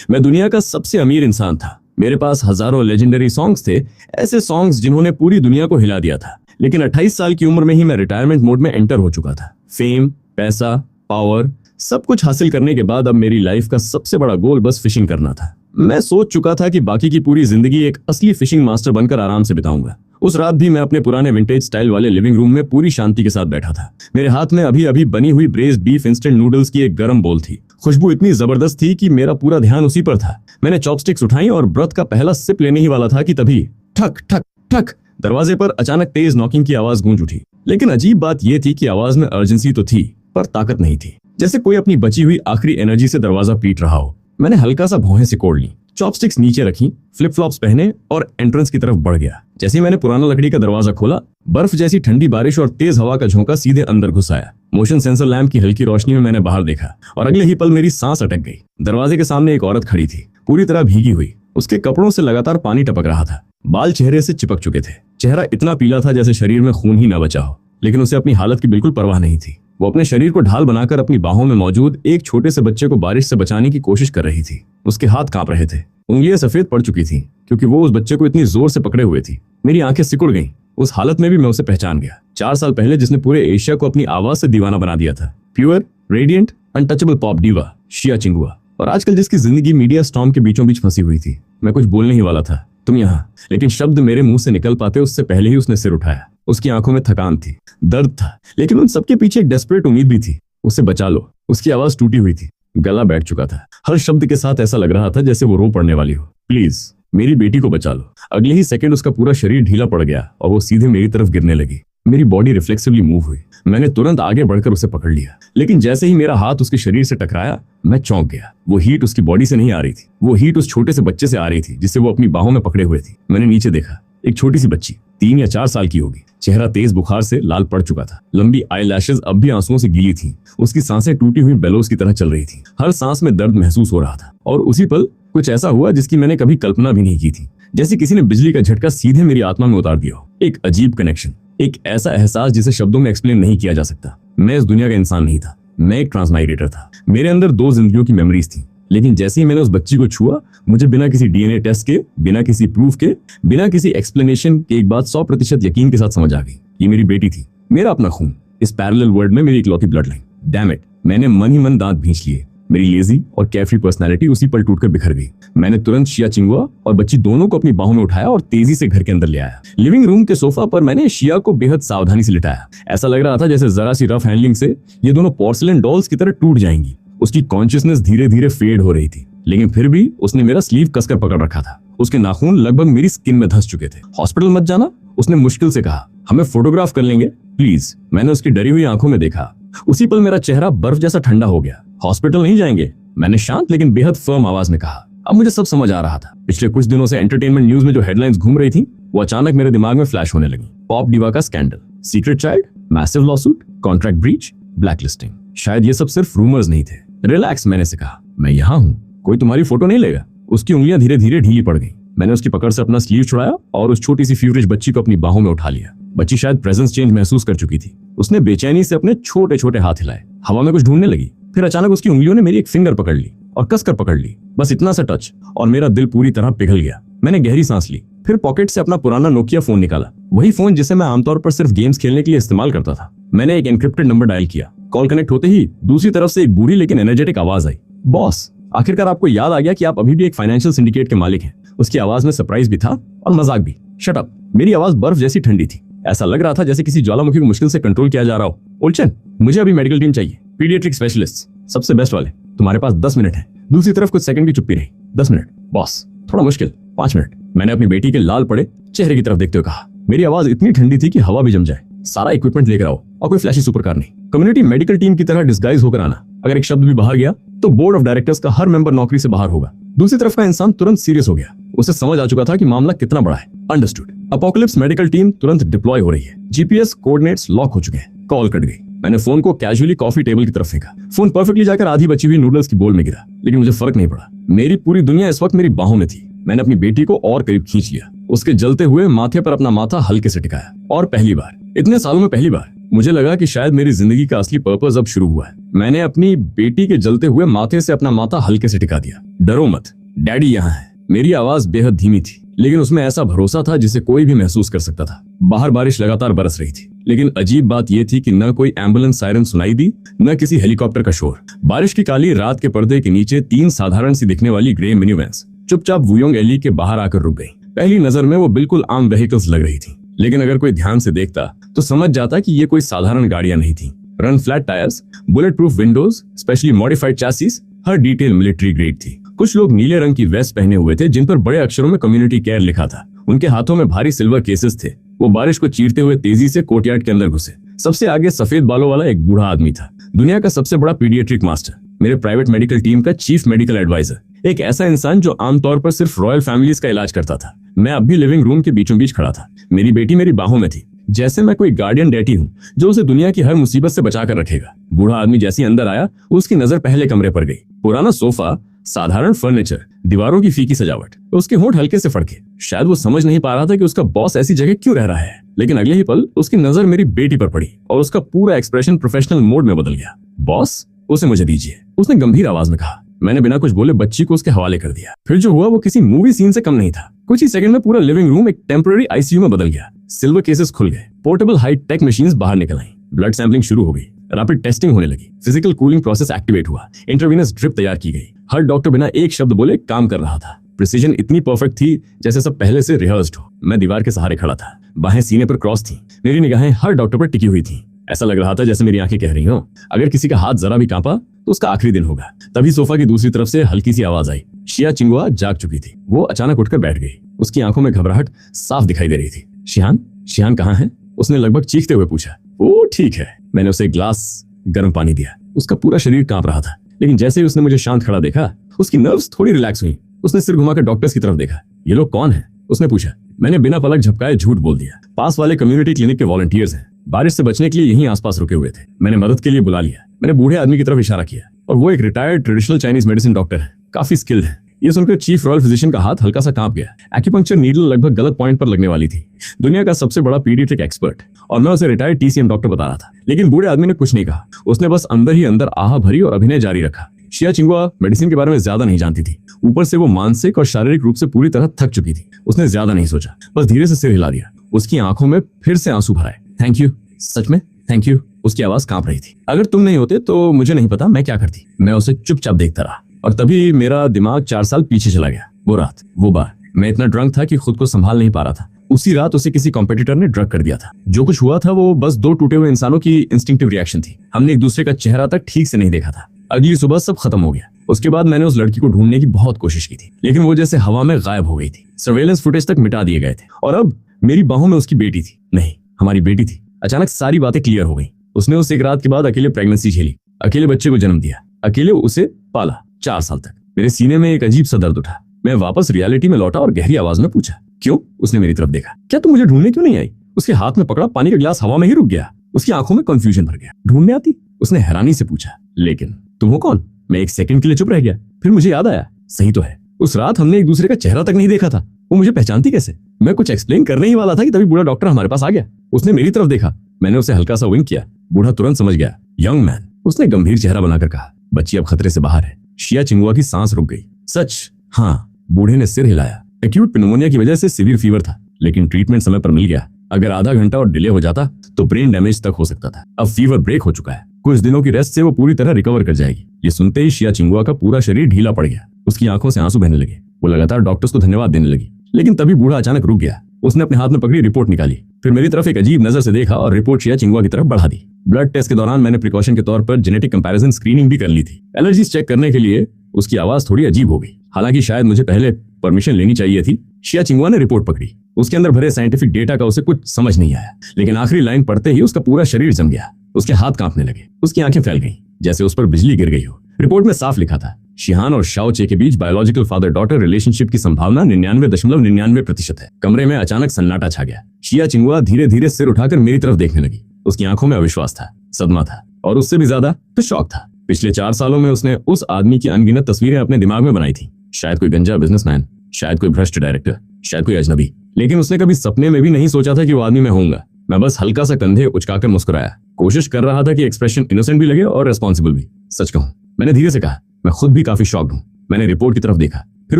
मैं दुनिया का सबसे अमीर इंसान था। मेरे पास हजारों लेजेंडरी सॉन्ग्स थे, ऐसे सॉन्ग्स जिन्होंने पूरी दुनिया को हिला दिया था। लेकिन 28 साल की उम्र में ही मैं रिटायरमेंट मोड में एंटर हो चुका था। फेम, पैसा, पावर, सब कुछ हासिल करने के बाद अब मेरी लाइफ का सबसे बड़ा गोल बस फिशिंग करना था। मैं सोच चुका था कि बाकी की पूरी जिंदगी एक असली फिशिंग मास्टर बनकर आराम से बिताऊंगा। उस रात भी मैं अपने पुराने विंटेज स्टाइल वाले लिविंग रूम में पूरी शांति के साथ बैठा था। मेरे हाथ में अभी अभी बनी हुई ब्रेस्ड बीफ इंस्टेंट नूडल्स की एक गर्म बोल थी। खुशबू इतनी जबरदस्त थी कि मेरा पूरा ध्यान उसी पर था। मैंने चॉपस्टिक्स उठाई और ब्रथ का पहला सिप लेने ही वाला था कि तभी ठक ठक ठक दरवाजे पर अचानक तेज नॉकिंग की आवाज गूंज उठी। लेकिन अजीब बात यह थी कि आवाज में अर्जेंसी तो थी, पर ताकत नहीं थी, जैसे कोई अपनी बची हुई आखिरी एनर्जी से दरवाजा पीट रहा हो। मैंने हल्का सा भौहें सिकोड़ ली, चॉपस्टिक्स नीचे रखी, फ्लिप फ्लॉप्स पहने और एंट्रेंस की तरफ बढ़ गया। जैसे ही मैंने पुराना लकड़ी का दरवाजा खोला, बर्फ जैसी ठंडी बारिश और तेज हवा का झोंका सीधे अंदर घुस आया। मोशन सेंसर लैंप की हल्की रोशनी में मैंने बाहर देखा और अगले ही पल मेरी सांस अटक गई। दरवाजे के सामने एक औरत खड़ी थी, पूरी तरह भीगी हुई। उसके कपड़ों से लगातार पानी टपक रहा था, बाल चेहरे से चिपक चुके थे। चेहरा इतना पीला था जैसे शरीर में खून ही न बचा हो, लेकिन उसे अपनी हालत की बिल्कुल परवाह नहीं थी। वो अपने शरीर को ढाल बनाकर अपनी बाहों में मौजूद एक छोटे से बच्चे को बारिश से बचाने की कोशिश कर रही थी। उसके हाथ कांप रहे थे, उंगलियां सफेद पड़ चुकी थी क्योंकि वो उस बच्चे को इतनी जोर से पकड़े हुए थी। मेरी आंखें सिकुड़ गईं। उस हालत में भी मैं उसे पहचान गया। 4 साल पहले जिसने पूरे एशिया को अपनी आवाज से दीवाना बना दिया था। Pure, radiant, untouchable pop diva Shiya Chingua. और आजकल जिसकी जिंदगी मीडिया स्टॉर्म के बीचों बीच फंसी हुई थी। मैं कुछ बोलने ही वाला था, तुम यहाँ, लेकिन शब्द मेरे मुंह से निकल पाते उससे पहले ही उसने सिर उठाया। उसकी आंखों में थकान थी, दर्द था, लेकिन उन सबके पीछे एक डेस्परेट उम्मीद भी थी। उसे बचा लो। उसकी आवाज टूटी हुई थी, गला बैठ चुका था। हर शब्द के साथ ऐसा लग रहा था जैसे वो रो पड़ने वाली हो। प्लीज मेरी बेटी को बचा लो। अगले ही सेकंड उसका पूरा शरीर ढीला पड़ गया और वो सीधे मेरी तरफ गिरने लगी। मेरी बॉडी रिफ्लेक्सिवली मूव हुई। मैंने तुरंत आगे बढ़कर उसे पकड़ लिया, लेकिन जैसे ही मेरा हाथ उसके शरीर से टकराया, मैं चौंक गया। वो हीट उसकी बॉडी से नहीं आ रही थी, वो हीट उस छोटे से बच्चे से आ रही थी जिसे वो अपनी बाहों में पकड़े हुए थी। मैंने नीचे देखा, एक छोटी सी बच्ची, 3 या 4 साल की होगी। चेहरा तेज बुखार से लाल पड़ चुका था। लंबी आई लैशेज अब भी आंसुओं से गीली थी। उसकी सांसें टूटी हुई बेलोस की तरह चल रही थी। हर सांस में दर्द महसूस हो रहा था। और उसी पल कुछ ऐसा हुआ जिसकी मैंने कभी कल्पना भी नहीं की थी। जैसे किसी ने बिजली का झटका सीधे मेरी आत्मा में उतार दिया हो। एक अजीब कनेक्शन, एक ऐसा एहसास जिसे शब्दों में एक्सप्लेन नहीं किया जा सकता। मैं इस दुनिया का इंसान नहीं था, मैं एक ट्रांसमाइग्रेटर था। मेरे अंदर 2 जिंदगियों की मेमोरीज थी। लेकिन जैसे ही मैंने उस बच्ची को छुआ, मुझे बिना किसी डीएनए टेस्ट के, बिना किसी प्रूफ के, बिना किसी एक्सप्लेनेशन के एक बात 100% यकीन के साथ समझ आ गई। ये मेरी बेटी थी, मेरा अपना खून। इस पैरेलल वर्ल्ड में मेरी इकलौती ब्लड लाइन। डैम इट, मैंने मन ही मन दांत भींच लिए। मेरी लेजी और कैफरी पर्सनालिटी उसी पल टूटकर बिखर गई। मैंने तुरंत शिया चिंगुआ और बच्ची दोनों को अपनी बाहों में उठाया और तेजी से घर के अंदर ले आया। लिविंग रूम के सोफा पर मैंने शिया को बेहद सावधानी से लिटाया। ऐसा लग रहा था जैसे जरा सी रफ हैंडलिंग से ये दोनों पोर्सिलेन डॉल्स की तरह टूट जाएंगी। उसकी कॉन्शियसनेस धीरे धीरे फेड हो रही थी, लेकिन फिर भी उसने मेरा स्लीव कसकर पकड़ रखा था। उसके नाखून लगभग मेरी स्किन में धंस चुके थे। हॉस्पिटल मत जाना, उसने मुश्किल से कहा। हमें फोटोग्राफ कर लेंगे प्लीज। मैंने उसकी डरी हुई आंखों में देखा। उसी पल मेरा चेहरा बर्फ जैसा ठंडा हो गया। हॉस्पिटल नहीं जाएंगे, मैंने शांत लेकिन बेहद फर्म आवाज में कहा। अब मुझे सब समझ आ रहा था। पिछले कुछ दिनों से एंटरटेनमेंट न्यूज में जो हेडलाइंस घूम रही थी, वो अचानक मेरे दिमाग में फ्लैश होने लगी। पॉप डिवा का scandal, secret child, massive lawsuit, contract breach, blacklisting. शायद ये सब सिर्फ रूमर्स नहीं थे। रिलैक्स, मैंने से कहा, मैं यहाँ हूँ, कोई तुम्हारी फोटो नहीं लेगा। उसकी उंगलियां धीरे धीरे ढीली पड़ गई। मैंने उसकी पकड़ से अपना स्लीव छुड़ाया और उस छोटी सी फ्यूरिश बच्ची को अपनी बाहों में उठा लिया। बच्ची शायद प्रेजेंस चेंज महसूस कर चुकी थी। उसने बेचैनी से अपने छोटे छोटे हाथ हिलाए, हवा में कुछ ढूंढने लगी। फिर अचानक उसकी उंगलियों ने मेरी एक फिंगर पकड़ ली और कसकर पकड़ ली। बस इतना सा टच और मेरा दिल पूरी तरह पिघल गया। मैंने गहरी सांस ली, फिर पॉकेट से अपना पुराना नोकिया फोन निकाला, वही फोन जिसे मैं आमतौर पर सिर्फ गेम्स खेलने के लिए इस्तेमाल करता था। मैंने एक एनक्रिप्टेड नंबर डायल किया। कॉल कनेक्ट होते ही दूसरी तरफ से एक बूढ़ी लेकिन एनर्जेटिक आवाज आई, बॉस, आखिरकार आपको याद आ गया कि आप अभी भी एक फाइनेंशियल सिंडिकेट के मालिक हैं। उसकी आवाज में सरप्राइज भी था और मजाक भी। Shut up. मेरी आवाज बर्फ जैसी ठंडी थी। ऐसा लग रहा था जैसे किसी ज्वालामुखी को मुश्किल से कंट्रोल किया जा रहा हो। उलझन, मुझे अभी मेडिकल टीम चाहिए, पीडियाट्रिक स्पेशलिस्ट, सबसे बेस्ट वाले। तुम्हारे पास 10 मिनट है। दूसरी तरफ कुछ सेकंड की चुप्पी रही। 10 मिनट बॉस, थोड़ा मुश्किल, 5 मिनट। मैंने अपनी बेटी के लाल पड़े चेहरे की तरफ देखते हुए कहा। मेरी आवाज इतनी ठंडी थी कि हवा भी जम जाए। सारा इक्विपमेंट लेकर आओ और कोई फ्लैशी सुपर कार नहीं, कम्युनिटी मेडिकल टीम की तरह डिस्गाइज होकर आना। अगर एक शब्द भी बाहर गया तो बोर्ड ऑफ डायरेक्टर्स का हर मेंबर नौकरी से बाहर होगा। दूसरी तरफ का इंसान तुरंत सीरियस हो गया। उसे समझ आ चुका था कि मामला कितना बड़ा है। अंडरस्टूड। अपोकलिप्स मेडिकल टीम तुरंत डिप्लॉय हो रही है। जीपीएस कोऑर्डिनेट्स लॉक हो चुके हैं। कॉल कट गई। मैंने फोन को कैजुअली कॉफी टेबल की तरफ फेंका। फोन परफेक्टली जाकर आधी बची हुई नूडल्स की बोल में गिरा, लेकिन मुझे फर्क नहीं पड़ा। मेरी पूरी दुनिया इस वक्त मेरी बाहों में थी। मैंने अपनी बेटी को और करीब खींच लिया, उसके जलते हुए माथे पर अपना माथा हल्के से टिकाया और पहली बार, इतने सालों में पहली बार, मुझे लगा कि शायद मेरी जिंदगी का असली पर्पस अब शुरू हुआ है। मैंने अपनी बेटी के जलते हुए माथे से अपना माथा हल्के से टिका दिया। डरो मत, डैडी यहाँ है। मेरी आवाज बेहद धीमी थी, लेकिन उसमें ऐसा भरोसा था जिसे कोई भी महसूस कर सकता था। बाहर बारिश लगातार बरस रही थी, लेकिन अजीब बात यह थी कि न कोई एम्बुलेंस सायरन सुनाई दी, न किसी हेलीकॉप्टर का शोर। बारिश की काली रात के पर्दे के नीचे 3 साधारण सी दिखने वाली ग्रे मिनी वैन्स चुपचाप वुयोंग एली के बाहर आकर रुक गई। पहली नजर में वो बिल्कुल आम व्हीकल्स लग रही थी, लेकिन अगर कोई ध्यान से देखता तो समझ जाता कि ये कोई साधारण गाड़ियां नहीं थी। Run flat tyres, bullet proof windows, specially modified chassis, हर डिटेल मिलिट्री ग्रेड थी। कुछ लोग नीले रंग की वेस्ट पहने हुए थे जिन पर बड़े अक्षरों में कम्युनिटी केयर लिखा था। उनके हाथों में भारी सिल्वर केसेस थे। वो बारिश को चीरते हुए तेजी से कोर्टयार्ड के अंदर घुसे। सबसे आगे सफेद बालों वाला एक बूढ़ा आदमी था, दुनिया का सबसे बड़ा पीडियाट्रिक मास्टर, मेरे प्राइवेट मेडिकल टीम का चीफ मेडिकल एडवाइजर, एक ऐसा इंसान जो आमतौर पर सिर्फ रॉयल फैमिलीज का इलाज करता था। मैं अब भी लिविंग रूम के बीचों बीच खड़ा था। मेरी बेटी मेरी बाहों में थी, जैसे मैं कोई गार्डियन डैडी हूँ जो उसे दुनिया की हर मुसीबत से बचा कर रखेगा। बूढ़ा आदमी जैसे अंदर आया, उसकी नजर पहले कमरे पर गई। पुराना सोफा, साधारण फर्नीचर, दीवारों की फीकी सजावट। उसके होंठ हल्के से फड़के। शायद वो समझ नहीं पा रहा था कि उसका बॉस ऐसी जगह क्यों रह रहा है, लेकिन अगले ही पल उसकी नजर मेरी बेटी पर पड़ी और उसका पूरा एक्सप्रेशन प्रोफेशनल मोड में बदल गया। बॉस, उसे मुझे दीजिए, उसने गंभीर आवाज में कहा। मैंने बिना कुछ बोले बच्ची को उसके हवाले कर दिया। फिर जो हुआ वो किसी मूवी सीन से कम नहीं था। कुछ ही सेकंड में पूरा लिविंग रूम एक टेम्पररी आईसीयू में बदल गया। सिल्वर केसेस खुल गए, पोर्टेबल हाई टेक मशीन्स बाहर निकल आई, ब्लड सैंपलिंग शुरू हो गई, रैपिड टेस्टिंग होने लगी, फिजिकल कूलिंग प्रोसेस एक्टिवेट हुआ, इंटरवीनस ड्रिप तैयार की गई। हर डॉक्टर बिना एक शब्द बोले काम कर रहा था। प्रिसीजन इतनी परफेक्ट थी जैसे सब पहले से रिहर्स्ड हो। मैं दीवार के सहारे खड़ा था, बाहें सीने पर क्रॉस थी, मेरी निगाहें हर डॉक्टर पर टिकी हुई थी। ऐसा लग रहा था जैसे मेरी आंखें कह रही हो, अगर किसी का हाथ जरा भी कांपा तो उसका आखिरी दिन होगा। तभी सोफा की दूसरी तरफ से हल्की सी आवाज आई। शिया चिंगुआ जाग चुकी थी। वो अचानक उठकर बैठ गई। उसकी आंखों में घबराहट साफ दिखाई दे रही थी। शिहान, शिहान कहाँ है? उसने लगभग चीखते हुए पूछा। वो ठीक है। मैंने उसे एक ग्लास गर्म पानी दिया। उसका पूरा शरीर कांप रहा था, लेकिन जैसे ही उसने मुझे शांत खड़ा देखा, उसकी नर्व्स थोड़ी रिलैक्स हुई। उसने सिर घुमाकर डॉक्टर्स की तरफ देखा। ये लोग कौन हैं? उसने पूछा। मैंने बिना पलक झपकाए झूठ बोल दिया। पास वाले कम्युनिटी क्लिनिक के वॉलंटियर्स हैं, बारिश से बचने के लिए यहीं आसपास रुके हुए थे। मैंने मदद के लिए बुला लिया। मैंने बूढ़े आदमी की तरफ इशारा किया और वो एक retired traditional Chinese medicine doctor है, काफी स्किल्ड है। ये सुनकर चीफ रॉयल फिजिशियन का हाथ हल्का सा कांप गया। एक्यूपंक्चर नीडल लगभग गलत पॉइंट पर लगने वाली थी। दुनिया का सबसे बड़ा पीडियाट्रिक एक्सपर्ट, और मैं उसे रिटायर्ड टीसीएम डॉक्टर बता रहा था। लेकिन बूढ़े आदमी ने कुछ नहीं कहा। उसने बस अंदर ही अंदर आह भरी और अभिनय जारी रखा। शिया चिंगुआ मेडिसिन के बारे में ज्यादा नहीं जानती थी। ऊपर से वो मानसिक और शारीरिक रूप से पूरी तरह थक चुकी थी। उसने ज्यादा नहीं सोचा, बस धीरे से सिर हिला दिया। उसकी आंखों में फिर से आंसू भर आए। थैंक यू, सच में थैंक यू। उसकी आवाज कांप रही थी। अगर तुम नहीं होते तो मुझे नहीं पता मैं क्या करती। मैं उसे चुपचाप देखता रहा और तभी मेरा दिमाग 4 साल पीछे चला गया। वो रात, वो बार, मैं इतना ड्रंक था कि खुद को संभाल नहीं पा रहा था। उसी रात उसे किसी कॉम्पिटिटर ने ड्रग कर दिया था। जो कुछ हुआ था वो बस 2 टूटे हुए इंसानों की इंस्टिंक्टिव रिएक्शन थी। हमने एक दूसरे का चेहरा तक ठीक से नहीं देखा था। अगली सुबह सब खत्म हो गया। उसके बाद मैंने उस लड़की को ढूंढने की बहुत कोशिश की थी, लेकिन वो जैसे हवा में गायब हो गई थी। सर्वेलेंस फुटेज तक मिटा दिए गए थे और अब मेरी बाहों में उसकी बेटी थी। नहीं, हमारी बेटी थी। अचानक सारी बातें क्लियर हो गई। उसने उस एक रात के बाद अकेले प्रेगनेंसी झेली, अकेले बच्चे को जन्म दिया, अकेले उसे पाला 4 साल तक। मेरे सीने में एक अजीब सा दर्द उठा। मैं वापस रियलिटी में लौटा और गहरी आवाज में पूछा, क्यों? उसने मेरी तरफ देखा। क्या तुम मुझे ढूंढने क्यों नहीं आई? उसके हाथ में पकड़ा पानी का गिलास हवा में ही रुक गया। उसकी आंखों में कंफ्यूजन भर गया। ढूंढने आती? उसने हैरानी से पूछा। लेकिन तुम हो कौन? मैं एक सेकंड के लिए चुप रह गया। फिर मुझे याद आया, सही तो है, उस रात हमने एक दूसरे का चेहरा तक नहीं देखा था। वो मुझे पहचानती कैसे? मैं कुछ एक्सप्लेन करने ही वाला था कि तभी बूढ़ा डॉक्टर हमारे पास आ गया। उसने मेरी तरफ देखा। मैंने उसे हल्का सा विंक किया। बूढ़ा तुरंत समझ गया। यंग मैन, उसने गंभीर चेहरा बनाकर कहा। बच्ची अब खतरे से बाहर है। शिया चिंगुआ की सांस रुक गई। सच? हाँ, बूढ़े ने सिर हिलाया। एक्यूट पिनोमोनिया की वजह से सीवियर फीवर था, लेकिन ट्रीटमेंट समय पर मिल गया। अगर आधा घंटा और डिले हो जाता तो ब्रेन डैमेज तक हो सकता था। अब फीवर ब्रेक हो चुका है। कुछ दिनों की रेस्ट से वो पूरी तरह रिकवर कर जाएगी। ये सुनते ही शिया चिंगुआ का पूरा शरीर ढीला पड़ गया। उसकी आंखों से आंसू बहने लगे। वो लगातार डॉक्टर्स को धन्यवाद देने लगी। लेकिन तभी बूढ़ा अचानक रुक गया। उसने अपने हाथ में पकड़ी रिपोर्ट निकाली, फिर मेरी तरफ एक अजीब नजर से देखा और रिपोर्ट शिया चिंगुआ की तरफ बढ़ा दी। ब्लड टेस्ट के दौरान मैंने प्रिकॉशन के तौर पर जेनेटिक कंपैरिजन स्क्रीनिंग भी कर ली थी। एलर्जीज चेक करने के लिए। उसकी आवाज थोड़ी अजीब हो गई, हालांकि शायद मुझे पहले परमिशन लेनी चाहिए थी। शिया चिंगुआ ने रिपोर्ट पकड़ी। उसके अंदर भरे साइंटिफिक डेटा का उसे कुछ समझ नहीं आया, लेकिन आखिरी लाइन पढ़ते ही उसका पूरा शरीर जम गया। उसके हाथ कांपने लगे। उसकी आंखें फैल गईं, जैसे उस पर बिजली गिर गई हो। रिपोर्ट में साफ लिखा था, शिहान और शाओ चे के बीच बायोलॉजिकल फादर डॉटर रिलेशनशिप की संभावना 99.99% है। कमरे में अचानक सन्नाटा छा गया। शिया चिंगुआ धीरे धीरे सिर उठाकर मेरी तरफ देखने लगी। उसकी आंखों में अविश्वास था, सदमा था, और उससे भी ज्यादा तो शौक था। पिछले 4 सालों में उसने उस आदमी की अनगिनत तस्वीरें अपने दिमाग में बनाई थी। शायद कोई गंजा बिजनेसमैन, शायद कोई भ्रष्ट डायरेक्टर, शायद कोई अजनबी, लेकिन उसने कभी सपने में भी नहीं सोचा था कि वो आदमी मैं होऊंगा। मैं बस हल्का सा कंधे उचकाकर मुस्कुराया, कोशिश कर रहा था कि एक्सप्रेशन इनोसेंट भी लगे और रेस्पॉन्सिबल भी। सच कहूं, मैंने धीरे से कहा, मैं खुद भी काफी शॉक्ड हूँ। मैंने रिपोर्ट की तरफ देखा, फिर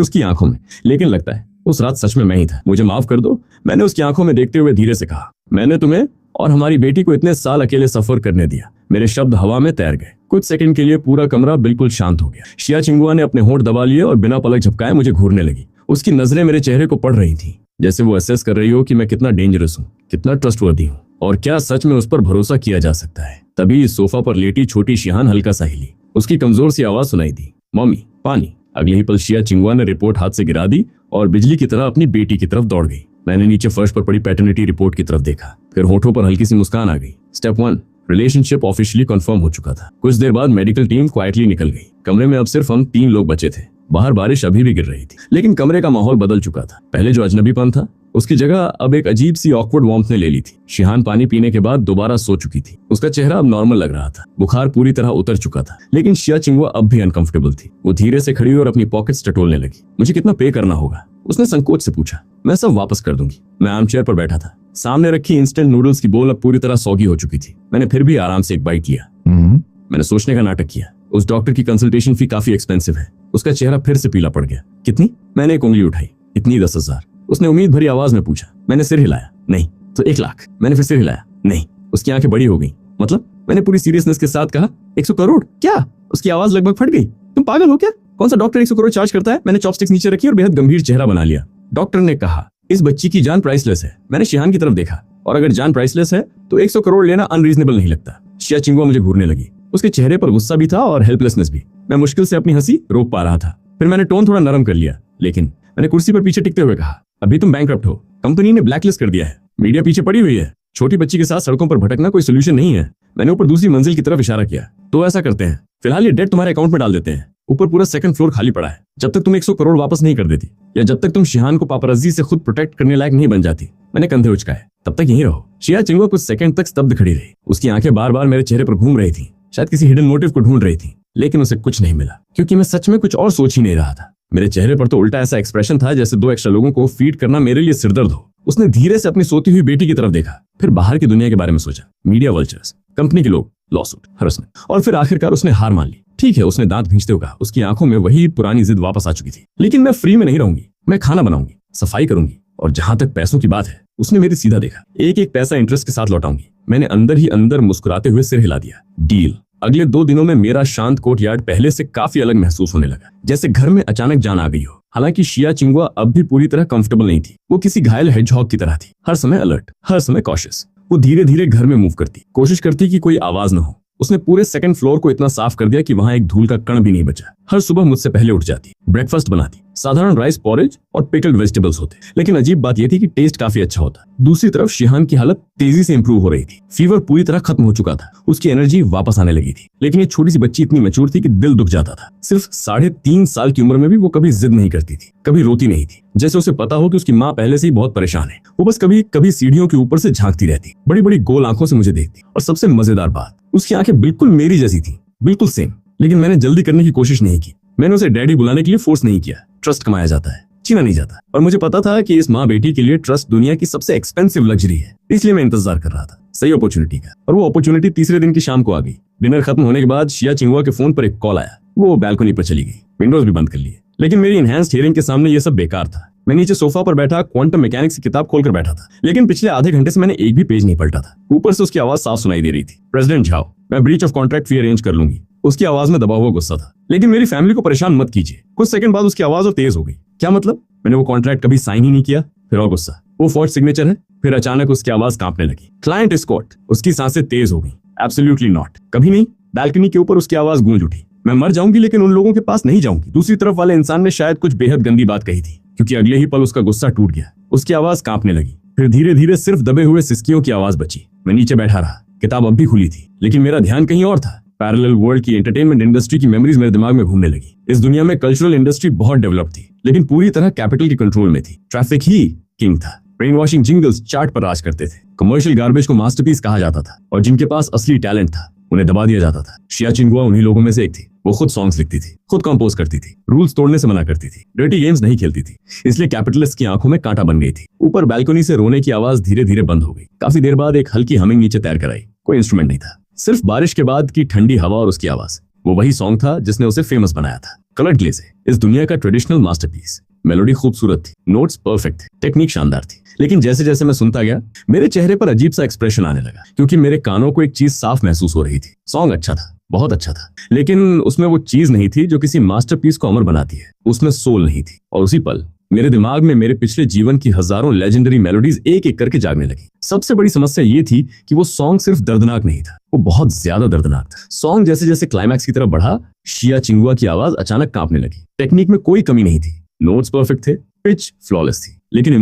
उसकी आंखों में, लेकिन लगता है उस रात सच में मैं ही था। मुझे माफ कर दो, मैंने उसकी आंखों में देखते हुए धीरे से कहा। मैंने तुम्हें और हमारी बेटी को इतने साल अकेले सफर करने दिया। मेरे शब्द हवा में तैर गए। कुछ सेकंड के लिए पूरा कमरा बिल्कुल शांत हो गया। शिया चिंगुआ ने अपने होंठ दबा लिए और बिना पलक झपकाए मुझे घूरने लगी। उसकी नजरें मेरे चेहरे को पढ़ रही थी, जैसे वो असेस कर रही हो कि मैं कितना डेंजरस हूँ, कितना ट्रस्टवर्दी हूँ, और क्या सच में उस पर भरोसा किया जा सकता है। तभी इस सोफा पर लेटी छोटी शिहान हल्का सा हिली। उसकी कमजोर सी आवाज सुनाई दी, मम्मी पानी। अगले ही पल शिया चिंगुआ ने रिपोर्ट हाथ से गिरा दी और बिजली की तरह अपनी बेटी की तरफ दौड़ गई। मैंने नीचे फर्श पर पड़ी पैटर्निटी रिपोर्ट की तरफ देखा, फिर होठों पर हल्की सी मुस्कान आ गई। स्टेप 1, रिलेशनशिप ऑफिशियली कंफर्म हो चुका था। कुछ देर बाद मेडिकल टीम क्वाइटली निकल गई। कमरे में अब सिर्फ हम 3 लोग बचे थे। बाहर बारिश अभी भी गिर रही थी, लेकिन कमरे का माहौल बदल चुका था। पहले जो अजनबीपन था, उसकी जगह अब एक अजीब सी ऑकवर्ड वार्मथ ने ले ली थी। शिहान पानी पीने के बाद दोबारा सो चुकी थी। उसका चेहरा अब नॉर्मल लग रहा था, बुखार पूरी तरह उतर चुका था, लेकिन शिया चिंगुआ अब भी अनकंफर्टेबल थी। वो धीरे से खड़ी और अपनी पॉकेट्स टटोलने लगी। मुझे कितना पे करना होगा? उसने संकोच से पूछा। मैं सब वापस कर दूंगी। मैं आर्म चेयर पर बैठा था। सामने रखी इंस्टेंट नूडल्स की बोल अब पूरी तरह सौगी हो चुकी थी। मैंने फिर भी आराम से एक बाइट लिया। मैंने सोचने का नाटक किया। उस डॉक्टर की कंसल्टेशन फी काफी एक्सपेंसिव है। उसका चेहरा फिर से पीला पड़ गया। कितनी? मैंने एक उंगली उठाई। इतनी 10,000। उसने उम्मीद भरी आवाज में पूछा। मैंने सिर हिलाया। नहीं। तो 1 लाख। मैंने फिर सिर हिलाया। नहीं। उसकी आंखें बड़ी हो गई। मतलब? मैंने पूरी सीरियसनेस के साथ कहा। 100 करोड़? क्या? उसकी आवाज लगभग फट गई। तुम पागल हो क्या? कौन सा डॉक्टर 100 करोड़ चार्ज करता है? मैंने चॉपस्टिक्स नीचे रखी और बेहद गंभीर चेहरा बना लिया। डॉक्टर ने कहा, इस बच्ची की जान प्राइसलेस है। मैंने शिहान की तरफ देखा, और अगर जान प्राइसलेस है तो 100 करोड़ लेना अनरीजनेबल नहीं लगता। शिया चिंगुआ मुझे घूरने लगी। उसके चेहरे पर गुस्सा भी था और हेल्पलेसनेस भी। मैं मुश्किल से अपनी हंसी रोक पा रहा था। फिर मैंने टोन थोड़ा नरम कर लिया, लेकिन मैंने कुर्सी पर पीछे टिकते हुए कहा, अभी तुम बैंकरप्ट हो। कंपनी ने ब्लैकलिस्ट कर दिया है। मीडिया पीछे पड़ी हुई है। छोटी बच्ची के साथ सड़कों पर भटकना कोई सोल्यूशन नहीं है। मैंने ऊपर दूसरी मंजिल की तरफ इशारा किया। तो ऐसा करते हैं, फिलहाल ये डेट तुम्हारे अकाउंट में डाल देते हैं। ऊपर पूरा 2nd फ्लोर खाली पड़ा है। जब तक तुम 100 करोड़ वापस नहीं कर देती, या जब तक तुम शिहान को पापराजी से खुद प्रोटेक्ट करने लायक नहीं बन जाती। मैंने कंधे उचकाए। तब तक यहीं रहो। शिया चिंगुआ कुछ सेकंड तक स्तब्ध खड़ी रही। उसकी आंखें बार बार मेरे चेहरे पर घूम रही थी, शायद किसी हिडन मोटिव को ढूंढ रही थी, लेकिन उसे कुछ नहीं मिला, क्योंकि मैं सच में कुछ और सोच ही नहीं रहा था। मेरे चेहरे पर तो उल्टा ऐसा एक्सप्रेशन था जैसे 2 एक्स्ट्रा लोगों को फीड करना मेरे लिए सिरदर्द हो। उसने धीरे से अपनी सोती हुई बेटी की तरफ देखा, फिर बाहर की दुनिया के बारे में सोचा। मीडिया वल्चर्स, कंपनी के लोग, लॉसूट, हरसमेंट, और फिर आखिरकार उसने हार मान ली। ठीक है, उसने दांत भींचते हुए कहा। उसकी आंखों में वही पुरानी जिद वापस आ चुकी थी। लेकिन मैं फ्री में नहीं रहूंगी। मैं खाना बनाऊंगी, सफाई करूंगी, और जहां तक पैसों की बात है, उसने मेरी सीधा देखा। एक एक पैसा इंटरेस्ट के साथ लौटाऊंगी। मैंने अंदर ही अंदर मुस्कुराते हुए सिर हिला दिया। डील। अगले 2 दिनों में मेरा शांत कोर्टयार्ड पहले से काफी अलग महसूस होने लगा, जैसे घर में अचानक जान आ गई हो। हालांकि शिया चिंगुआ अब भी पूरी तरह कंफर्टेबल नहीं थी। वो किसी घायल हेडजहॉग की तरह थी, हर समय अलर्ट, हर समय कॉशियस। वो धीरे धीरे घर में मूव करती, कोशिश करती कि कोई आवाज न हो। उसने पूरे 2nd फ्लोर को इतना साफ कर दिया कि वहां एक धूल का कण भी नहीं बचा। हर सुबह मुझसे पहले उठ जाती, ब्रेकफास्ट बनाती। साधारण राइस पॉरेज और पिकल्ड वेजिटेबल्स होते, लेकिन अजीब बात यह थी कि टेस्ट काफी अच्छा होता। दूसरी तरफ शिहान की हालत तेजी से इंप्रूव हो रही थी। फीवर पूरी तरह खत्म हो चुका था। उसकी एनर्जी वापस आने लगी थी। लेकिन ये छोटी सी बच्ची इतनी मैच्योर थी कि दिल दुख जाता था। सिर्फ 3.5 साल की उम्र में भी वो कभी जिद नहीं करती थी, कभी रोती नहीं थी, जैसे उसे पता हो कि उसकी माँ पहले से ही बहुत परेशान है। वो बस कभी कभी सीढ़ियों के ऊपर से झांकती रहती, बड़ी बड़ी गोल आंखों से मुझे देखती, और सबसे मजेदार बात, उसकी आंखें बिल्कुल मेरी जैसी थी, बिल्कुल सेम। लेकिन मैंने जल्दी करने की कोशिश नहीं की। मैंने उसे डैडी बुलाने के लिए फोर्स नहीं किया। ट्रस्ट कमाया जाता है, छीना नहीं जाता। और मुझे पता था कि इस माँ बेटी के लिए ट्रस्ट दुनिया की सबसे एक्सपेंसिव लग्जरी है। इसलिए मैं इंतजार कर रहा था सही अपॉर्चुनिटी का, और वो अपॉर्चुनिटी तीसरे दिन की शाम को आ गई। डिनर खत्म होने के बाद शिया चिंगुआ के फोन पर एक कॉल आया। वो बैल्कनी पर चली गई, विंडोज भी बंद कर लिए। लेकिन मेरी इनहैंस्ड हियरिंग के सामने ये सब बेकार था। मैं नीचे सोफा पर बैठा क्वांटम मैकेनिक्स की किताब खोलकर बैठा था, लेकिन पिछले आधे घंटे से मैंने एक भी पेज नहीं पलटा था। ऊपर से उसकी आवाज साफ सुनाई दे रही थी। प्रेसिडेंट झाओ, मैं breach of contract fee arrange कर लूंगी। उसकी आवाज में दबा हुआ गुस्सा था। लेकिन मेरी फैमिली को परेशान मत कीजिए। कुछ सेकंड बाद उसकी आवाज और तेज हो गई। क्या मतलब? मैंने वो कॉन्ट्रैक्ट कभी साइन ही नहीं किया। फिर और गुस्सा, वो फॉर्ज सिग्नेचर है। फिर अचानक उसकी आवाज कांपने लगी। Client is caught. उसकी सांसें तेज हो गई। एब्सोल्युटली नॉट, कभी नहीं। बैल्कनी के ऊपर उसकी आवाज गूंज उठी। मैं मर जाऊंगी लेकिन उन लोगों के पास नहीं जाऊंगी। दूसरी तरफ वाले इंसान ने शायद कुछ बेहद गंदी बात कही थी, क्योंकि अगले ही पल उसका गुस्सा टूट गया। उसकी आवाज कांपने लगी। फिर धीरे धीरे सिर्फ दबे हुए सिसकियों की आवाज बची। मैं नीचे बैठा रहा। किताब अब भी खुली थी, लेकिन मेरा ध्यान कहीं और था। पैरेलल वर्ल्ड की एंटरटेनमेंट इंडस्ट्री की मेमोरीज मेरे दिमाग में घूमने लगी। इस दुनिया में कल्चरल इंडस्ट्री बहुत डेवलप थी, लेकिन पूरी तरह कैपिटल के कंट्रोल में थी। ट्रैफिक ही किंग था। ब्रेन वॉशिंग जिंगल्स चार्ट पर राज करते थे। कमर्शियल गार्बेज को मास्टरपीस कहा जाता था, और जिनके पास असली टैलेंट था उन्हें दबा दिया जाता था। शिया चिंगुआ उन्हीं लोगों में से एक थी। वो खुद सॉन्ग्स लिखती थी, खुद कंपोज करती थी, रूल्स तोड़ने से मना करती थी, डर्टी गेम्स नहीं खेलती थी, इसलिए कैपिटलिस्ट की आंखों में कांटा बन गई थी। ऊपर बालकनी से रोने की आवाज धीरे धीरे बंद हो गई। काफी देर बाद एक हल्की हमिंग नीचे तैर कर आई। कोई इंस्ट्रूमेंट नहीं था, सिर्फ बारिश के बाद की ठंडी हवा और उसकी आवाज। वो वही सॉन्ग था जिसने उसे फेमस बनाया था। कलर्ड ग्लेज़, इस दुनिया का ट्रेडिशनल मास्टरपीस। मेलोडी खूबसूरत थी, नोट्स परफेक्ट थे, टेक्निक शानदार थी। लेकिन जैसे जैसे मैं सुनता गया मेरे चेहरे पर अजीब सा एक्सप्रेशन आने लगा, क्योंकि मेरे कानों को एक चीज साफ महसूस हो रही थी। सॉन्ग अच्छा था, बहुत अच्छा था, लेकिन उसमें वो चीज नहीं थी जो किसी मास्टरपीस को अमर बनाती है। उसमें सोल नहीं थी। और उसी पल मेरे दिमाग में मेरे पिछले जीवन की हजारों लेजेंडरी मेलोडीज एक एक करके जागने लगी। सबसे बड़ी समस्या ये थी कि वो सॉन्ग सिर्फ दर्दनाक नहीं था, वो बहुत ज्यादा दर्दनाक था। सॉन्ग जैसे जैसे क्लाइमैक्स की तरफ बढ़ा, शिया चिंगुआ की आवाज अचानक कांपने लगी। टेक्निक में कोई कमी नहीं थी, नोट्स परफेक्ट थे, पिच फ्लॉलेस थी, लेकिन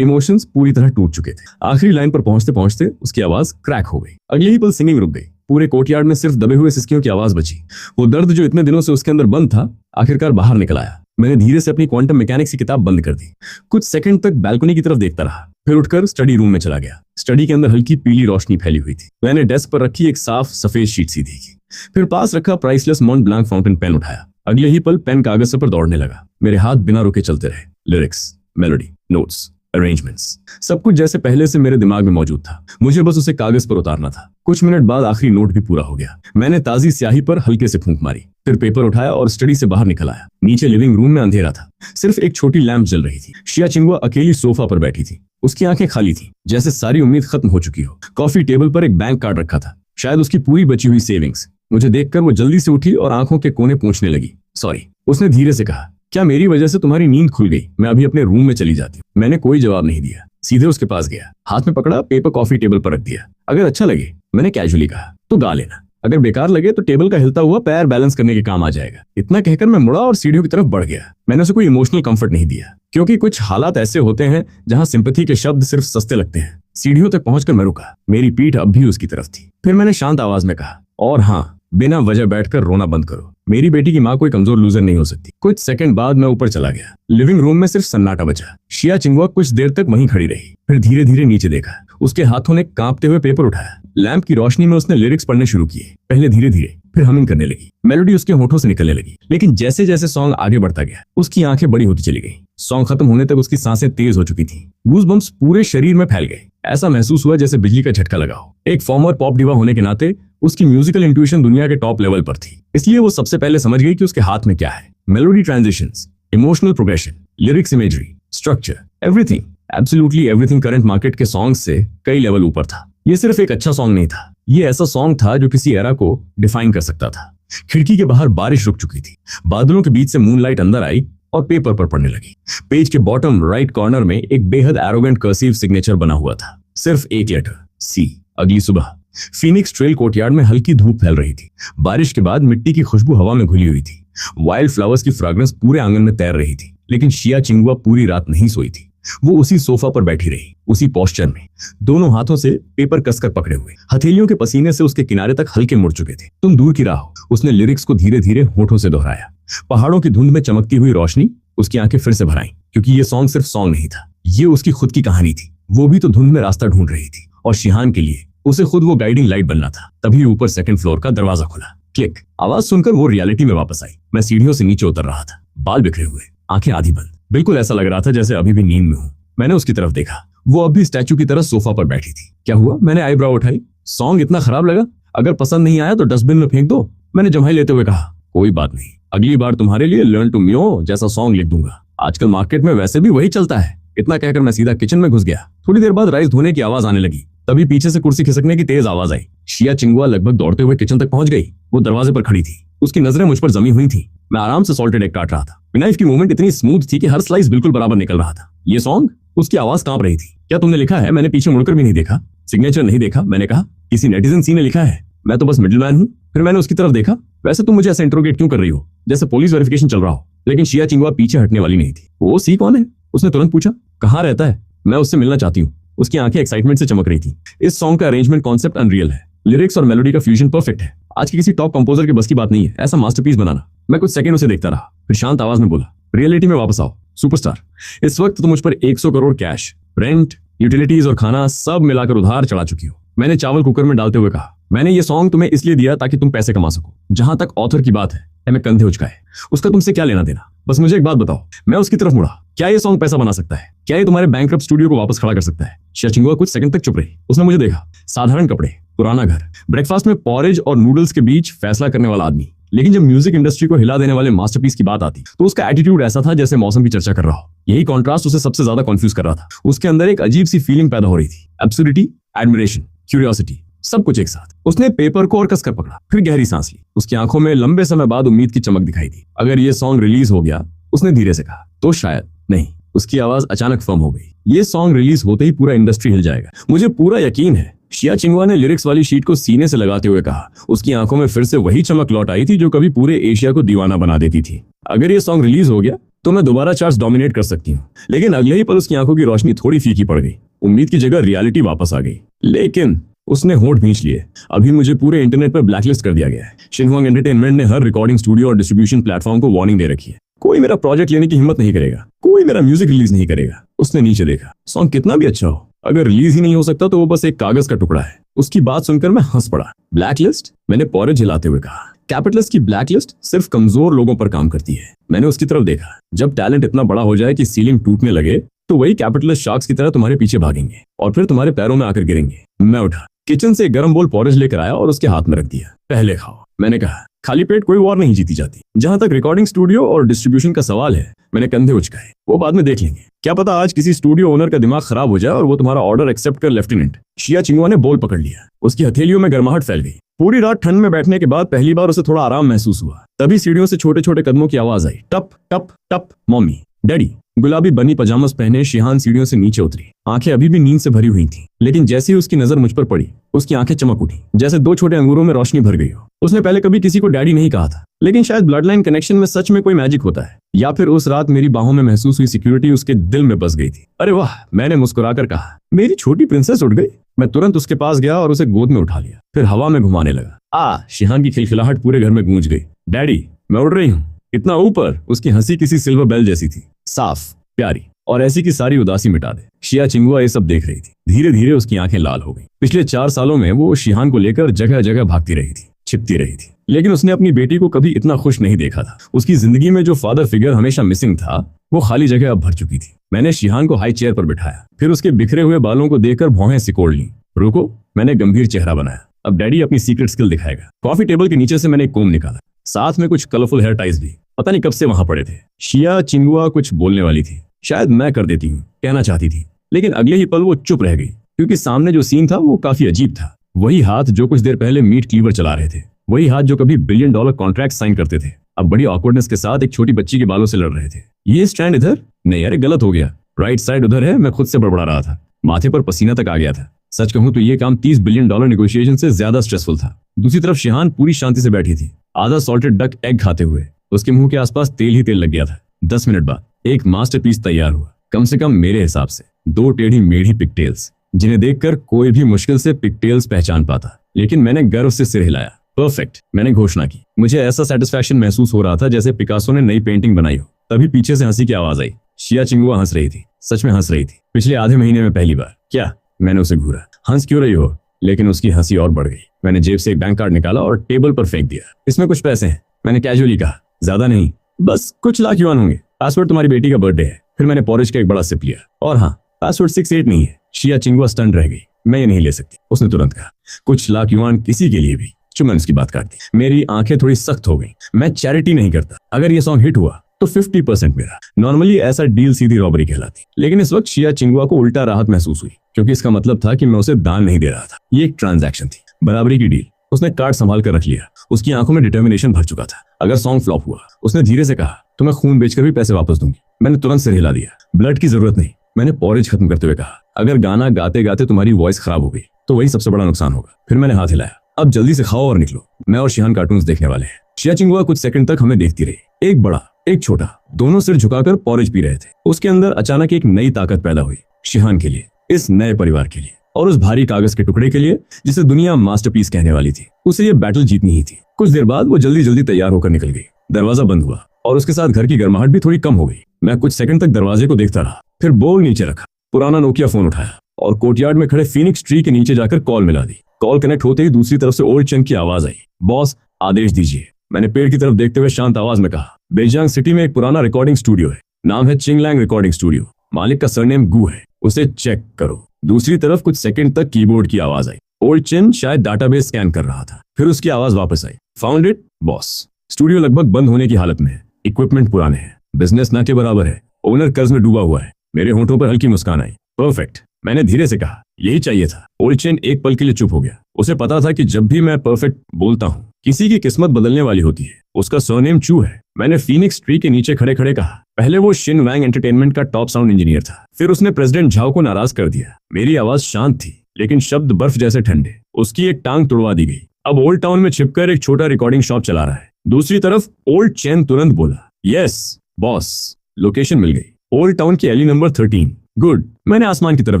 इमोशंस पूरी तरह टूट चुके थे। आखिरी लाइन पर पहुंचते पहुंचते उसकी आवाज क्रैक हो गई। अगले ही पल सिंगिंग रुक गई। पूरे कोर्टयार्ड में सिर्फ दबे हुए सिसकियों की आवाज बची। वो दर्द जो इतने दिनों से उसके अंदर बंद था, आखिरकार बाहर निकल आया। मैंने धीरे से अपनी क्वांटम मैकेनिक्स की किताब बंद कर दी। कुछ सेकंड तक बालकनी की तरफ देखता रहा, फिर उठकर स्टडी रूम में चला गया। स्टडी के अंदर हल्की पीली रोशनी फैली हुई थी। मैंने डेस्क पर रखी एक साफ सफेद शीट सीधी की, फिर पास रखा priceless Mont Blanc fountain pen उठाया। अगले ही पल पेन कागज पर दौड़ने लगा। मेरे हाथ बिना रुके चलते रहे। लिरिक्स, मेलोडी, नोट्स, अरेंजमेंट्स, सब कुछ जैसे पहले से मेरे दिमाग में मौजूद था। मुझे बस उसे कागज पर उतारना था। कुछ मिनट बाद आखिरी नोट भी पूरा हो गया। मैंने ताजी स्याही पर हल्के से फूंक मारी, फिर पेपर उठाया और स्टडी से बाहर निकल आया। नीचे लिविंग रूम में अंधेरा था, सिर्फ एक छोटी लैंप जल रही थी। शिया चिंगुआ अकेली सोफा पर बैठी थी। उसकी आंखें खाली थी, जैसे सारी उम्मीद खत्म हो चुकी हो। कॉफी टेबल पर एक बैंक कार्ड रखा था, शायद उसकी पूरी बची हुई सेविंग्स। मुझे देखकर वो जल्दी से उठी और आंखों के कोने पूछने लगी। सॉरी, उसने धीरे से कहा। क्या मेरी वजह से तुम्हारी नींद खुल गई? मैं अभी अपने रूम में चली जाती हूँ। मैंने कोई जवाब नहीं दिया, सीधे उसके पास गया, हाथ में पकड़ा, पेपर कॉफी टेबल पर रख दिया। अगर अच्छा लगे, मैंने कैजुअली कहा, तो गा लेना। अगर बेकार लगे तो टेबल का हिलता हुआ पैर बैलेंस करने के काम आ जाएगा। इतना कहकर मैं मुड़ा और सीढ़ियों की तरफ बढ़ गया। मैंने उसे कोई इमोशनल कंफर्ट नहीं दिया, क्योंकि कुछ हालात ऐसे होते हैं जहां सिंपैथी के शब्द सिर्फ सस्ते लगते हैं। सीढ़ियों तक पहुंचकर मैं रुका। मेरी पीठ अब भी उसकी तरफ थी। फिर मैंने शांत आवाज में कहा, और हाँ, बिना वजह बैठकर रोना बंद करो। मेरी बेटी की माँ कोई कमजोर लूजर नहीं हो सकती। कुछ सेकंड बाद मैं ऊपर चला गया। लिविंग रूम में सिर्फ सन्नाटा बचा। शिया चिंगुआ कुछ देर तक वहीं खड़ी रही, फिर धीरे धीरे नीचे देखा। उसके हाथों ने कांपते हुए पेपर उठाया। लैंप की रोशनी में उसने लिरिक्स पढ़ने शुरू किए। पहले धीरे धीरे, फिर हमिंग करने लगी। मेलोडी उसके होठों से निकलने लगी, लेकिन जैसे जैसे सॉन्ग आगे बढ़ता गया, उसकी आंखें बड़ी होती चली गई। सॉन्ग खत्म होने तक उसकी सांसें तेज हो चुकी थीं। गूज़बम्प्स पूरे शरीर में फैल गए। ऐसा महसूस हुआ जैसे बिजली का झटका लगा हो। एक फॉर्मर पॉप डिवा होने के नाते उसकी म्यूजिकल इंट्यूशन दुनिया के टॉप लेवल पर थी, इसलिए वो सबसे पहले समझ गई कि उसके हाथ में क्या है। Melody transitions, emotional progression, lyrics imagery, structure, everything, absolutely everything current market के सॉन्ग से कई लेवल ऊपर था। ये सिर्फ एक अच्छा सॉन्ग नहीं था, ये ऐसा सॉन्ग था जो किसी एरा को डिफाइन कर सकता था। खिड़की के बाहर बारिश रुक चुकी थी। बादलों के बीच से मूनलाइट अंदर आई और पेपर पर पड़ने लगी। पेज के बॉटम राइट कॉर्नर में एक बेहद एरोगेंट कर्सिव सिग्नेचर बना हुआ था, सिर्फ एक लेटर, सी। अगली सुबह फीनिक्स ट्रेल कोर्टयार्ड में हल्की धूप फैल रही थी। बारिश के बाद मिट्टी की खुशबू हवा में घुली हुई थी। वाइल्ड फ्लावर्स की फ्रेग्रेंस पूरे आंगन में तैर रही थी। लेकिन शिया चिंगुआ पूरी रात नहीं सोई थी। वो उसी सोफा पर बैठी रही, उसी पोस्चर में, दोनों हाथों से पेपर कसकर पकड़े हुए। हथेलियों के पसीने से उसके किनारे तक हल्के मुड़ चुके थे। तुम दूर की राह हो, उसने लिरिक्स को धीरे धीरे होठों से दोहराया। पहाड़ों की धुंध में चमकती हुई रोशनी उसकी आंखें फिर से भर आईं, क्योंकि ये सॉन्ग सिर्फ सॉन्ग नहीं था, ये उसकी खुद की कहानी थी। वो भी तो धुंध में रास्ता ढूंढ रही थी, और शिहान के लिए उसे खुद वो गाइडिंग लाइट बनना था। तभी ऊपर सेकंड फ्लोर का दरवाजा खुला। क्लिक, आवाज सुनकर वो रियलिटी में वापस आई। मैं सीढ़ियों से नीचे उतर रहा था, बाल बिखरे हुए, आंखें आधी बंद, बिल्कुल ऐसा लग रहा था जैसे अभी भी नींद में हूँ। मैंने उसकी तरफ देखा, वो अब भी स्टैचू की तरह सोफा पर बैठी थी। क्या हुआ? मैंने आईब्रो उठाई। सॉन्ग इतना खराब लगा? अगर पसंद नहीं आया तो डस्टबिन में फेंक दो, मैंने जम्हाई लेते हुए कहा। कोई बात नहीं, अगली बार तुम्हारे लिए लर्न टू म्यो जैसा सॉन्ग लिख दूंगा। आजकल मार्केट में वैसे भी वही चलता है। इतना कहकर मैं सीधा किचन में घुस गया। थोड़ी देर बाद राइस धोने की आवाज आने लगी। तभी पीछे से कुर्सी खिसकने की तेज आवाज आई। शिया चिंगुआ लगभग दौड़ते हुए किचन तक पहुंच गई। वो दरवाजे पर खड़ी थी, उसकी नजरें मुझ पर जमी हुई थी। मैं आराम से सॉल्टेड एग काट रहा था। नाइफ की मूवमेंट इतनी स्मूथ थी कि हर स्लाइस बिल्कुल बराबर निकल रहा था। ये सॉन्ग? उसकी आवाज कांप रही थी। क्या तुमने लिखा है? मैंने पीछे मुड़कर भी नहीं देखा, सिग्नेचर नहीं देखा। मैंने कहा, किसी नेटिजन सी ने लिखा है, मैं तो बस मिडिलमैन हूँ। फिर मैंने उसकी तरफ देखा। वैसे तुम मुझे ऐसे इंट्रोगेट क्यों कर रही हो, जैसे पुलिस वेरिफिकेशन चल रहा हो? लेकिन शिया चिंगुआ पीछे हटने वाली नहीं थी। वो सी कौन है? उसने तुरंत पूछा। कहाँ रहता है? मैं उससे मिलना चाहती हूँ। उसकी आंखें एक्साइटमेंट से चमक रही थी। इस सॉन्ग का अरेंजमेंट कॉन्सेप्ट अनरियल है। लिरिक्स और मेलोडी का फ्यूजन परफेक्ट है। आज के किसी टॉप कंपोजर के बस की बात नहीं है ऐसा मास्टरपीस बनाना। मैं कुछ सेकंड उसे देखता रहा, फिर शांत आवाज में बोला, रियलिटी में वापस आओ सुपरस्टार। इस वक्त तुम मुझ पर 100 करोड़ कैश, रेंट, यूटिलिटीज और खाना सब मिलाकर उधार चढ़ा चुकी हो। मैंने चावल कुकर में डालते हुए कहा। मैंने ये सॉन्ग तुम्हें इसलिए दिया ताकि तुम पैसे कमा सको। जहां तक ऑथर की बात है, मैं कंधे उचकाए, उसका तुमसे क्या लेना देना? बस मुझे एक बात बताओ। मैं उसकी तरफ मुड़ा। क्या ये सॉन्ग पैसा बना सकता है? क्या ये तुम्हारे बैंकरप्ट स्टूडियो को वापस खड़ा कर सकता है? शिया चिंगुआ कुछ सेकंड तक चुप रही। उसने मुझे देखा। साधारण कपड़े, पुराना घर, ब्रेकफास्ट में पॉरेज और नूडल्स के बीच फैसला करने वाला आदमी। लेकिन जब म्यूजिक इंडस्ट्री को हिला देने वाले मास्टरपीस की बात आती तो उसका एटीट्यूड ऐसा था जैसे मौसम की चर्चा कर रहा हो। यही कॉन्ट्रास्ट उसे सबसे ज्यादा कंफ्यूज कर रहा था। उसके अंदर एक अजीब सी फीलिंग पैदा हो रही थी, एब्सुर्डिटी, एडमिरेशन, क्यूरियोसिटी, सब कुछ एक साथ। उसने पेपर को और कसकर पकड़ा, फिर गहरी सांस ली। उसकी आंखों में लंबे समय बाद उम्मीद की चमक दिखाई दी। अगर ये सॉन्ग रिलीज हो गया, उसने धीरे से कहा, तो शायद नहीं। उसकी आवाज अचानक फर्म हो गई। ये सॉन्ग रिलीज होते ही पूरा इंडस्ट्री हिल जाएगा, मुझे पूरा यकीन है। शिया चिंगुआ ने लिरिक्स वाली शीट को सीने से लगाते हुए कहा। उसकी आंखों में फिर से वही चमक लौट आई थी जो कभी पूरे एशिया को दीवाना बना देती थी। अगर ये सॉन्ग रिलीज हो गया तो मैं दोबारा चार्ट्स डोमिनेट कर सकती हूँ। लेकिन अगले ही पल उसकी आंखों की रोशनी थोड़ी फीकी पड़ गई। उम्मीद की जगह रियलिटी वापस आ गई। लेकिन उसने होंठ भींच लिए। अभी मुझे पूरे इंटरनेट पर ब्लैकलिस्ट कर दिया गया है। शिनहुआंग एंटरटेनमेंट ने हर रिकॉर्डिंग स्टूडियो और डिस्ट्रीब्यूशन प्लेटफॉर्म को वार्निंग दे रखी है। कोई मेरा प्रोजेक्ट लेने की हिम्मत नहीं करेगा, कोई मेरा म्यूजिक रिलीज नहीं करेगा। उसने नीचे देखा। सॉन्ग कितना भी अच्छा हो, अगर रिलीज ही नहीं हो सकता तो वो बस एक कागज का टुकड़ा है। उसकी बात सुनकर मैं हंस पड़ा। ब्लैकलिस्ट? मैंने पॉरेज हिलाते हुए कहा। कैपिटलिस्ट की ब्लैकलिस्ट सिर्फ कमजोर लोगों पर काम करती है। मैंने उसकी तरफ देखा। जब टैलेंट इतना बड़ा हो जाए कि सीलिंग टूटने लगे तो वही कैपिटलिस्ट शार्क्स की तरह तुम्हारे पीछे भागेंगे और फिर तुम्हारे पैरों में आकर गिरेंगे। मैं उठा, किचन से गर्म बोल पॉरेज लेकर आया और उसके हाथ में रख दिया। पहले खाओ। मैंने कहा, खाली पेट कोई वॉर नहीं जीती जाती। जहां तक रिकॉर्डिंग स्टूडियो और डिस्ट्रीब्यूशन का सवाल है, मैंने कंधे उचकाए, वो बाद में देख लेंगे। क्या पता आज किसी स्टूडियो ओनर का दिमाग खराब हो जाए और वो तुम्हारा ऑर्डर एक्सेप्ट कर। लेफ्टिनेंट शिया चिंगुआ ने बोल पकड़ लिया। उसकी हथेलियों में गर्माहट फैल गई। पूरी रात ठंड में बैठने के बाद पहली बार उसे थोड़ा आराम महसूस हुआ। तभी सीढ़ियों से छोटे छोटे कदमों की आवाज आई, टप टप टप। Mummy, daddy. गुलाबी बनी पजामस पहने शिहान सीढ़ियों से नीचे उतरी। आंखें अभी भी नींद से भरी हुई थीं, लेकिन जैसे ही उसकी नजर मुझ पर पड़ी, उसकी आंखें चमक उठी, जैसे दो छोटे अंगूरों में रोशनी भर गई हो। उसने पहले कभी किसी को डैडी नहीं कहा था, लेकिन शायद ब्लड लाइन कनेक्शन में सच में कोई मैजिक होता है, या फिर उस रात मेरी बाहों में महसूस हुई सिक्योरिटी उसके दिल में बस गई थी। अरे वाह, मैंने मुस्कुराकर कहा। मेरी छोटी प्रिंसेस उठ गई। मैं तुरंत उसके पास गया और उसे गोद में उठा लिया, फिर हवा में घुमाने लगा। शिहान की खिलखिलाहट पूरे घर में गूंज गई। डैडी, मैं उड़ रही हूँ, इतना ऊपर। उसकी हंसी किसी सिल्वर बेल जैसी थी, साफ, प्यारी और ऐसी की सारी उदासी मिटा दे। शिया चिंगुआ ये सब देख रही थी। धीरे धीरे उसकी आंखें लाल हो गई। पिछले 4 सालों में वो शिहान को लेकर जगह जगह भागती रही थी, छिपती रही थी, लेकिन उसने अपनी बेटी को कभी इतना खुश नहीं देखा था। उसकी जिंदगी में जो फादर फिगर हमेशा मिसिंग था, वो खाली जगह अब भर चुकी थी। मैंने शिहान को हाई चेयर पर बिठाया, फिर उसके बिखरे हुए बालों को देखकर भौहें सिकोड़ ली। रुको, मैंने गंभीर चेहरा बनाया। अब डैडी अपनी सीक्रेट स्किल दिखाएगा। कॉफी टेबल के नीचे से मैंने एक कोम निकाला, साथ में कुछ कलरफुल हेयर टाइज भी। पता नहीं कब से वहां पड़े थे। शिया चिंगुआ कुछ बोलने वाली थी, शायद मैं कर देती हूँ, कहना चाहती थी, लेकिन अगले ही पल वो चुप रह गई, क्योंकि सामने जो सीन था वो काफी अजीब था। वही हाथ जो कुछ देर पहले मीट क्लीवर चला रहे थे, वही हाथ जो कभी $1 बिलियन कॉन्ट्रैक्ट साइन करते थे, अब बड़ी ऑकवर्डनेस के साथ एक छोटी बच्ची के बालों से लड़ रहे थे। ये स्टैंड इधर नहीं, अरे गलत हो गया, राइट साइड उधर है। मैं खुद से बड़बड़ा रहा था, माथे पर पसीना तक आ गया था। सच कहूं तो ये काम $30 बिलियन नेगोशिएशन से ज्यादा स्ट्रेसफुल था। दूसरी तरफ शिहान पूरी शांति से बैठी थी, आधा सॉल्टेड डक एग खाते हुए। उसके मुंह के आसपास तेल ही तेल लग गया था। 10 मिनट बाद एक मास्टरपीस तैयार हुआ, कम से कम मेरे हिसाब से। 2 टेढ़ी मेढ़ी पिकटेल्स, जिन्हें देखकर कोई भी मुश्किल से पिकटेल्स पहचान पाता। लेकिन मैंने गर्व से सिर हिलाया। परफेक्ट, मैंने घोषणा की। मुझे ऐसा सेटिस्फैक्शन महसूस हो रहा था जैसे पिकासो ने नई पेंटिंग बनाई हो। तभी पीछे से हंसी की आवाज आई। शिया चिंगुआ हंस रही थी, सच में हंस रही थी। पिछले आधे महीने में पहली बार। क्या? मैंने उसे घूरा। हंस क्यों रही हो? लेकिन उसकी हंसी और बढ़ गई। मैंने जेब से एक बैंक कार्ड निकाला और टेबल पर फेंक दिया। इसमें कुछ पैसे हैं, मैंने कैजुअली कहा। ज्यादा नहीं, बस कुछ लाख युआन होंगे। पासवर्ड तुम्हारी बेटी का बर्थडे है। फिर मैंने पॉरेज का एक बड़ा सिप लिया। और हाँ, पासवर्ड 68 नहीं है। शिया चिंगुआ स्टंट रह गई। मैं ये नहीं ले सकती, उसने तुरंत कहा। कुछ लाख युआन किसी के लिए भी। मैंने उसकी बात काट दी। मेरी आंखें थोड़ी सख्त हो गई। मैं चैरिटी नहीं करता। अगर ये सॉन्ग हिट हुआ तो 50% मेरा। नॉर्मली ऐसा डील सीधी रॉबरी कहलाती, लेकिन इस वक्त शिया चिंगुआ को उल्टा राहत महसूस हुई, क्योंकि इसका मतलब था कि मैं उसे दान नहीं दे रहा था। ये एक ट्रांजैक्शन थी, बराबरी की डील। उसने कार्ड संभाल कर रख लिया। उसकी आंखों में डिटर्मिनेशन भर चुका था। अगर सॉन्ग फ्लॉप हुआ, उसने धीरे से कहा, तो मैं खून बेचकर भी पैसे वापस दूंगी। मैंने तुरंत सिर हिला दिया। ब्लड की जरूरत नहीं, मैंने पॉरेज खत्म करते हुए कहा। अगर गाना गाते गाते तुम्हारी वॉइस खराब हो गई तो वही सबसे बड़ा नुकसान होगा। फिर मैंने हाथ हिलाया। अब जल्दी से खाओ और निकलो, मैं और शिहान कार्टून्स देखने वाले हैं। शिया चिंगुआ कुछ सेकंड तक हमें देखती रही। एक बड़ा, एक छोटा, दोनों सिर झुकाकर पॉरेज पी रहे थे। उसके अंदर अचानक एक नई ताकत पैदा हुई, शिहान के लिए, इस नए परिवार के लिए, और उस भारी कागज के टुकड़े के लिए जिसे दुनिया मास्टरपीस कहने वाली थी। उसे ये बैटल जीतनी ही थी। कुछ देर बाद वो जल्दी जल्दी तैयार होकर निकल गई। दरवाजा बंद हुआ और उसके साथ घर की गर्माहट भी थोड़ी कम हो गई। मैं कुछ सेकंड तक दरवाजे को देखता रहा, फिर बोल नीचे रखा, पुराना नोकिया फोन उठाया और कोर्टयार्ड में खड़े फीनिक्स ट्री के नीचे जाकर कॉल मिला दी। कॉल कनेक्ट होते ही दूसरी तरफ से ओल्ड चेन की आवाज आई। बॉस, आदेश दीजिए। मैंने पेड़ की तरफ देखते हुए शांत आवाज में कहा। बेजियांग सिटी में एक पुराना रिकॉर्डिंग स्टूडियो है, नाम है चिंगलैंग रिकॉर्डिंग स्टूडियो। मालिक का सरनेम गु है, उसे चेक करो। दूसरी तरफ कुछ सेकंड तक कीबोर्ड की आवाज आई। ओल्ड चेन शायद डाटाबेस स्कैन कर रहा था। फिर उसकी आवाज वापस आई। Found it boss. स्टूडियो लगभग बंद होने की हालत में है, इक्विपमेंट पुराने हैं, बिजनेस ना के बराबर है, ओनर कर्ज में डूबा हुआ है। मेरे होंठों पर हल्की मुस्कान आई। परफेक्ट, मैंने धीरे से कहा। यही चाहिए था। ओल्ड चेन एक पल के लिए चुप हो गया। उसे पता था कि जब भी मैं परफेक्ट बोलता हूँ किसी की किस्मत बदलने वाली होती है। उसका सरनेम चू है। मैंने फीनिक्स ट्री के नीचे खड़े खड़े कहा। पहले वो शिन वैंग एंटरटेनमेंट का टॉप साउंड इंजीनियर था, फिर उसने प्रेसिडेंट झाओ को नाराज कर दिया। मेरी आवाज शांत थी लेकिन शब्द बर्फ जैसे ठंडे। उसकी एक टांग तुड़वा दी गई। अब ओल्ड टाउन में छिपकर एक छोटा रिकॉर्डिंग शॉप चला रहा है। दूसरी तरफ ओल्ड चेन तुरंत बोला, यस बॉस। लोकेशन मिल गई, ओल्ड टाउन की एली नंबर 13। गुड। मैंने आसमान की तरफ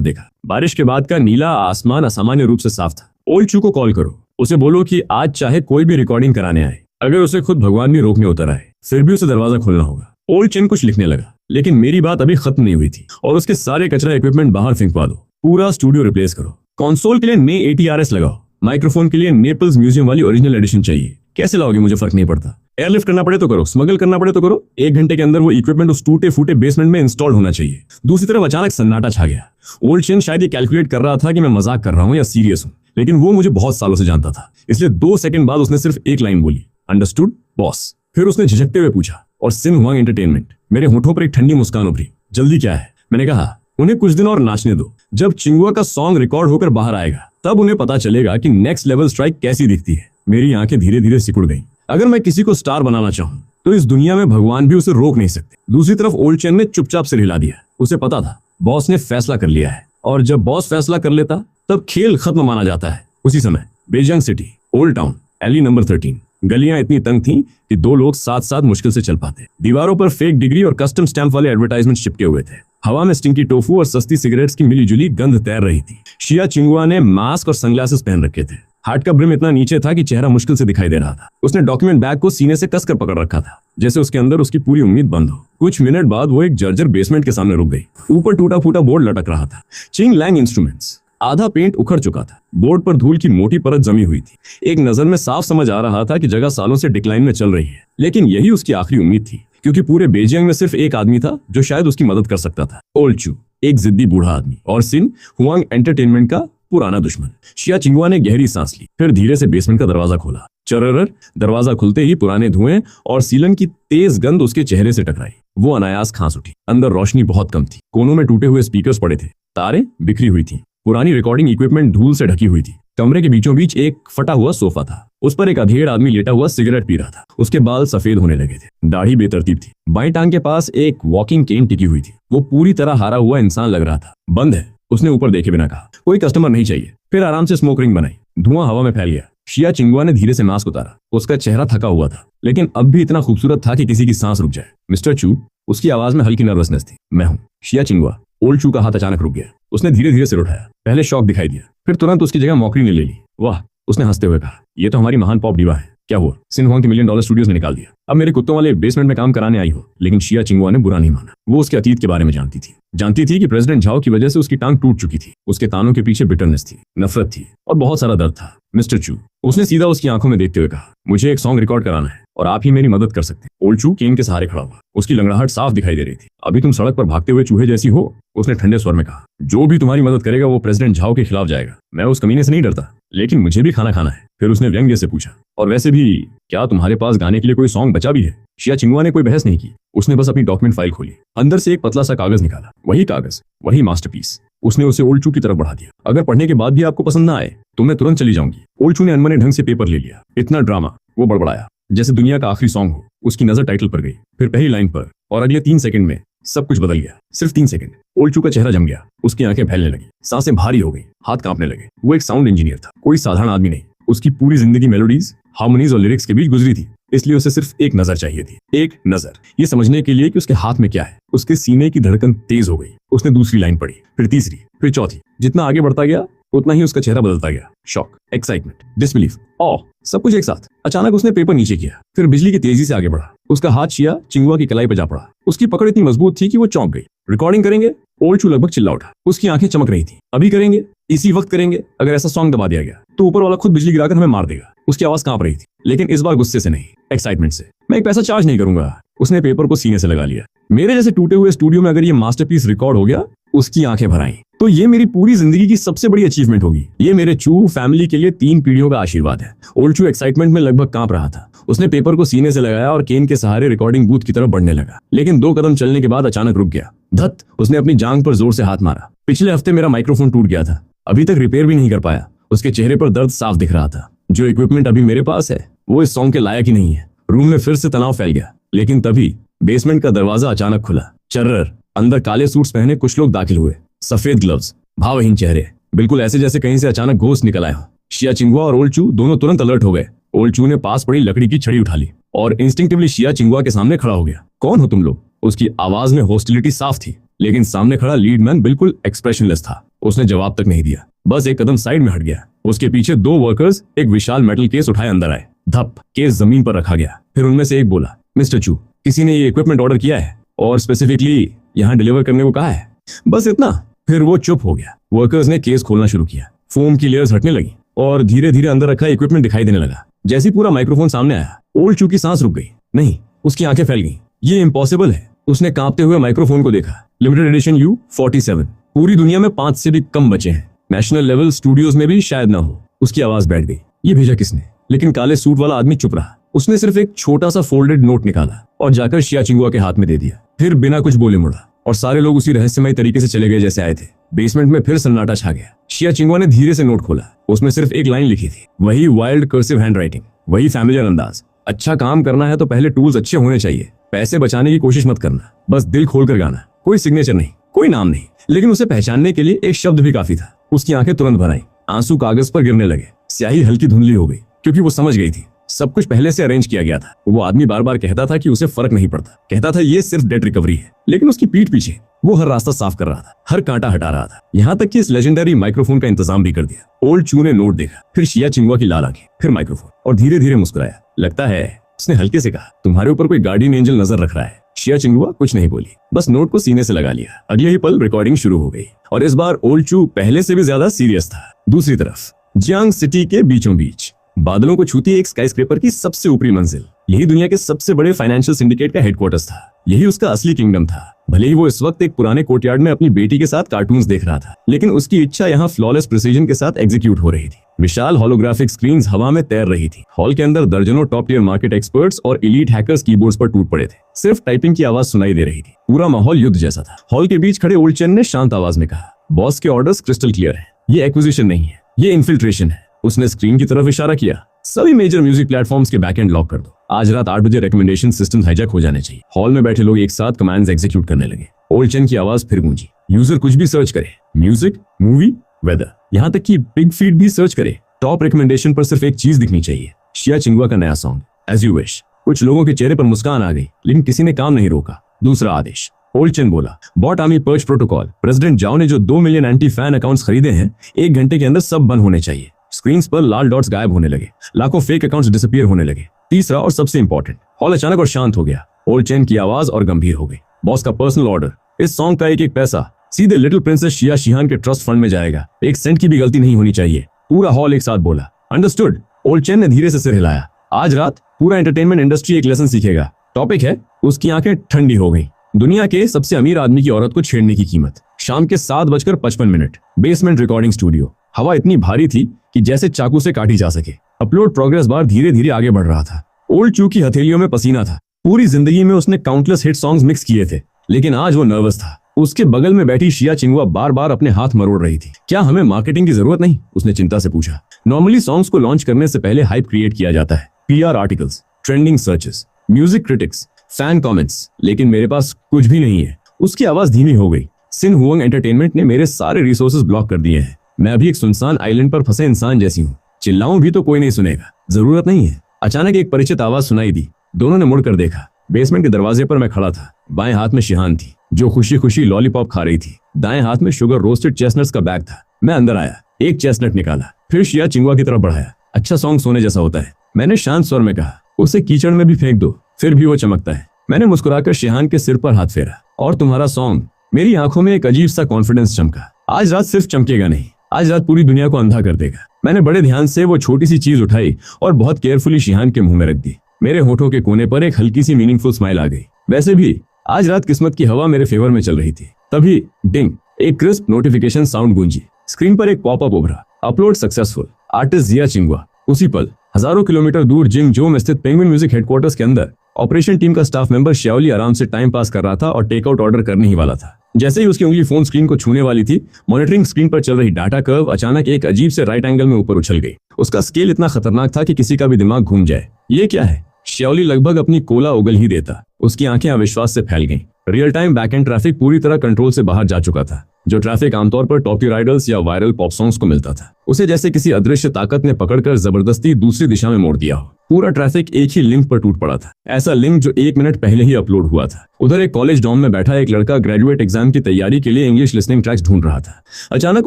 देखा। बारिश के बाद का नीला आसमान असामान्य रूप से साफ था। ओल्ड चू को कॉल करो, उसे बोलो कि आज चाहे कोई भी रिकॉर्डिंग कराने आए, अगर उसे खुद भगवान भी रोकने उतर आए, फिर भी उसे दरवाजा खोलना होगा। ओल्ड चेन कुछ लिखने लगा, लेकिन मेरी बात अभी खत्म नहीं हुई थी। और उसके सारे कचरा इक्विपमेंट बाहर फेंकवा दो, पूरा स्टूडियो रिप्लेस करो। कंसोल के लिए नए ATRS लगाओ, माइक्रोफोन के लिए नेपल्स म्यूजियम वाली ओरिजिनल एडिशन चाहिए। कैसे लाओगे मुझे फर्क नहीं पड़ता। एयरलिफ्ट करना पड़े तो करो, स्मगल करना पड़े तो करो। 1 घंटे के अंदर वो इक्विपमेंट उस टूटे फूटे बेसमेंट में इंस्टॉल होना चाहिए। दूसरी तरफ अचानक सन्नाटा छा गया। ओल्ड चेन शायद ये कैलकुलेट कर रहा था कि मैं मजाक कर रहा हूँ या सीरियस हूँ, लेकिन वो मुझे बहुत सालों से जानता था। इसलिए 2 सेकंड बाद उसने सिर्फ एक लाइन बोली, अंडरस्टूड बॉस। फिर उसने झिझकते हुए पूछा, और सिन हुआंग एंटरटेनमेंट। मेरे होठों पर एक ठंडी मुस्कान उभरी। जल्दी क्या है? मैंने कहा, उन्हें कुछ दिन और नाचने दो। जब चिंगुआ का सॉन्ग रिकॉर्ड होकर बाहर आएगा तब उन्हें पता चलेगा कि नेक्स्ट लेवल स्ट्राइक कैसी दिखती है। मेरी आंखें धीरे धीरे सिकुड़ गईं। अगर मैं किसी को स्टार बनाना चाहूं तो इस दुनिया में भगवान भी उसे रोक नहीं सकते। दूसरी तरफ ओल्ड चेन ने चुपचाप सिर हिला दिया। उसे पता था बॉस ने फैसला कर लिया है, और जब बॉस फैसला कर लेता तब खेल खत्म माना जाता है। उसी समय Beijiang city, old town, alley number 13। गलियां इतनी तंग थीं कि 2 लोग साथ साथ मुश्किल से चल पाते। दीवारों पर फेक डिग्री और कस्टम स्टैंप वाले एडवर्टाइजमेंट चिपके हुए थे। हवा में स्टिंकी टोफू और सस्ती सिगरेट्स की मिलीजुली गंध तैर रही थी। शिया चिंगुआ ने मास्क और सनग्लासेस पहन रखे थे। हार्ट का ब्रिम इतना नीचे था कि चेहरा मुश्किल से दिखाई दे रहा था। उसने डॉक्यूमेंट बैग को सीने से कसकर पकड़ रखा था, जैसे उसके अंदर उसकी पूरी उम्मीद बंद हो। कुछ मिनट बाद वो एक जर्जर बेसमेंट के सामने रुक गई। ऊपर टूटा फूटा बोर्ड लटक रहा था, चिंगलैंग इंस्ट्रूमेंट्स। आधा पेंट उखड़ चुका था, बोर्ड पर धूल की मोटी परत जमी हुई थी। एक नजर में साफ समझ आ रहा था कि जगह सालों से डिक्लाइन में चल रही है, लेकिन यही उसकी आखिरी उम्मीद थी, क्योंकि पूरे बेजियांग में सिर्फ एक आदमी था जो शायद उसकी मदद कर सकता था। ओल्ड चू, एक जिद्दी बूढ़ा आदमी, और सिन हुआंग एंटरटेनमेंट का पुराना दुश्मन। शिया चिंगुआ ने गहरी सांस ली, फिर धीरे से बेसमेंट का दरवाजा खोला। चरर। दरवाजा खुलते ही पुराने धुएं और सीलन की तेज गंध उसके चेहरे से टकराई। वो अनायास खांस उठी। अंदर रोशनी बहुत कम थी। कोनों में टूटे हुए स्पीकर्स पड़े थे, तारें बिखरी हुई थी। पुरानी रिकॉर्डिंग इक्विपमेंट धूल से ढकी हुई थी। कमरे के बीचों बीच एक फटा हुआ सोफा था। उस पर एक अधेड़ आदमी लेटा हुआ सिगरेट पी रहा था। उसके बाल सफेद होने लगे थे, दाढ़ी बेतरतीब थी। बाईं टांग के पास एक वॉकिंग केन टिकी हुई थी। वो पूरी तरह हारा हुआ इंसान लग रहा था। बंद है, उसने ऊपर देखे बिना कहा। कोई कस्टमर नहीं चाहिए। फिर आराम से स्मोक रिंग बनाई। धुआं हवा में फैल गया। शिया चिंगुआ ने धीरे से मास्क उतारा। उसका चेहरा थका हुआ था, लेकिन अब भी इतना खूबसूरत था कि किसी की सांस रुक जाए। मिस्टर चू, उसकी आवाज में हल्की नर्वसनेस थी। मैं हूँ शिया चिंगुआ। ओल्ड चू का हाथ अचानक रुक गया। उसने धीरे धीरे सिर उठाया। पहले शॉक दिखाई दिया, फिर तुरंत उसकी जगह मौकरी ने ले ली। वाह, उसने हंसते हुए कहा, यह तो हमारी महान पॉप डिवा है। क्या हुआ? सिन हुआंग के $1 मिलियन स्टूडियोज ने निकाल दिया। अब मेरे कुत्तों वाले बेसमेंट में काम कराने आई हो। लेकिन शिया चिंगुआ ने बुरा नहीं माना। वो उसके अतीत के बारे में जानती थी कि प्रेसिडेंट झाओ की वजह से उसकी टांग टूट चुकी थी। उसके तानों के पीछे बिटरनेस थी, नफरत थी, और बहुत सारा दर्द था। मिस्टर चू, उसने सीधा उसकी आंखों में देखते हुए कहा, मुझे एक सॉन्ग रिकॉर्ड कराना है और आप ही मेरी मदद कर सकते हैं। ओल्ड चू केन के सहारे खड़ा हुआ। उसकी लंगड़ाहट साफ दिखाई दे रही थी। अभी तुम सड़क पर भागते हुए चूहे जैसी हो, उसने ठंडे स्वर में कहा। जो भी तुम्हारी मदद करेगा वो प्रेसिडेंट झाओ के खिलाफ जाएगा। मैं उस कमीने से नहीं डरता, लेकिन मुझे भी खाना है। फिर उसने व्यंग्य से पूछा, और वैसे भी क्या तुम्हारे पास गाने के लिए कोई सॉन्ग बचा भी है? शिया चिंगुआ ने कोई बहस नहीं की। उसने बस अपनी डॉक्यूमेंट फाइल खोली। अंदर से एक पतला सा कागज निकाला। वही कागज, वही मास्टरपीस। उसने उसे ओल्ड चू की तरफ बढ़ा दिया। अगर पढ़ने के बाद भी आपको पसंद ना आए तो मैं तुरंत चली जाऊंगी। ओल्ड चू ने अनमने ढंग से पेपर ले लिया। इतना ड्रामा, वो बड़बड़ाया जैसे दुनिया का आखिरी सॉन्ग हो। उसकी नजर टाइटल पर गई, फिर पहली लाइन पर, और अगले 3 सेकंड में सब कुछ बदल गया। सिर्फ 3 सेकंड। ओल्ड चू का चेहरा जम गया। उसकी आंखें फैलने लगी, सांसें भारी हो गई, हाथ कांपने लगे। वो एक साउंड इंजीनियर था, कोई साधारण आदमी नहीं। उसकी पूरी जिंदगी मेलोडीज, हार्मोनीज और लिरिक्स के बीच गुजरी थी। इसलिए उसे सिर्फ एक नजर चाहिए थी। एक नजर, ये समझने के लिए कि उसके हाथ में क्या है। उसके सीने की धड़कन तेज हो गई। उसने दूसरी लाइन पढ़ी, फिर तीसरी, फिर चौथी। जितना आगे बढ़ता गया उतना ही उसका चेहरा बदलता गया। शॉक, एक्साइटमेंट, डिसबिलीफ, ऑ, सब कुछ एक साथ। अचानक उसने पेपर नीचे किया, फिर बिजली की तेजी से आगे बढ़ा। उसका हाथ शिया चिंगुआ की कलाई पर जा पड़ा। उसकी पकड़ इतनी मजबूत थी कि वो चौंक गई। रिकॉर्डिंग करेंगे? ओल्ड चू लगभग चिल्ला उठा। उसकी आंखें चमक रही थी। अभी करेंगे? इसी वक्त करेंगे। अगर ऐसा सॉन्ग दबा दिया गया तो ऊपर वाला खुद बिजली गिराकर हमें मार देगा। उसकी आवाज कांप रही थी, लेकिन इस बार गुस्से से नहीं, एक्साइटमेंट से। मैं एक पैसा चार्ज नहीं करूंगा। उसने पेपर को सीने से लगा लिया। मेरे जैसे टूटे हुए स्टूडियो में अगर ये मास्टरपीस रिकॉर्ड हो गया, उसकी आंखें भर आईं, तो ये मेरी पूरी जिंदगी की सबसे बड़ी अचीवमेंट होगी। ये मेरे चू फैमिली के लिए 3 पीढ़ियों का आशीर्वाद है। ओल्ड चू एक्साइटमेंट में लगभग कांप रहा था। उसने पेपर को सीने से लगाया और केन के सहारे रिकॉर्डिंग बूथ की तरफ बढ़ने लगा, लेकिन 2 कदम चलने के बाद अचानक रुक गया। धत! उसने अपनी जांघ पर जोर से हाथ मारा। पिछले हफ्ते मेरा माइक्रोफोन टूट गया था, अभी तक रिपेयर भी नहीं कर पाया। उसके चेहरे पर दर्द साफ दिख रहा था। जो इक्विपमेंट अभी मेरे पास है वो इस सॉन्ग के लायक ही नहीं है। रूम में फिर से तनाव फैल गया, लेकिन तभी बेसमेंट का दरवाजा अचानक खुला। चर्रर! अंदर काले सूट्स पहने कुछ लोग दाखिल हुए। सफेद ग्लव्स, भावहीन चेहरे, बिल्कुल ऐसे जैसे कहीं से अचानक घोस्ट निकल आया हो। शिया चिंगुआ और ओल्ड चू दोनों तुरंत अलर्ट हो गए। ओल्ड चू ने पास पड़ी लकड़ी की छड़ी उठा ली और इंस्टिंक्टिवली शिया चिंगुआ के सामने खड़ा हो गया। कौन हो तुम लोग? उसकी आवाज में हॉस्टिलिटी साफ थी, लेकिन सामने खड़ा लीडमैन बिल्कुल एक्सप्रेशनलेस था। उसने जवाब तक नहीं दिया, बस एक कदम साइड में हट गया। उसके पीछे 2 वर्कर्स एक विशाल मेटल केस उठाए अंदर आए। धप! केस जमीन पर रखा गया। फिर उनमें से एक बोला, मिस्टर चू, किसी ने ये इक्विपमेंट ऑर्डर किया है और स्पेसिफिकली यहाँ डिलीवर करने को कहा है। बस इतना। फिर वो चुप हो गया। वर्कर्स ने केस खोलना शुरू किया। फोम की लेयर्स हटने लगी और धीरे धीरे अंदर रखा इक्विपमेंट दिखाई देने लगा। जैसे पूरा माइक्रोफोन सामने आया, ओल्ड चू की सांस रुक गई। नहीं, उसकी आंखें फैल गईं। ये इम्पॉसिबल है। उसने कांपते हुए माइक्रोफोन को देखा। Limited edition U47। पूरी दुनिया में 5 से भी कम बचे हैं। नेशनल लेवल स्टूडियोज में भी शायद ना हो। उसकी आवाज बैठ गई। ये भेजा किसने? लेकिन काले सूट वाला आदमी चुप रहा। उसने सिर्फ एक छोटा सा फोल्डेड नोट निकाला और जाकर शिया चिंगुआ के हाथ में दे दिया। फिर बिना कुछ बोले मुड़ा और सारे लोग उसी रहस्यमय तरीके से चले गए जैसे आए थे। बेसमेंट में फिर सन्नाटा छा गया। शिया चिंगुआ ने धीरे से नोट खोला। उसमें सिर्फ एक लाइन लिखी थी, वही वाइल्ड कर्सिव हैंडराइटिंग, वही फैमिलियर अंदाज। अच्छा काम करना है तो पहले टूल्स अच्छे होने चाहिए। पैसे बचाने की कोशिश मत करना, बस दिल खोलकर गाना। कोई सिग्नेचर नहीं, कोई नाम नहीं, लेकिन उसे पहचानने के लिए एक शब्द भी काफी था। उसकी आंखें तुरंत भर आईं। आंसू कागज पर गिरने लगे। स्याही हल्की धुंधली हो गई, क्योंकि वो समझ गई थी सब कुछ पहले से अरेंज किया गया था। वो आदमी बार बार कहता था कि उसे फर्क नहीं पड़ता, कहता था ये सिर्फ डेट रिकवरी है, लेकिन उसकी पीठ पीछे वो हर रास्ता साफ कर रहा था, हर कांटा हटा रहा था, यहाँ तक कि इस लेजेंडरी माइक्रोफोन का इंतजाम भी कर दिया। ओल्ड चू ने नोट देखा, फिर शिया चिंगुआ की लाल आंखें, फिर माइक्रोफोन, और धीरे धीरे मुस्कुराया। लगता है, उसने हल्के से कहा, तुम्हारे ऊपर कोई गार्डियन एंजल नजर रख रहा है। शिया चिंगुआ कुछ नहीं बोली, बस नोट को सीने से लगा लिया। अगले ही पल रिकॉर्डिंग शुरू हो गई और इस बार ओल्ड चू पहले से भी ज्यादा सीरियस था। दूसरी तरफ जियांग सिटी के बीचों बीच बादलों को छूती एक स्काईस्क्रेपर की सबसे ऊपरी मंजिल, यही दुनिया के सबसे बड़े फाइनेंशियल सिंडिकेट का हेडक्वार्टर्स था। यही उसका असली किंगडम था। भले ही वो इस वक्त एक पुराने कोर्टयार्ड में अपनी बेटी के साथ कार्टून्स देख रहा था, लेकिन उसकी इच्छा यहाँ फ्लॉलेस प्रिसीजन के साथ एग्जीक्यूट हो रही थी। विशाल होलोग्राफिक स्क्रीन्स हवा में तैर रही थी। हॉल के अंदर दर्जनों टॉप टियर मार्केट एक्सपर्ट्स और एलीट हैकर्स कीबोर्ड्स पर टूट पड़े थे। सिर्फ टाइपिंग की आवाज सुनाई दे रही थी। पूरा माहौल युद्ध जैसा था। हॉल के बीच खड़े ओल्ड चेन ने शांत आवाज में कहा, बॉस के ऑर्डर्स क्रिस्टल क्लियर है। ये एक्विजिशन नहीं है, ये इन्फिल्ट्रेशन है। उसने स्क्रीन की तरफ इशारा किया। सभी मेजर म्यूजिक प्लेटफॉर्म्स के बैकएंड लॉक कर दो। आज रात 8 बजे रिकमेंडेशन सिस्टम हाईजैक हो जाने चाहिए। हॉल में बैठे लोग एक साथ कमांड्स एग्जीक्यूट करने लगे। ओल्ड चेन की आवाज फिर गूंजी, यूजर कुछ भी सर्च करे, म्यूजिक, मूवी, वेदर, यहाँ तक कि बिग फीड भी सर्च करे। टॉप रिकमेंडेशन पर सिर्फ एक चीज दिखनी चाहिए, शिया चिंगुआ का नया सॉन्ग एज यू विश। कुछ लोगों के चेहरे पर मुस्कान आ गई, लेकिन किसी ने काम नहीं रोका। दूसरा आदेश, ओल्ड चेन बोला, bot army purge protocol. President Zhao ने जो 2 मिलियन एंटी फैन अकाउंट्स खरीदे हैं, 1 घंटे के अंदर सब बंद होने चाहिए। स्क्रीन्स पर लाल डॉट्स गायब होने लगे, लाखों फेक अकाउंट्स डिसअपीयर होने लगे। तीसरा और सबसे इंपॉर्टेंट, हॉल अचानक और शांत हो गया। ओल्ड चेन की आवाज और गंभीर हो गई, बॉस का पर्सनल ऑर्डर, इस सॉन्ग का एक पैसा सीधे लिटिल प्रिंसेस शिया शिहान के ट्रस्ट फंड में जाएगा। 1 सेंट की भी गलती नहीं होनी चाहिए। पूरा हॉल एक साथ बोला, अंडरस्टूड। ओल्ड चेन ने धीरे से सिर हिलाया। आज रात पूरा एंटरटेनमेंट इंडस्ट्री एक लेसन सीखेगा। टॉपिक है, उसकी आंखें ठंडी हो गई, दुनिया के सबसे अमीर आदमी की औरत को छेड़ने की कीमत। शाम के 7:55, बेसमेंट रिकॉर्डिंग स्टूडियो। हवा इतनी भारी थी कि जैसे चाकू से काटी जा सके। अपलोड प्रोग्रेस बार धीरे धीरे आगे बढ़ रहा था। ओल्ड चू की हथेलियों में पसीना था। पूरी जिंदगी में उसने काउंटलेस हिट सॉन्ग्स मिक्स किए थे, लेकिन आज वो नर्वस था। उसके बगल में बैठी शिया चिंगुआ बार बार अपने हाथ मरोड़ रही थी। क्या हमें मार्केटिंग की जरूरत नहीं? उसने चिंता से पूछा। नॉर्मली सॉन्ग्स को लॉन्च करने से पहले हाइप क्रिएट किया जाता है, PR articles, trending searches, music critics, fan comments, लेकिन मेरे पास कुछ भी नहीं है। उसकी आवाज धीमी हो गई। सिन हुआंग एंटरटेनमेंट ने मेरे सारे रिसोर्सेज ब्लॉक कर दिए हैं। मैं अभी एक सुनसान आइलैंड पर फंसे इंसान जैसी हूँ। चिल्लाऊं भी तो कोई नहीं सुनेगा। जरूरत नहीं है। अचानक एक परिचित आवाज सुनाई दी। दोनों ने मुड़कर देखा। बेसमेंट के दरवाजे पर मैं खड़ा था। बाएं हाथ में शिहान थी, जो खुशी खुशी लॉलीपॉप खा रही थी। दाएं हाथ में शुगर रोस्टेड चेस्टनट्स का बैग था। मैं अंदर आया, एक चेस्टनट निकाला, फिर शिया चिंगुआ की तरफ बढ़ाया। अच्छा सॉन्ग सोने जैसा होता है, मैंने शांत स्वर में कहा। उसे कीचड़ में भी फेंक दो। फिर भी वो चमकता है। मैंने मुस्कुराकर शिहान के सिर पर हाथ फेरा। और तुम्हारा सॉन्ग? मेरी आंखों में एक अजीब सा कॉन्फिडेंस चमका। आज रात सिर्फ चमकेगा नहीं, आज रात पूरी दुनिया को अंधा कर देगा। मैंने बड़े ध्यान से वो छोटी सी चीज उठाई और बहुत केयरफुली शिहान के मुंह में रख दी। मेरे होठों के कोने पर एक हल्की सी मीनिंगफुल स्माइल आ गई। वैसे भी आज रात किस्मत की हवा मेरे फेवर में चल रही थी। तभी डिंग, एक क्रिस्प नोटिफिकेशन साउंड गूंजी। स्क्रीन पर एक पॉपअप उभरा, अपलोड सक्सेसफुल, आर्टिस्ट जिया चिंगवा। उसी पल हजारों किलोमीटर दूर जिंगजो में स्थित पेंगुइन म्यूजिक हेडक्वार्टर्स के अंदर ऑपरेशन टीम का स्टाफ मेंबर श्याओली आराम से टाइम पास कर रहा था और टेकआउट ऑर्डर करने ही वाला था। जैसे ही उसकी उंगली फोन स्क्रीन को छूने वाली थी, मॉनिटरिंग स्क्रीन पर चल रही डाटा कर्व अचानक एक अजीब से राइट एंगल में ऊपर उछल गई। उसका स्केल इतना खतरनाक था कि किसी का भी दिमाग घूम जाए। ये क्या है? श्याओली लगभग अपनी कोला उगल ही देता। उसकी आंखें अविश्वास से फैल गईं। रियल टाइम बैकएंड ट्रैफिक पूरी तरह कंट्रोल से बाहर जा चुका था। जो ट्रैफिक आमतौर पर टॉप टियर आइडल्स या वायरल पॉप सॉन्ग्स को मिलता था, उसे जैसे किसी अदृश्य ताकत ने पकड़कर जबरदस्ती दूसरी दिशा में मोड़ दिया हो। पूरा ट्रैफिक एक ही लिंक पर टूट पड़ा था, ऐसा लिंक जो 1 मिनट पहले ही अपलोड हुआ था। उधर एक कॉलेज डॉर्म में बैठा एक लड़का ग्रेजुएट एग्जाम की तैयारी के लिए इंग्लिश लिसनिंग ट्रैक्स ढूंढ रहा था। अचानक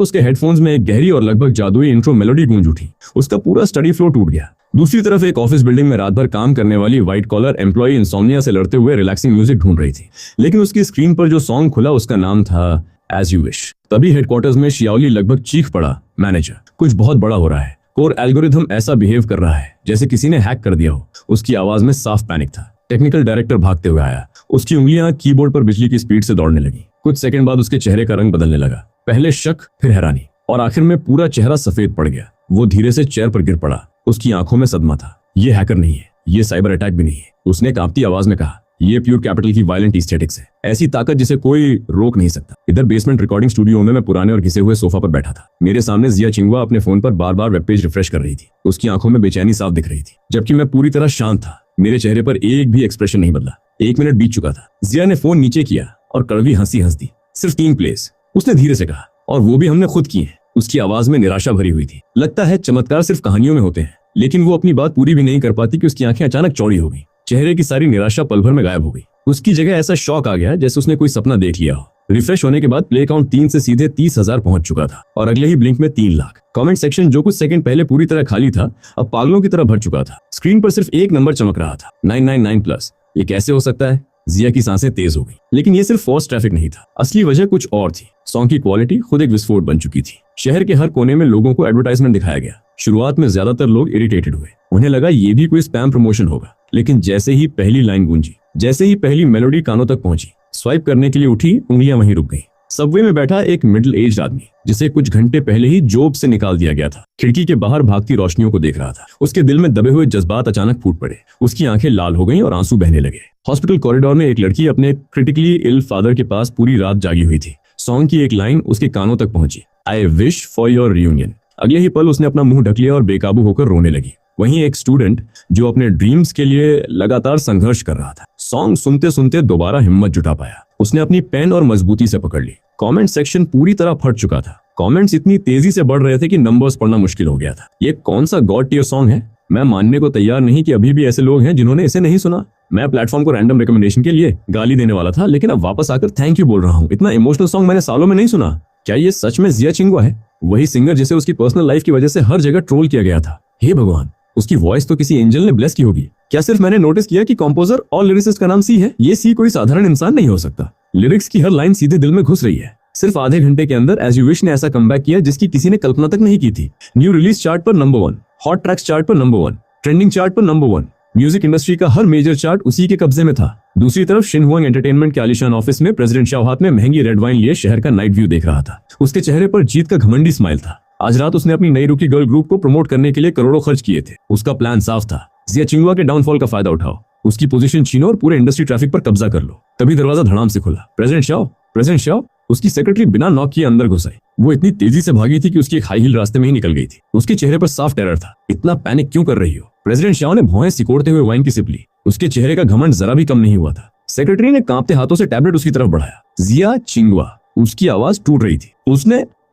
उसके हेडफोन्स में एक गहरी और लगभग जादुई इंट्रो मेलोडी गूंज उठी। उसका पूरा स्टडी फ्लो टूट गया। दूसरी तरफ एक ऑफिस बिल्डिंग में रात भर काम करने वाली व्हाइट कॉलर एम्प्लॉय इंसोम्निया से लड़ते हुए रिलैक्सिंग म्यूजिक ढूंढ रही थी, लेकिन उसकी स्क्रीन पर जो सॉन्ग खुला उसका नाम था एज यू विश। तभी हेडक्वार्टर्स में श्याओली लगभग चीख पड़ा, मैनेजर, कुछ बहुत बड़ा हो रहा है। कोर एल्गोरिथम ऐसा बिहेव कर रहा है जैसे किसी ने हैक कर दिया हो। उसकी आवाज में साफ पैनिक था। टेक्निकल डायरेक्टर भागते हुए आया। उसकी उंगलियां कीबोर्ड पर बिजली की स्पीड से दौड़ने लगी। कुछ सेकंड बाद उसके चेहरे का रंग बदलने लगा। पहले शक, फिर हैरानी, और आखिर में पूरा चेहरा सफेद पड़ गया। वो धीरे से चेयर पर गिर पड़ा। उसकी आंखों में सदमा था। ये हैकर नहीं है, ये साइबर अटैक भी नहीं है। उसने कांपती आवाज में कहा, ये प्योर कैपिटल की वायलेंट एस्थेटिक्स है, ऐसी ताकत जिसे कोई रोक नहीं सकता। इधर बेसमेंट रिकॉर्डिंग स्टूडियो में मैं पुराने और घिसे हुए सोफा पर बैठा था। मेरे सामने जिया चिंगवा अपने फोन पर बार बार वेब पेज रिफ्रेश कर रही थी। उसकी आंखों में बेचैनी साफ दिख रही थी, जबकि मैं पूरी तरह शांत था। मेरे चेहरे पर एक भी एक्सप्रेशन नहीं बदला। 1 मिनट बीत चुका था। जिया ने फोन नीचे किया और कड़वी हंसी हंस दी। सिर्फ 3 प्लेस, उसने धीरे से कहा, और वो भी हमने खुद की है। उसकी आवाज में निराशा भरी हुई थी। लगता है चमत्कार सिर्फ कहानियों में होते हैं। लेकिन वो अपनी बात पूरी भी नहीं कर पाती कि उसकी आंखें अचानक चौड़ी हो गई। चेहरे की सारी निराशा पल भर में गायब हो गई। उसकी जगह ऐसा शौक आ गया जैसे उसने कोई सपना देख लिया हो। रिफ्रेश होने के बाद प्ले काउंट 3 से सीधे 30,000 पहुंच चुका था और अगले ही ब्लिंक में 3 लाख। कमेंट सेक्शन जो कुछ सेकंड पहले पूरी तरह खाली था, अब पागलों की तरह भर चुका था। स्क्रीन पर सिर्फ एक नंबर चमक रहा था, 999+। ये कैसे हो सकता है? जिया की सांसें तेज हो गई। लेकिन ये सिर्फ फॉर्स ट्रैफिक नहीं था, असली वजह कुछ और थी। सॉन्ग की क्वालिटी खुद एक विस्फोट बन चुकी थी। शहर के हर कोने में लोगों को एडवर्टाइजमेंट दिखाया गया। शुरुआत में ज्यादातर लोग इरिटेटेड हुए। उन्हें लगा ये भी कोई स्पैम प्रमोशन होगा। लेकिन जैसे ही पहली लाइन गूंजी, जैसे ही पहली मेलोडी कानों तक पहुंची, स्वाइप करने के लिए उठी, उंगलियां वहीं रुक गईं। सबवे में बैठा एक मिडिल एज आदमी, जिसे कुछ घंटे पहले ही जॉब से निकाल दिया गया था, खिड़की के बाहर भागती रोशनियों को देख रहा था। उसके दिल में दबे हुए जज्बात अचानक फूट पड़े। उसकी आंखें लाल हो गईं और आंसू बहने लगे। हॉस्पिटल कॉरिडोर में एक लड़की अपने क्रिटिकली इल फादर के पास पूरी रात जागी हुई थी। सॉन्ग की एक लाइन उसके कानों तक पहुंची, I wish for your reunion. अगले ही पल उसने अपना मुंह ढक लिया और बेकाबू होकर रोने लगी। वहीं एक स्टूडेंट जो अपने ड्रीम्स के लिए लगातार संघर्ष कर रहा था, सॉन्ग सुनते सुनते दोबारा हिम्मत जुटा पाया। उसने अपनी पेन और मजबूती से पकड़ ली। कमेंट सेक्शन पूरी तरह फट चुका था। कमेंट्स इतनी तेजी से बढ़ रहे थे कि नंबर्स पढ़ना मुश्किल हो गया था। ये कौन सा गॉड टियर सॉन्ग है? मैं मानने को तैयार नहीं कि अभी भी ऐसे लोग हैं जिन्होंने इसे नहीं सुना। मैं प्लेटफॉर्म को रैंडम रिकमेंडेशन के लिए गाली देने वाला था, लेकिन अब वापस आकर थैंक यू बोल रहा हूँ। इतना इमोशनल सॉन्ग मैंने सालों में नहीं सुना। क्या ये सच में जिया चिंगवा है? वही सिंगर जिसे उसकी पर्सनल लाइफ की वजह से हर जगह ट्रोल किया गया था। हे भगवान, उसकी वॉइस तो किसी एंजल ने ब्लेस की होगी। क्या सिर्फ मैंने नोटिस किया कि कंपोजर और लिरिसिस्ट का नाम सी है? ये सी कोई साधारण इंसान नहीं हो सकता। लिरिक्स की हर लाइन सीधे दिल में घुस रही है। सिर्फ आधे घंटे के अंदर एज यू विश ने ऐसा कमबैक किया जिसकी किसी ने कल्पना तक नहीं की थी। न्यू रिलीज चार्ट पर नंबर 1, हॉट ट्रैक्स चार्ट पर नंबर 1, ट्रेंडिंग चार्ट पर नंबर 1। म्यूजिक इंडस्ट्री का हर मेजर चार्ट उसी के कब्जे में था। दूसरी तरफ शिनहुआंग एंटरटेनमेंट के आलीशान ऑफिस में प्रेसिडेंट शाओ हाथ में महंगी रेड वाइन लिए शहर का नाइट व्यू देख रहा था। उसके चेहरे पर जीत का घमंडी स्माइल था। आज रात उसने अपनी नई रुकी गर्ल ग्रुप को प्रमोट करने के लिए करोड़ों खर्च किए थे। उसका प्लान साफ था, जिया चिंगवा के डाउनफॉल का फायदा उठाओ, उसकी पोजीशन छीनो और पूरे इंडस्ट्री ट्रैफिक पर कब्जा कर लो। तभी दरवाजा धड़ाम से खुला। प्रेसिडेंट शाओ, उसकी सेक्रेटरी बिना नॉक किए अंदर घुस आई। वो इतनी तेजी से भागी थी कि उसकी एक हाई हील रास्ते में ही निकल गई थी। उसके चेहरे पर साफ टेरर था। इतना पैनिक क्यों कर रही हो? प्रेसिडेंट शाओ ने भौहें सिकोड़ते हुए वाइन की सिप ली। उसके चेहरे का घमंड जरा भी कम नहीं हुआ था। सेक्रेटरी ने कांपते हाथों से टैबलेट उसकी तरफ बढ़ाया। जिया चिंगवा, उसकी आवाज टूट रही थी।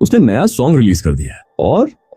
उसने नया सॉन्ग रिलीज कर दिया है।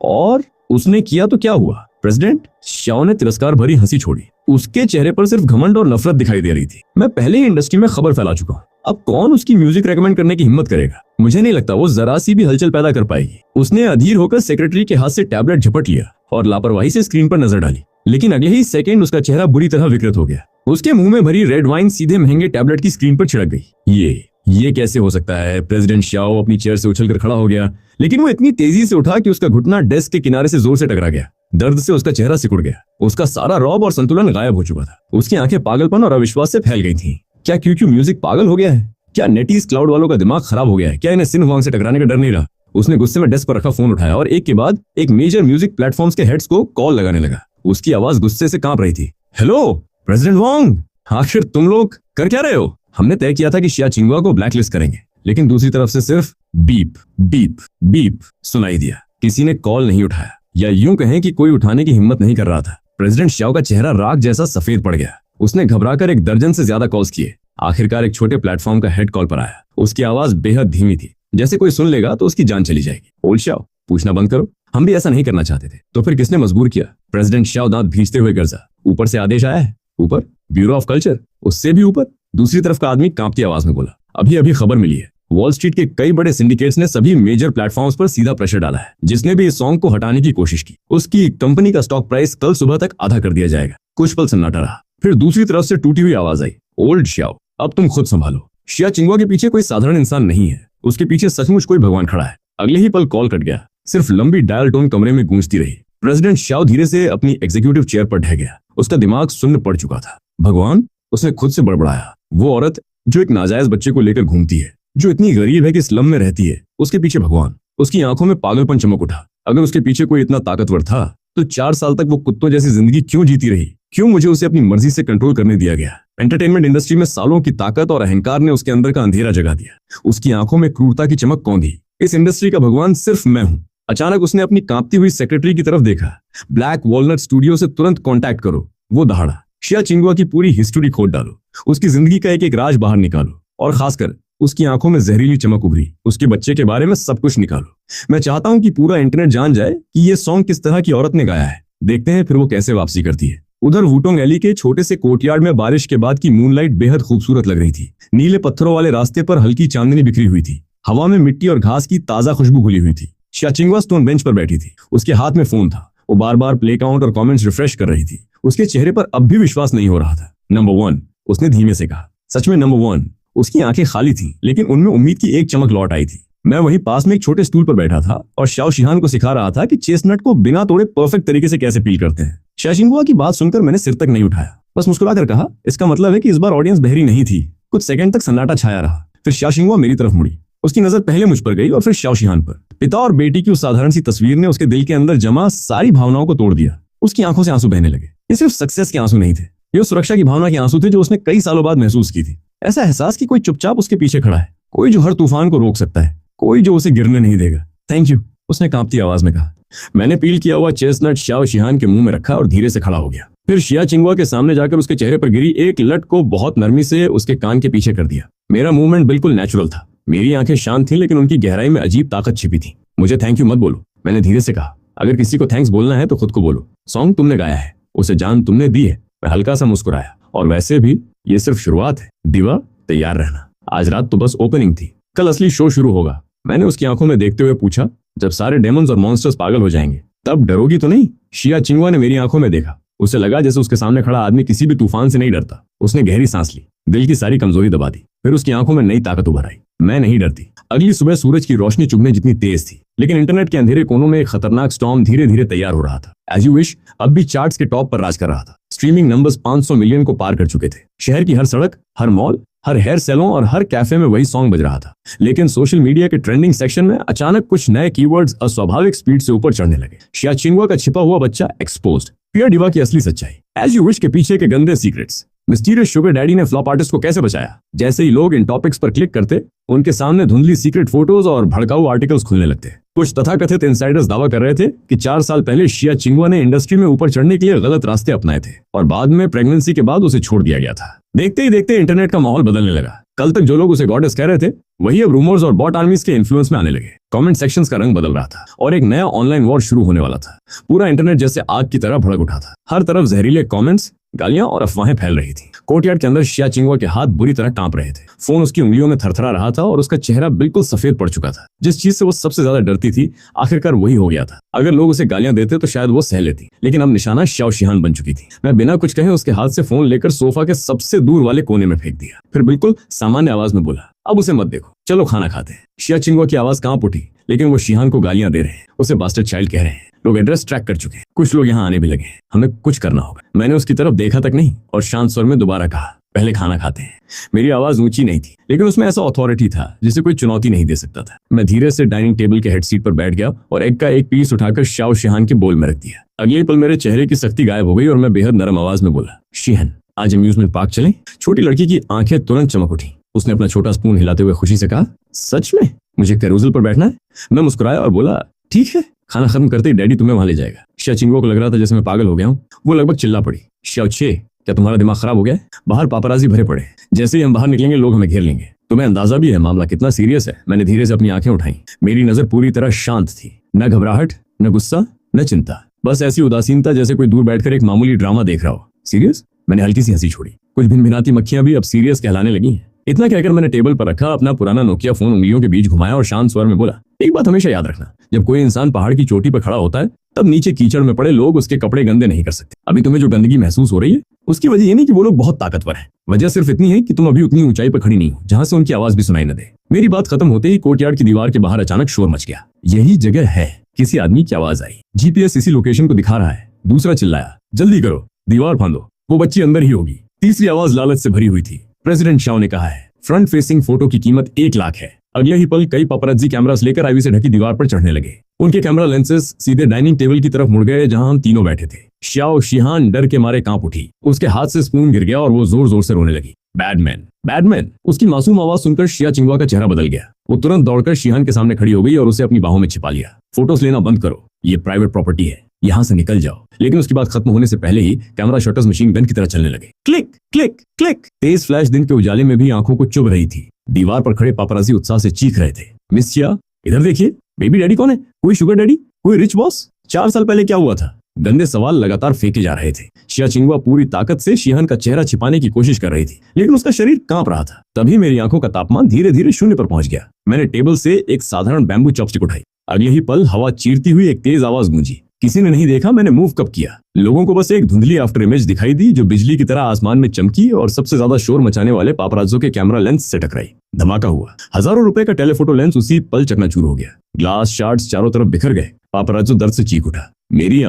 और उसने किया तो क्या हुआ? प्रेसिडेंट शाओ ने तिरस्कार भरी हंसी छोड़ी। उसके चेहरे पर सिर्फ घमंड और नफरत दिखाई दे रही थी। मैं पहले ही इंडस्ट्री में खबर फैला चुका हूँ। अब कौन उसकी म्यूजिक रेकमेंड करने की हिम्मत करेगा? मुझे नहीं लगता वो जरा सी भी हलचल पैदा कर पाएगी। उसने अधीर होकर सेक्रेटरी के हाथ से टैबलेट झपट लिया और लापरवाही से स्क्रीन पर नजर डाली। लेकिन अगले ही सेकंड उसका चेहरा बुरी तरह विकृत हो गया। उसके मुंह में भरी रेड वाइन सीधे महंगे टैबलेट की स्क्रीन पर छिड़क गई। ये कैसे हो सकता है? प्रेसिडेंट शाओ अपनी चेयर से उछलकर खड़ा हो गया, लेकिन वो इतनी तेजी से उठा कि उसका घुटना डेस्क के किनारे से जोर से टकरा गया। दर्द से उसका चेहरा सिकुड़ गया। उसका सारा रौब और संतुलन गायब हो चुका था। उसकी आंखें पागलपन और अविश्वास से फैल गई थीं। क्या क्यूक्यू म्यूजिक पागल हो गया है? क्या नेटीज क्लाउड वालों का दिमाग खराब हो गया है? क्या इन्हें सिन हुआंग से टकराने का डर नहीं रहा? उसने गुस्से में डेस्क पर रखा फोन उठाया और एक के बाद एक मेजर म्यूजिक प्लेटफॉर्म्स के हेड्स को कॉल लगाने लगा। उसकी आवाज गुस्से से कांप रही थी। हेलो प्रेसिडेंट वांग, आखिर तुम लोग कर क्या रहे हो? हमने तय किया था कि शिया चिंगुआ को ब्लैकलिस्ट करेंगे, लेकिन दूसरी तरफ से सिर्फ बीप बीप बीप सुनाई दिया। किसी ने कॉल नहीं उठाया, या यूं कहें कि कोई उठाने की हिम्मत नहीं कर रहा था। प्रेसिडेंट शाओ का चेहरा राख जैसा सफेद पड़ गया। उसने घबराकर एक दर्जन से ज्यादा कॉल्स किए। आखिरकार एक छोटे प्लेटफॉर्म का हेड कॉल पर आया। उसकी आवाज बेहद धीमी थी, जैसे कोई सुन लेगा तो उसकी जान चली जाएगी। ओल्ड शाओ, पूछना बंद करो, हम भी ऐसा नहीं करना चाहते थे। तो फिर किसने मजबूर किया? प्रेसिडेंट शाओ दांत भींचते हुए गर्जा। ऊपर से आदेश आया है। ऊपर? Bureau of culture? उससे भी ऊपर? दूसरी तरफ का आदमी कांपती आवाज में बोला। अभी अभी खबर मिली है, वॉल स्ट्रीट के कई बड़े सिंडिकेट्स ने सभी मेजर प्लेटफॉर्म्स पर सीधा प्रेशर डाला है। जिसने भी इस सॉन्ग को हटाने की कोशिश की, उसकी कंपनी का स्टॉक प्राइस कल सुबह तक आधा कर दिया जाएगा। कुछ पल सन्नाटा रहा, फिर दूसरी तरफ से टूटी हुई आवाज आई। ओल्ड शाओ, अब तुम खुद संभालो। शिया चिंगुआ के पीछे कोई साधारण इंसान नहीं है, उसके पीछे सचमुच कोई भगवान खड़ा है। अगले ही पल कॉल कट गया। सिर्फ लंबी डायल टोन कमरे में गूंजती रही। प्रेसिडेंट शाओ धीरे से अपनी एग्जीक्यूटिव चेयर पर ढह गया। उसका दिमाग सुन्न पड़ चुका था। भगवान? उसने खुद से बड़बड़ाया। वो औरत जो एक नाजायज बच्चे को लेकर घूमती है, जो इतनी गरीब है कि स्लम में रहती है, उसके पीछे भगवान। उसकी आंखों में पागलपन चमक उठा। अगर उसके पीछे कोई इतना ताकतवर था तो 4 साल तक वो कुत्तों जैसी जिंदगी क्यों जीती रही? क्यों मुझे उसे अपनी मर्जी से कंट्रोल करने दिया गया? एंटरटेनमेंट इंडस्ट्री में सालों की ताकत और अहंकार ने उसके अंदर का अंधेरा जगा दिया। उसकी आंखों में क्रूरता की चमक कौन दी? इस इंडस्ट्री का भगवान सिर्फ मैं हूँ। अचानक उसने अपनी कांपती हुई सेक्रेटरी की तरफ देखा। ब्लैक वॉलनट स्टूडियो से तुरंत कांटेक्ट करो। वो दहाड़ा। शिया चिंगुआ की पूरी हिस्ट्री खोद डालो, उसकी जिंदगी का एक एक राज बाहर निकालो, और खासकर उसकी आंखों में जहरीली चमक उभरी। उसके बच्चे के बारे में सब कुछ निकालो। मैं चाहता हूं कि पूरा इंटरनेट जान जाए कि ये सॉन्ग किस तरह की औरत ने गाया है। देखते हैं फिर वो कैसे वापसी करती है। उधर वुटोंग एली के छोटे से कोर्टयार्ड में बारिश के बाद की मूनलाइट बेहद खूबसूरत लग रही थी। नीले पत्थरों वाले रास्ते पर हल्की चांदनी बिखरी हुई थी। हवा में मिट्टी और घास की ताजा खुशबू घुली हुई थी। शिया चिंगुआ स्टोन बेंच पर बैठी थी। उसके हाथ में फोन था। वो बार बार प्ले काउंट और कमेंट्स रिफ्रेश कर रही थी। उसके चेहरे पर अब भी विश्वास नहीं हो रहा था। नंबर 1, उसने धीमे से कहा। सच में नंबर 1। उसकी आंखें खाली थीं, लेकिन उनमें उम्मीद की एक चमक लौट आई थी। मैं वहीं पास में एक छोटे स्टूल पर बैठा था और शाओ शिहान को सिखा रहा था कि चेस्टनट को बिना तोड़े परफेक्ट तरीके से कैसे पील करते हैं। शिया चिंगुआ की बात सुनकर मैंने सिर तक नहीं उठाया, बस मुस्कुराकर कहा, इसका मतलब है कि इस बार ऑडियंस बहरी नहीं थी। कुछ सेकंड तक सन्नाटा छाया रहा। फिर शिया चिंगुआ मेरी तरफ मुड़ी। उसकी नजर पहले मुझ पर गई और फिर शाओ शिहान पर। पिता और बेटी की उस साधारण सी तस्वीर ने उसके दिल के अंदर जमा सारी भावनाओं को तोड़ दिया। उसकी आंखों से आंसू बहने लगे। ये सिर्फ सक्सेस के आंसू नहीं थे, ये सुरक्षा की भावना के आंसू थे जो उसने कई सालों बाद महसूस की थी। ऐसा एहसास कि कोई चुपचाप उसके पीछे खड़ा है, कोई जो हर तूफान को रोक सकता है, कोई जो उसे गिरने नहीं देगा। थैंक यू, उसने कांपती आवाज में कहा। मैंने पील किया हुआ चेस्टनट शाओ शिहान के मुंह में रखा और धीरे से खड़ा हो गया। फिर शिया चिंगुआ के सामने जाकर उसके चेहरे पर गिरी एक लट को बहुत नरमी से उसके कान के पीछे कर दिया। मेरा मूवमेंट बिल्कुल नेचुरल था। मेरी आंखें शांत थीं, लेकिन उनकी गहराई में अजीब ताकत छिपी थी। मुझे थैंक यू मत बोलो, मैंने धीरे से कहा। अगर किसी को थैंक्स बोलना है तो खुद को बोलो। सॉन्ग तुमने गाया है, उसे जान तुमने दी है। मैं हल्का सा मुस्कुराया। और वैसे भी ये सिर्फ शुरुआत है। दीवा, तैयार रहना। आज रात तो बस ओपनिंग थी, कल असली शो शुरू होगा। मैंने उसकी आंखों में देखते हुए पूछा, जब सारे डेमन्स और मॉन्स्टर्स पागल हो जाएंगे तब डरोगी तो नहीं? शिया चिंगुआ ने मेरी आंखों में देखा। उसे लगा जैसे उसके सामने खड़ा आदमी किसी भी तूफान से नहीं डरता। उसने गहरी सांस ली, दिल की सारी कमजोरी दबा दी। फिर उसकी आंखों में नई ताकत उभर आई। मैं नहीं डरती। अगली सुबह सूरज की रोशनी चुभने जितनी तेज थी, लेकिन इंटरनेट के अंधेरे कोनों में एक खतरनाक स्टॉर्म धीरे धीरे तैयार हो रहा था। एज यू विश अब भी चार्ट्स के टॉप पर राज कर रहा था। स्ट्रीमिंग नंबर्स 500 मिलियन को पार कर चुके थे। शहर की हर सड़क, हर मॉल, हर हेयर सैलून और हर कैफे में वही सॉन्ग बज रहा था। लेकिन सोशल मीडिया के ट्रेंडिंग सेक्शन में अचानक कुछ नए कीवर्ड्स अस्वाभाविक स्पीड से ऊपर चढ़ने लगे। शिया चिंगुआ का छिपा हुआ बच्चा एक्सपोज्ड, पियर डिवा की असली सच्चाई, एज यू विश के पीछे के गंदे सीक्रेट्स, मिस्टीरियस शुगर डैडी ने फ्लॉप आर्टिस्ट को कैसे बचाया। जैसे ही लोग इन टॉपिक्स पर क्लिक करते, उनके सामने धुंधली सीक्रेट फोटोज और भड़काऊ आर्टिकल्स खुलने लगते। कुछ तथाकथित इंसाइडर्स दावा कर रहे थे कि 4 साल पहले शिया चिंगुआ ने इंडस्ट्री में ऊपर चढ़ने के लिए गलत रास्ते अपनाए थे और बाद में प्रेगनेंसी के बाद उसे छोड़ दिया गया था। देखते ही देखते इंटरनेट का माहौल बदलने लगा। कल तक जो लोग उसे गॉडेस कह रहे थे, वही अब रूमर्स और बॉट आर्मीज के इन्फ्लुएंस में आने लगे। कमेंट सेक्शंस का रंग बदल रहा था और एक नया ऑनलाइन वॉर शुरू होने वाला था। पूरा इंटरनेट जैसे आग की तरह भड़क उठा था। हर तरफ जहरीले कमेंट्स, गालियां और अफवाहें फैल रही थी। कोर्टयार्ड के अंदर शिया चिंगवा के हाथ बुरी तरह कांप रहे थे। फोन उसकी उंगलियों में थरथरा रहा था और उसका चेहरा बिल्कुल सफेद पड़ चुका था। जिस चीज से वो सबसे ज्यादा डरती थी आखिरकार वही हो गया था। अगर लोग उसे गालियां देते तो शायद वो सह लेती, लेकिन अब निशाना शाओ शिहान बन चुकी थी। मैं बिना कुछ कहे उसके हाथ से फोन लेकर सोफा के सबसे दूर वाले कोने में फेंक दिया, फिर बिल्कुल सामान्य आवाज में बोला, अब उसे मत देखो, चलो खाना खाते हैं। शिया चिंगवा की आवाज कांप उठी, लेकिन वो शिहान को गालियां दे रहे हैं, उसे बास्टर्ड चाइल्ड कह रहे हैं। लोग एड्रेस ट्रैक कर चुके हैं, कुछ लोग यहाँ आने भी लगे, हमें कुछ करना होगा। मैंने उसकी तरफ देखा तक नहीं और शांत स्वर में दोबारा कहा, पहले खाना खाते हैं। मेरी आवाज ऊंची नहीं थी, लेकिन उसमें ऐसा अथॉरिटी था जिसे कोई चुनौती नहीं दे सकता था। मैं धीरे से डाइनिंग टेबल के हेड सीट पर बैठ गया और एग का एक पीस उठाकर शाओ शिहान के बोल में रख दिया। अगले पल मेरे चेहरे की सख्ती गायब हो गई और मैं बेहद नरम आवाज में बोला, शिहान आज अम्यूजमेंट पार्क चलें? छोटी लड़की की आंखें तुरंत चमक उठी। उसने अपना छोटा स्पून हिलाते हुए खुशी से कहा, सच में? मुझे कैरूजल पर बैठना है? मैं मुस्कुराया और बोला, ठीक है। खाना खत्म करते ही डैडी तुम्हें वहां ले जाएगा। शिया चिंगवा को लग रहा था जैसे मैं पागल हो गया हूँ। वो लगभग चिल्ला पड़ी, शियाओ छे, क्या तुम्हारा दिमाग खराब हो गया है? बाहर पापराजी भरे पड़े, जैसे ही हम बाहर निकलेंगे लोग हमें घेर लेंगे। तुम्हें अंदाजा भी है मामला कितना सीरियस है? मैंने धीरे से अपनी आंखें उठाई। मेरी नजर पूरी तरह शांत थी, न घबराहट, न गुस्सा, न चिंता, बस ऐसी उदासीनता जैसे कोई दूर बैठकर एक मामूली ड्रामा देख रहा हो। सीरियस? मैंने हल्की सी हंसी छोड़ी। कुछ भिनभिनाती मक्खियां भी अब सीरियस कहलाने लगी हैं। इतना कहकर मैंने टेबल पर रखा अपना पुराना नोकिया फोन उंगलियों के बीच घुमाया और शांत स्वर में बोला, एक बात हमेशा याद रखना, जब कोई इंसान पहाड़ की चोटी पर खड़ा होता है तब नीचे कीचड़ में पड़े लोग उसके कपड़े गंदे नहीं कर सकते। अभी तुम्हें जो गंदगी महसूस हो रही है उसकी वजह ये नहीं कि वो लोग बहुत ताकतवर हैं, वजह सिर्फ इतनी है कि तुम अभी उतनी ऊंचाई पर खड़ी नहीं हो जहां से उनकी आवाज भी सुनाई न दे। मेरी बात खत्म होते ही कोर्टयार्ड की दीवार के बाहर अचानक शोर मच गया। यही जगह है। किसी आदमी की आवाज आई, जीपीएस इसी लोकेशन को दिखा रहा है। दूसरा चिल्लाया, जल्दी करो, दीवार फांदो, वो बच्ची अंदर ही होगी। तीसरी आवाज लालच से भरी हुई थी, प्रेसिडेंट शाओ ने कहा है फ्रंट फेसिंग फोटो की कीमत 1 लाख है। अगले ही पल कई पापराजी कैमरास लेकर आईवी से ढकी दीवार पर चढ़ने लगे। उनके कैमरा लेंसेज सीधे डाइनिंग टेबल की तरफ मुड़ गए जहां हम तीनों बैठे थे। शाओ शिहान डर के मारे कांप उठी, उसके हाथ से स्पून गिर गया और वो जोर जोर से रोने लगी। Badman, badman. उसकी मासूम आवाज सुनकर शिया चिंगवा का चेहरा बदल गया। वो तुरंत दौड़कर शिहान के सामने खड़ी हो गई और उसे अपनी बाहों में छिपा लिया। फोटोज लेना बंद करो, ये प्राइवेट प्रॉपर्टी है, यहाँ से निकल जाओ। लेकिन उसकी बात खत्म होने से पहले ही कैमरा शटर्स मशीन गन की तरह चलने लगे। Click click click. तेज फ्लैश दिन के उजाले में भी आंखों को चुभ रही थी। दीवार पर खड़े पापराजी उत्साह से चीख रहे थे, मिस शिया इधर देखिए, बेबी डैडी कौन है? कोई शुगर डैडी? कोई रिच बॉस? 4 साल पहले क्या हुआ था? गंदे सवाल लगातार फेंके जा रहे थे। शिया चिंगवा पूरी ताकत से शिहान का चेहरा छिपाने की कोशिश कर रही थी, लेकिन उसका शरीर कांप रहा था। तभी मेरी आंखों का तापमान धीरे धीरे शून्य पर पहुंच गया। मैंने टेबल से एक साधारण बैम्बू चॉपस्टिक उठाई। अगले ही पल हवा चीरती हुई एक तेज आवाज गूंजी। किसी ने नहीं देखा मैंने मूव कब किया। लोगों को बस एक धुंधली आफ्टर इमेज दिखाई दी जो बिजली की तरह आसमान में चमकी और सबसे ज्यादा शोर मचाने वाले पापराजों के कैमरा लेंस से टकराई। धमाका हुआ। हजारों रुपए का टेलीफोटो लेंस उसी पल चकनाचूर हो गया। ग्लास शार्ड्स चारों तरफ बिखर गए। पापराजो दर्द से चीख उठा। मेरी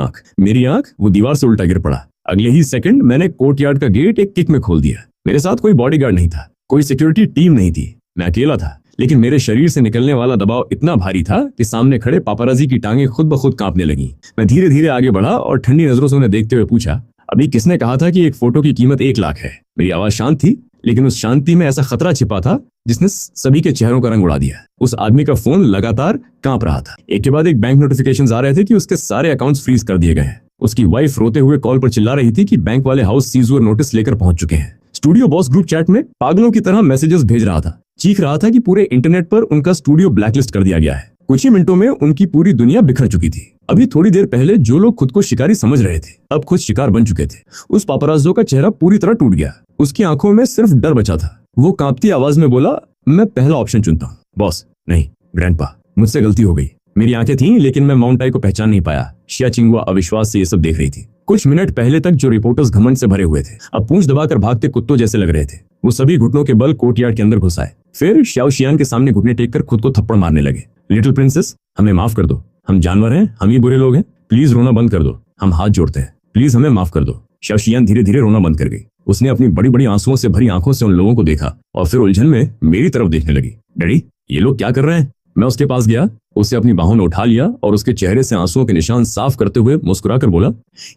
आंख वो दीवार से उल्टा गिर पड़ा। अगले ही सेकंड मैंने कोर्टयार्ड का गेट एक किक में खोल दिया। मेरे साथ कोई बॉडीगार्ड नहीं था, कोई सिक्योरिटी टीम नहीं थी, मैं अकेला था। लेकिन मेरे शरीर से निकलने वाला दबाव इतना भारी था कि सामने खड़े पापराजी की टांगें खुद ब खुद कांपने लगी। मैं धीरे धीरे आगे बढ़ा और ठंडी नजरों से उन्हें देखते हुए पूछा, अभी किसने कहा था कि एक फोटो की कीमत 1 लाख है? मेरी आवाज शांत थी, लेकिन उस शांति में ऐसा खतरा छिपा था जिसने सभी के चेहरों का रंग उड़ा दिया। उस आदमी का फोन लगातार कांप रहा था। एक के बाद एक बैंक नोटिफिकेशंस आ रहे थे कि उसके सारे अकाउंट्स फ्रीज कर दिए गए हैं। उसकी वाइफ रोते हुए कॉल पर चिल्ला रही थी कि बैंक वाले हाउस सीज हुए नोटिस लेकर पहुंच चुके हैं। स्टूडियो बॉस ग्रुप चैट में पागलों की तरह मैसेजेस भेज रहा था, चीख रहा था कि पूरे इंटरनेट पर उनका स्टूडियो ब्लैकलिस्ट कर दिया गया है। कुछ ही मिनटों में उनकी पूरी दुनिया बिखर चुकी थी। अभी थोड़ी देर पहले जो लोग खुद को शिकारी समझ रहे थे अब खुद शिकार बन चुके थे। उस पापराजो का चेहरा पूरी तरह टूट गया। उसकी आंखों में सिर्फ डर बचा था। वो कांपती आवाज में बोला, मैं पहला ऑप्शन चुनता हूँ बॉस। नहीं ग्रैंडपा, मुझसे गलती हो गई। मेरी आंखें थीं लेकिन मैं माउंट आई को पहचान नहीं पाया। शिया चिंगवा अविश्वास से ये सब देख रही थी। कुछ मिनट पहले तक जो रिपोर्टर्स घमंड से भरे हुए थे अब पूंछ दबाकर भागते कुत्तों जैसे लग रहे थे। वो सभी घुटनों के बल कोर्टयार्ड के अंदर घुस आए। फिर शाओ शियान के सामने घुटने टेक कर खुद को थप्पड़ मारने लगे। लिटिल प्रिंसेस, हमें माफ कर दो, हम जानवर हैं, हम ही बुरे लोग हैं, प्लीज रोना बंद कर दो, हम हाथ जोड़ते हैं, प्लीज हमें माफ कर दो। शाओ शियान धीरे धीरे रोना बंद कर गई। उसने अपनी बड़ी बड़ी आंसुओं से भरी आंखों से उन लोगों को देखा और फिर उलझन में मेरी तरफ देखने लगी। डैडी, ये लोग क्या कर रहे हैं? मैं उसके पास गया, उसे अपनी बाहों में उठा लिया और उसके चेहरे से आंसुओं के निशान साफ करते हुए मुस्कुराकर बोला,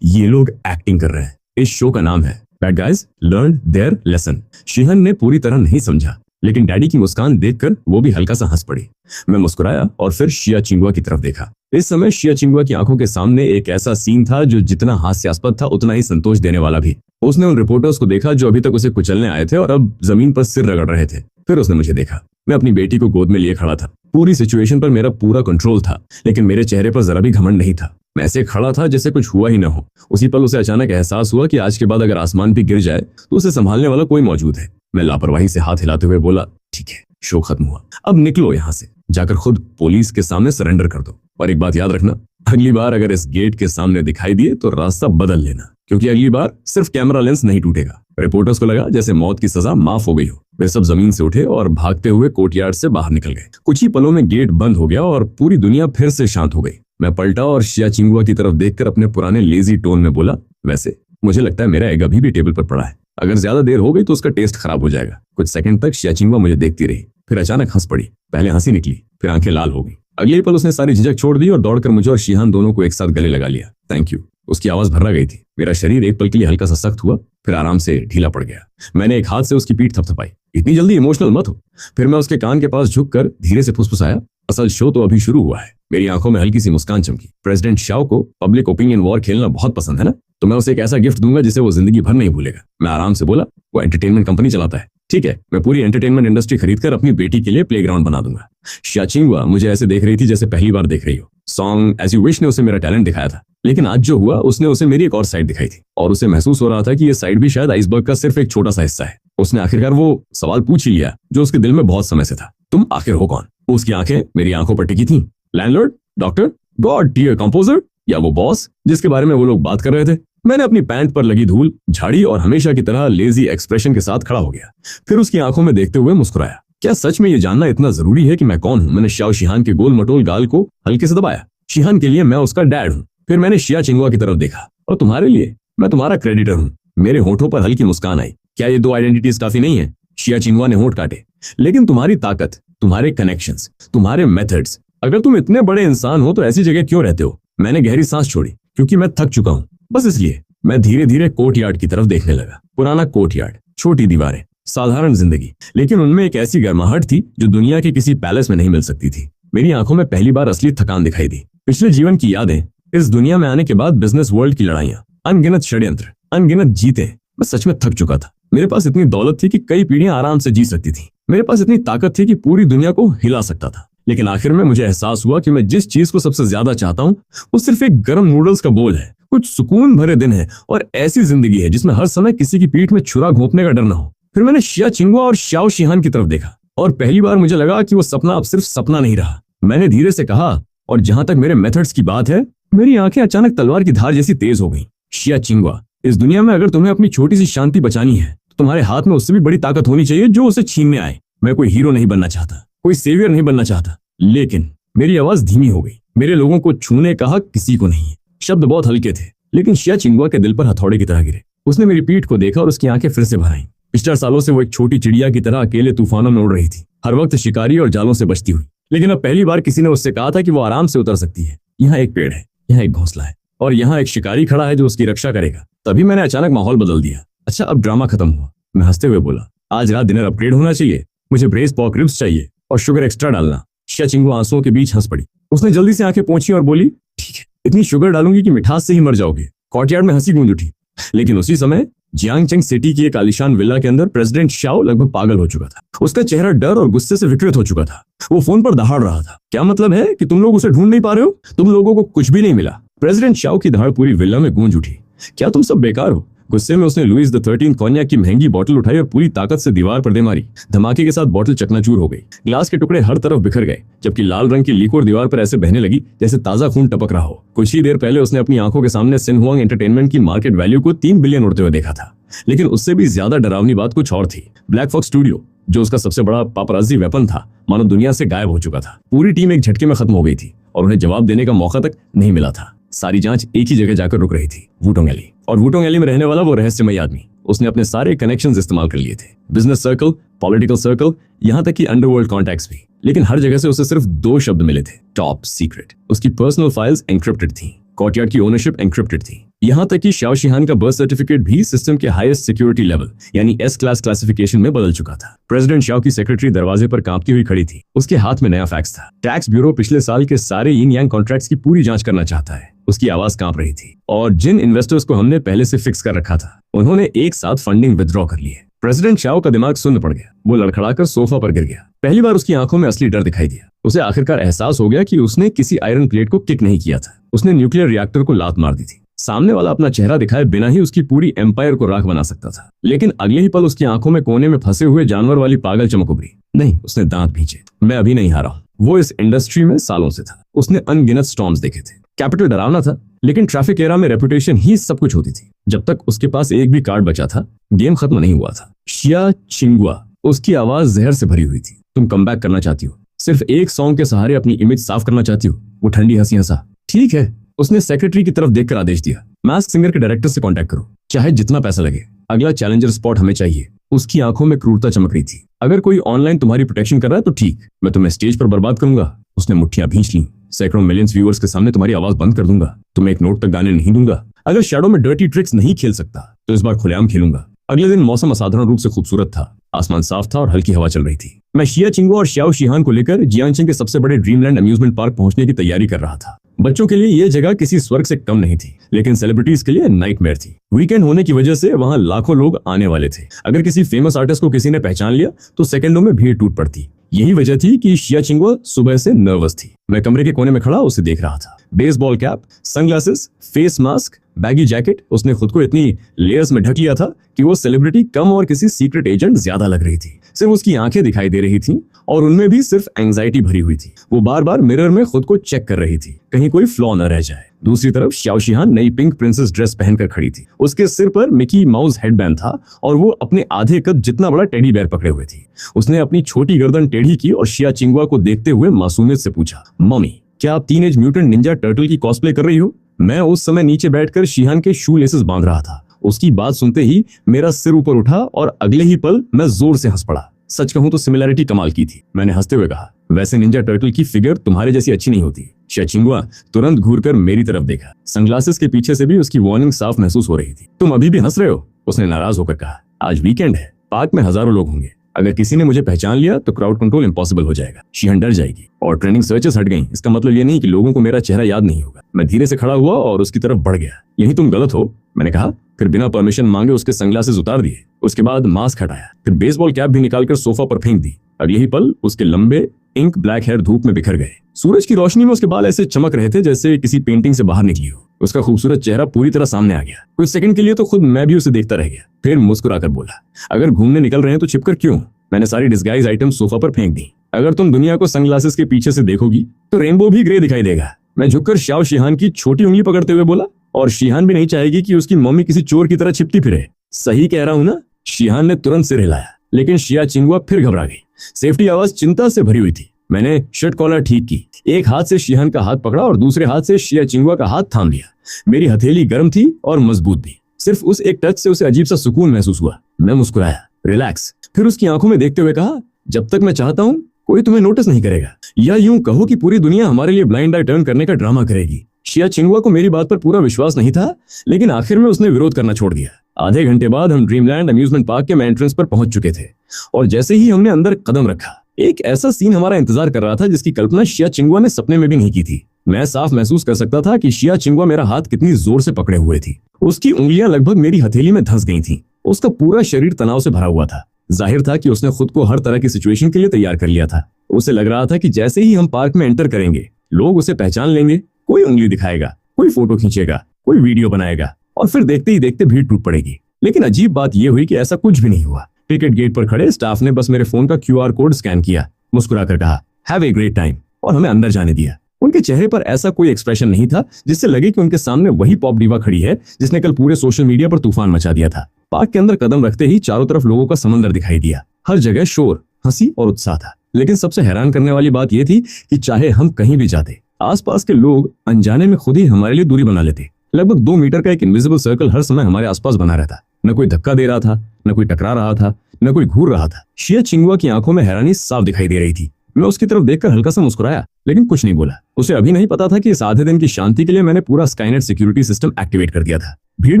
ये लोग एक्टिंग कर रहे हैं। इस शो का नाम है bad guys learn their lesson. Sheehan ने पूरी तरह नहीं समझा, लेकिन डैडी की मुस्कान देखकर वो भी हल्का सा हंस पड़ी। मैं मुस्कुराया और फिर शिया चिंगवा की तरफ देखा। इस समय शिया चिंगवा की आंखों के सामने एक ऐसा सीन था जो जितना हास्यास्पद था उतना ही संतोष देने वाला भी। उसने उन रिपोर्टर्स को देखा जो अभी तक उसे कुचलने आए थे और अब जमीन पर सिर रगड़ रहे थे। फिर उसने मुझे देखा। मैं अपनी बेटी को गोद में लिए खड़ा था। पूरी सिचुएशन पर मेरा पूरा कंट्रोल था, लेकिन मेरे चेहरे पर जरा भी घमंड नहीं था। मैं ऐसे खड़ा था जैसे कुछ हुआ ही ना हो। उसी पल उसे अचानक एहसास हुआ कि आज के बाद अगर आसमान भी गिर जाए तो उसे संभालने वाला कोई मौजूद है। मैं लापरवाही से हाथ हिलाते हुए बोला, ठीक है, शो खत्म हुआ, अब निकलो यहाँ से, जाकर खुद पुलिस के सामने सरेंडर कर दो। और एक बात याद रखना, अगली बार अगर इस गेट के सामने दिखाई दिए तो रास्ता बदल लेना, क्योंकि अगली बार सिर्फ कैमरा लेंस नहीं टूटेगा। रिपोर्टर्स को लगा जैसे मौत की सजा माफ हो गई हो। वे सब जमीन से उठे और भागते हुए कोर्टयार्ड से बाहर निकल गए। कुछ ही पलों में गेट बंद हो गया और पूरी दुनिया फिर से शांत हो गई। मैं पलटा और शिया चिंगुआ की तरफ देखकर अपने पुराने लेजी टोन में बोला, वैसे मुझे लगता है मेरा एग अभी भी टेबल पर पड़ा है, अगर ज्यादा देर हो गई तो उसका टेस्ट खराब हो जाएगा। कुछ सेकंड तक शिया चिंगुआ मुझे देखती रही, फिर अचानक हंस पड़ी। पहले हंसी निकली, फिर आंखें लाल हो गई। अगले ही पल उसने सारी झिझक छोड़ दी और दौड़कर मुझे और शिहान दोनों को एक साथ गले लगा लिया। Thank you. उसकी आवाज भर्रा गई थी। मेरा शरीर एक पल के लिए हल्का सा सख्त हुआ, फिर आराम से ढीला पड़ गया। मैंने एक हाथ से उसकी पीठ थपथपाई, इतनी जल्दी इमोशनल मत हो। फिर मैं उसके कान के पास झुककर धीरे से फुसफुसाया, असल शो तो अभी शुरू हुआ है। मेरी आंखों में हल्की सी मुस्कान चमकी। प्रेसिडेंट शाओ को पब्लिक ओपिनियन वॉर खेलना बहुत पसंद है ना, तो मैं उसे एक ऐसा गिफ्ट दूंगा जिसे वो जिंदगी भर नहीं भूलेगा। मैं आराम से बोला, वो एंटरटेनमेंट कंपनी चलाता है, ठीक है, मैं पूरी एंटरटेनमेंट इंडस्ट्री खरीदकर अपनी बेटी के लिए प्लेग्राउंड बना दूंगा। शिया चिंगुआ मुझे ऐसे देख रही थी जैसे पहली बार देख रही हो। सॉन्ग एज यू विश ने उसे मेरा टैलेंट दिखाया था, लेकिन आज जो हुआ उसने उसे मेरी एक और साइड दिखाई थी, और उसे महसूस हो रहा था कि ये साइड भी शायद आइसबर्ग का सिर्फ एक छोटा सा हिस्सा है। उसने आखिरकार वो सवाल पूछ ही लिया जो उसके दिल में बहुत समय से था, तुम आखिर हो कौन? उसकी आंखें मेरी आंखों पर टिकी थीं। Landlord, doctor, god tier composer, या वो बॉस जिसके बारे में वो लोग बात कर रहे थे? मैंने अपनी पैंट पर लगी धूल झाड़ी और हमेशा की तरह लेजी एक्सप्रेशन के साथ खड़ा हो गया। फिर उसकी आंखों में देखते हुए मुस्कुराया। क्या सच में ये जानना इतना जरूरी है कि मैं कौन हूँ? मैंने शाओ शिहान के गोल मटोल गाल को हल्के से दबाया। शिहान के लिए मैं उसका डैड हूँ। फिर मैंने शिया चिंगुआ की तरफ देखा, और तुम्हारे लिए मैं तुम्हारा क्रेडिटर हूँ। मेरे होठों पर हल्की मुस्कान आई। क्या ये दो आइडेंटिटीज काफी नहीं है? शिया चिंगुआ ने होठ काटे। लेकिन तुम्हारी ताकत, तुम्हारे कनेक्शंस, तुम्हारे मेथड्स, अगर तुम इतने बड़े इंसान हो तो ऐसी जगह क्यों रहते हो? मैंने गहरी सांस छोड़ी, क्योंकि मैं थक चुका हूँ। बस इसलिए मैं धीरे धीरे कोर्टयार्ड की तरफ देखने लगा। पुराना कोर्टयार्ड, छोटी दीवारें, साधारण जिंदगी, लेकिन उनमें एक ऐसी गर्माहट थी जो दुनिया के किसी पैलेस में नहीं मिल सकती थी। मेरी आंखों में पहली बार असली थकान दिखाई दी। पिछले जीवन की यादें, इस दुनिया में आने के बाद बिजनेस वर्ल्ड की लड़ाइयां, अनगिनत षड्यंत्र, अनगिनत जीते। मैं सच में थक चुका था। मेरे पास इतनी दौलत थी कि कई पीढ़ियां आराम से जी सकती थी। मेरे पास इतनी ताकत थी कि पूरी दुनिया को हिला सकता था। लेकिन आखिर में मुझे एहसास हुआ कि मैं जिस चीज को सबसे ज्यादा चाहता हूँ वो सिर्फ एक गर्म नूडल्स का बोल है, कुछ सुकून भरे दिन है और ऐसी जिंदगी है जिसमें हर समय किसी की पीठ में छुरा घोंपने का डर न हो। फिर मैंने शिया चिंगुआ और शाओ शिहान की तरफ देखा, और पहली बार मुझे लगा कि वो सपना अब सिर्फ सपना नहीं रहा। मैंने धीरे से कहा, और जहां तक मेरे मेथड्स की बात है, मेरी आंखें अचानक तलवार की धार जैसी तेज हो गई। शिया चिंगुआ, इस दुनिया में अगर तुम्हें अपनी छोटी सी शांति बचानी है तो तुम्हारे हाथ में उससे भी बड़ी ताकत होनी चाहिए जो उसे छीनने आए। मैं कोई हीरो नहीं बनना चाहता, कोई सेवियर नहीं बनना चाहता, लेकिन मेरी आवाज धीमी हो गई। मेरे लोगों को छूने का हक किसी को नहीं है। शब्द बहुत हल्के थे, लेकिन शिया चिंगुआ के दिल पर हथौड़े की तरह गिरे। उसने मेरी पीठ को देखा और उसकी आंखें फिर से भर आईं। पिछले सालों से वो एक छोटी चिड़िया की तरह अकेले तूफानों में उड़ रही थी, हर वक्त शिकारी और जालों से बचती हुई। लेकिन अब पहली बार किसी ने उससे कहा था कि वो आराम से उतर सकती है। यहाँ एक पेड़ है, यहाँ एक घोंसला है, और यहाँ एक शिकारी खड़ा है जो उसकी रक्षा करेगा। तभी मैंने अचानक माहौल बदल दिया। अच्छा, अब ड्रामा खत्म हुआ। मैं हंसते हुए बोला, आज रात डिनर अपग्रेड होना चाहिए। मुझे ब्रेस पॉक रिब्स चाहिए और शुगर एक्स्ट्रा डालना। शिया चिंगुआ आंसुओं के बीच हंस पड़ी। उसने जल्दी से आंखें पोंछी और बोली, ठीक है, इतनी शुगर डालूंगी कि मिठास से ही मर जाओगे। कोर्टयार्ड में हंसी गूंज उठी। लेकिन उसी समय जियांगचेंग सिटी की एक आलीशान विला के अंदर प्रेसिडेंट शाओ लगभग पागल हो चुका था। उसका चेहरा डर और गुस्से से विकृत हो चुका था। वो फोन पर दहाड़ रहा था, क्या मतलब है कि तुम लोग उसे ढूंढ नहीं पा रहे हो? तुम लोगों को कुछ भी नहीं मिला। प्रेसिडेंट शाओ की दहाड़ पूरी विला में गूंज उठी। क्या तुम सब बेकार हो? गुस्से में उसने लुइस द 13 कॉन्याक की महंगी बोतल उठाई और पूरी ताकत से दीवार पर दे मारी। धमाके के साथ बोतल चकनाचूर हो गई। ग्लास के टुकड़े हर तरफ बिखर गए, जबकि लाल रंग की लिक्विड दीवार पर ऐसे बहने लगी जैसे ताजा खून टपक रहा हो। कुछ ही देर पहले उसने अपनी आंखों के सामने सिनहुआंग एंटरटेनमेंट की मार्केट वैल्यू को 3 बिलियन उड़ते हुए देखा था। लेकिन उससे भी ज्यादा डरावनी बात कुछ और थी। ब्लैक फॉक्स स्टूडियो, जो उसका सबसे बड़ा पापराजी वेपन था, मानो दुनिया से गायब हो चुका था। पूरी टीम एक झटके में खत्म हो गई थी और उन्हें जवाब देने का मौका तक नहीं मिला था। सारी जांच एक ही जगह जाकर रुक रही थी, वुटोंग एली। और वुटोंग एली में रहने वाला वो रहस्यमयी आदमी, उसने अपने सारे कनेक्शंस इस्तेमाल कर लिए थे, बिजनेस सर्कल, पॉलिटिकल सर्कल, यहाँ तक कि अंडरवर्ल्ड कॉन्टैक्ट्स भी। लेकिन हर जगह से उसे सिर्फ 2 शब्द मिले थे, टॉप सीक्रेट। उसकी पर्सनल फाइल्स एन्क्रिप्टेड थी, कोर्टयार्ड की ओनरशिप एन्क्रिप्टेड थी। यहाँ तक कि शाओ शिहान का बर्थ सर्टिफिकेट भी सिस्टम के हाईएस्ट सिक्योरिटी लेवल यानी एस क्लास क्लासिफिकेशन में बदल चुका था। प्रेसिडेंट शाओ की सेक्रेटरी दरवाजे पर कांपती हुई खड़ी थी। उसके हाथ में नया फैक्स था। टैक्स ब्यूरो पिछले साल के सारे यिन यांग कॉन्ट्रैक्ट्स की पूरी जांच करना चाहता है। उसकी आवाज कांप रही थी। और जिन इन्वेस्टर्स को हमने पहले से फिक्स कर रखा था, उन्होंने एक साथ फंडिंग विथड्रॉ कर ली है। प्रेसिडेंट शाओ का दिमाग सुन्न पड़ गया। वो लड़खड़ाकर सोफा पर गिर गया। पहली बार उसकी आंखों में असली डर दिखाई दिया। उसे आखिरकार एहसास हो गया कि उसने किसी आयरन प्लेट को किक नहीं किया था। उसने न्यूक्लियर रिएक्टर को लात मार दी थी। सामने वाला अपना चेहरा दिखाए बिना ही उसकी पूरी एम्पायर को राख बना सकता था, लेकिन अगले ही पल उसकी आंखों में कोने में फंसे हुए जानवर वाली पागल चमक उभरी। नहीं, उसने दांत भींचे। मैं अभी नहीं हारा हूं। वो इस इंडस्ट्री में सालों से था। उसने अनगिनत स्टॉर्म्स देखे थे। कैपिटल डरावना था, लेकिन ट्रैफिक एरा में रेपुटेशन ही सब कुछ होती थी। जब तक उसके पास एक भी कार्ड बचा था, गेम खत्म नहीं हुआ था। शिया चिंगुआ, उसकी आवाज जहर से भरी हुई थी। तुम कमबैक करना चाहती हो, सिर्फ एक सॉन्ग के सहारे अपनी इमेज साफ करना चाहती हो? वो ठंडी हंसी हंसा। ठीक है, उसने सेक्रेटरी की तरफ देखकर आदेश दिया। मास्क सिंगर के डायरेक्टर से कांटेक्ट करो, चाहे जितना पैसा लगे। अगला चैलेंजर स्पॉट हमें चाहिए। उसकी आंखों में क्रूरता चमक रही थी। अगर कोई ऑनलाइन तुम्हारी प्रोटेक्शन कर रहा है तो ठीक, मैं तुम्हें स्टेज पर बर्बाद करूंगा। उसने मुट्ठियां भींच ली। सैकड़ों मिलियंस व्यूअर्स के सामने तुम्हारी आवाज बंद कर दूंगा। तुम्हें एक नोट तक गाने नहीं दूंगा। अगर शैडो में डर्टी ट्रिक्स नहीं खेल सकता तो इस बार खुलेआम खेलूंगा। अगले दिन मौसम असाधारण रूप से खूबसूरत था। आसमान साफ था और हल्की हवा चल रही थी। मैं शिया चिंगुआ और श्याओ शिहान को लेकर जियांगशेन के सबसे बड़े ड्रीमलैंड अम्यूजमेंट पार्क पहुंचने की तैयारी कर रहा था। बच्चों के लिए यह जगह किसी स्वर्ग से कम नहीं थी, लेकिन सेलिब्रिटीज के लिए नाइटमेयर थी। वीकेंड होने की वजह से वहां लाखों लोग आने वाले थे। अगर किसी फेमस आर्टिस्ट को किसी ने पहचान लिया तो सेकंडों में भीड़ टूट पड़ती। यही वजह थी कि शिया चिंगुआ सुबह से नर्वस थी। मैं कमरे के कोने में खड़ा उसे देख रहा था। Baseball cap, sunglasses, face mask, baggy jacket. उसने खुद को इतनी लेयर्स में ढक लिया था कि वो सेलिब्रिटी कम और किसी सीक्रेट एजेंट ज्यादा लग रही थी। सिर्फ उसकी आंखें दिखाई दे रही थीं और उनमें भी सिर्फ एंजाइटी भरी हुई थी। वो बार बार मिरर में खुद को चेक कर रही थी, कहीं कोई फ्लॉ न रह जाए। दूसरी तरफ श्याओ शिहान नई पिंक प्रिंसेस ड्रेस पहनकर खड़ी थी। उसके सिर पर मिकी माउस हेडबैंड था और वो अपने आधे कद जितना बड़ा टेडी बेयर पकड़े हुए थी। उसने अपनी छोटी गर्दन टेढ़ी की और शिया चिंगुआ को देखते हुए मासूमियत से पूछा, मम्मी, क्या आप टीनेज म्यूटेंट निंजा टर्टल की कॉस्प्ले कर रही हो? मैं उस समय नीचे बैठकर शिहान के शू लेसेस बांध रहा था। उसकी बात सुनते ही मेरा सिर ऊपर उठा और अगले ही पल मैं जोर से हंस पड़ा। सच कहूं तो सिमिलैरिटी कमाल की थी। मैंने हंसते हुए कहा, वैसे निंजा टर्टल की फिगर तुम्हारे जैसी अच्छी नहीं होती। शिया चिंगुआ तुरंत घूरकर मेरी तरफ देखा। सनग्लासेस के पीछे से भी उसकी वार्निंग साफ महसूस हो रही थी। तुम अभी भी हंस रहे हो? उसने नाराज होकर कहा। आज वीकेंड है, पार्क में हजारों लोग होंगे। अगर किसी ने मुझे पहचान लिया तो क्राउड कंट्रोल इम्पॉसिबल हो जाएगा। शिहान डर जाएगी। और ट्रेंडिंग सर्चेस हट गई। इसका मतलब ये नहीं कि लोगों को मेरा चेहरा याद नहीं होगा। मैं धीरे से खड़ा हुआ और उसकी तरफ बढ़ गया। यही तुम गलत हो, मैंने कहा। फिर बिना परमिशन मांगे उसके सनग्लासेस उतार दिए। उसके बाद मास्क हटाया। फिर बेसबॉल कैप भी निकालकर सोफा पर फेंक दी। अगले ही पल उसके लंबे इंक ब्लैक हेयर धूप में बिखर गए। सूरज की रोशनी में उसके बाल ऐसे चमक रहे थे जैसे किसी पेंटिंग से बाहर निकली हो। उसका खूबसूरत चेहरा पूरी तरह सामने आ गया। कुछ सेकंड के लिए तो खुद मैं भी उसे देखता रह गया। फिर मुस्कुराकर बोला, अगर घूमने निकल रहे हैं तो छिपकर क्यों? मैंने सारी डिस्गाइज आइटम सोफा पर फेंक दी। अगर तुम दुनिया को सनग्लासेस के पीछे से देखोगी तो रेनबो भी ग्रे दिखाई देगा। मैं झुककर श्याओ शिहान की छोटी उंगली पकड़ते हुए बोला, और शिहान भी नहीं चाहेगी कि उसकी मम्मी किसी चोर की तरह छिपती फिरे। सही कह रहा हूं ना? शिहान ने तुरंत सिर हिलाया, लेकिन शिया चिंगुआ फिर घबरा गई। सेफ्टी आवाज चिंता से भरी हुई थी। मैंने शर्ट कॉलर ठीक की। एक हाथ से शिहान का हाथ पकड़ा और दूसरे हाथ से शिया चिंगुआ का हाथ थाम लिया। मेरी हथेली गर्म थी और मजबूत भी। सिर्फ उस एक टच से उसे अजीब सा सुकून महसूस हुआ। मैं मुस्कुराया, रिलैक्स। फिर उसकी आंखों में देखते हुए कहा, जब तक मैं चाहता हूं कोई तुम्हें नोटिस नहीं करेगा। या यूं कहो कि पूरी दुनिया हमारे लिए ब्लाइंड आई टर्न करने का ड्रामा करेगी। शिया चिंगुआ को मेरी बात पर पूरा विश्वास नहीं था, लेकिन आखिर में उसने विरोध करना छोड़ दिया। आधे घंटे बाद हम ड्रीमलैंड अम्यूजमेंट पार्क के मेन एंट्रेंस पर पहुंच चुके थे और जैसे ही हमने अंदर कदम रखा, एक ऐसा सीन हमारा इंतजार कर रहा था जिसकी कल्पना शिया चिंगुआ ने सपने में भी नहीं की थी। मैं साफ महसूस कर सकता था कि शिया चिंगुआ मेरा हाथ कितनी जोर से पकड़े हुए थी। उसकी उंगलियां लगभग मेरी हथेली में धंस गई थीं। उसका पूरा शरीर तनाव से भरा हुआ था। जाहिर था कि उसने खुद को हर तरह की सिचुएशन के लिए तैयार कर लिया था। उसे लग रहा था कि जैसे ही हम पार्क में एंटर करेंगे, लोग उसे पहचान लेंगे। कोई उंगली दिखाएगा, कोई फोटो खींचेगा, कोई वीडियो बनाएगा और फिर देखते ही देखते भीड़ टूट पड़ेगी। लेकिन अजीब बात यह हुई कि ऐसा कुछ भी नहीं हुआ। टिकट गेट पर खड़े स्टाफ ने बस मेरे फोन का QR कोड स्कैन किया, मुस्कुराकर कहा, हैव ए ग्रेट टाइम, और हमें अंदर जाने दिया। उनके चेहरे पर ऐसा कोई एक्सप्रेशन नहीं था जिससे लगे कि उनके सामने वही पॉप डिवा खड़ी है जिसने कल पूरे सोशल मीडिया पर तूफान मचा दिया था। पार्क के अंदर कदम रखते ही चारों तरफ लोगों का समंदर दिखाई दिया। हर जगह शोर, हंसी और उत्साह था। लेकिन सबसे हैरान करने वाली बात यह थी कि चाहे हम कहीं भी जाते, आसपास के लोग अनजाने में खुद ही हमारे लिए दूरी बना लेते। लगभग 2 मीटर का एक इनविजिबल सर्कल हर समय हमारे आसपास बना रहता। न कोई धक्का दे रहा था, न कोई टकरा रहा था, न कोई घूर रहा था। शिया चिंगुआ की आंखों में हैरानी साफ दिखाई दे रही थी। मैं उसकी तरफ देखकर हल्का सा मुस्कुराया, लेकिन कुछ नहीं बोला। उसे अभी नहीं पता था कि इस आधे दिन की शांति के लिए मैंने पूरा स्काईनेट सिक्योरिटी सिस्टम एक्टिवेट कर दिया था। भीड़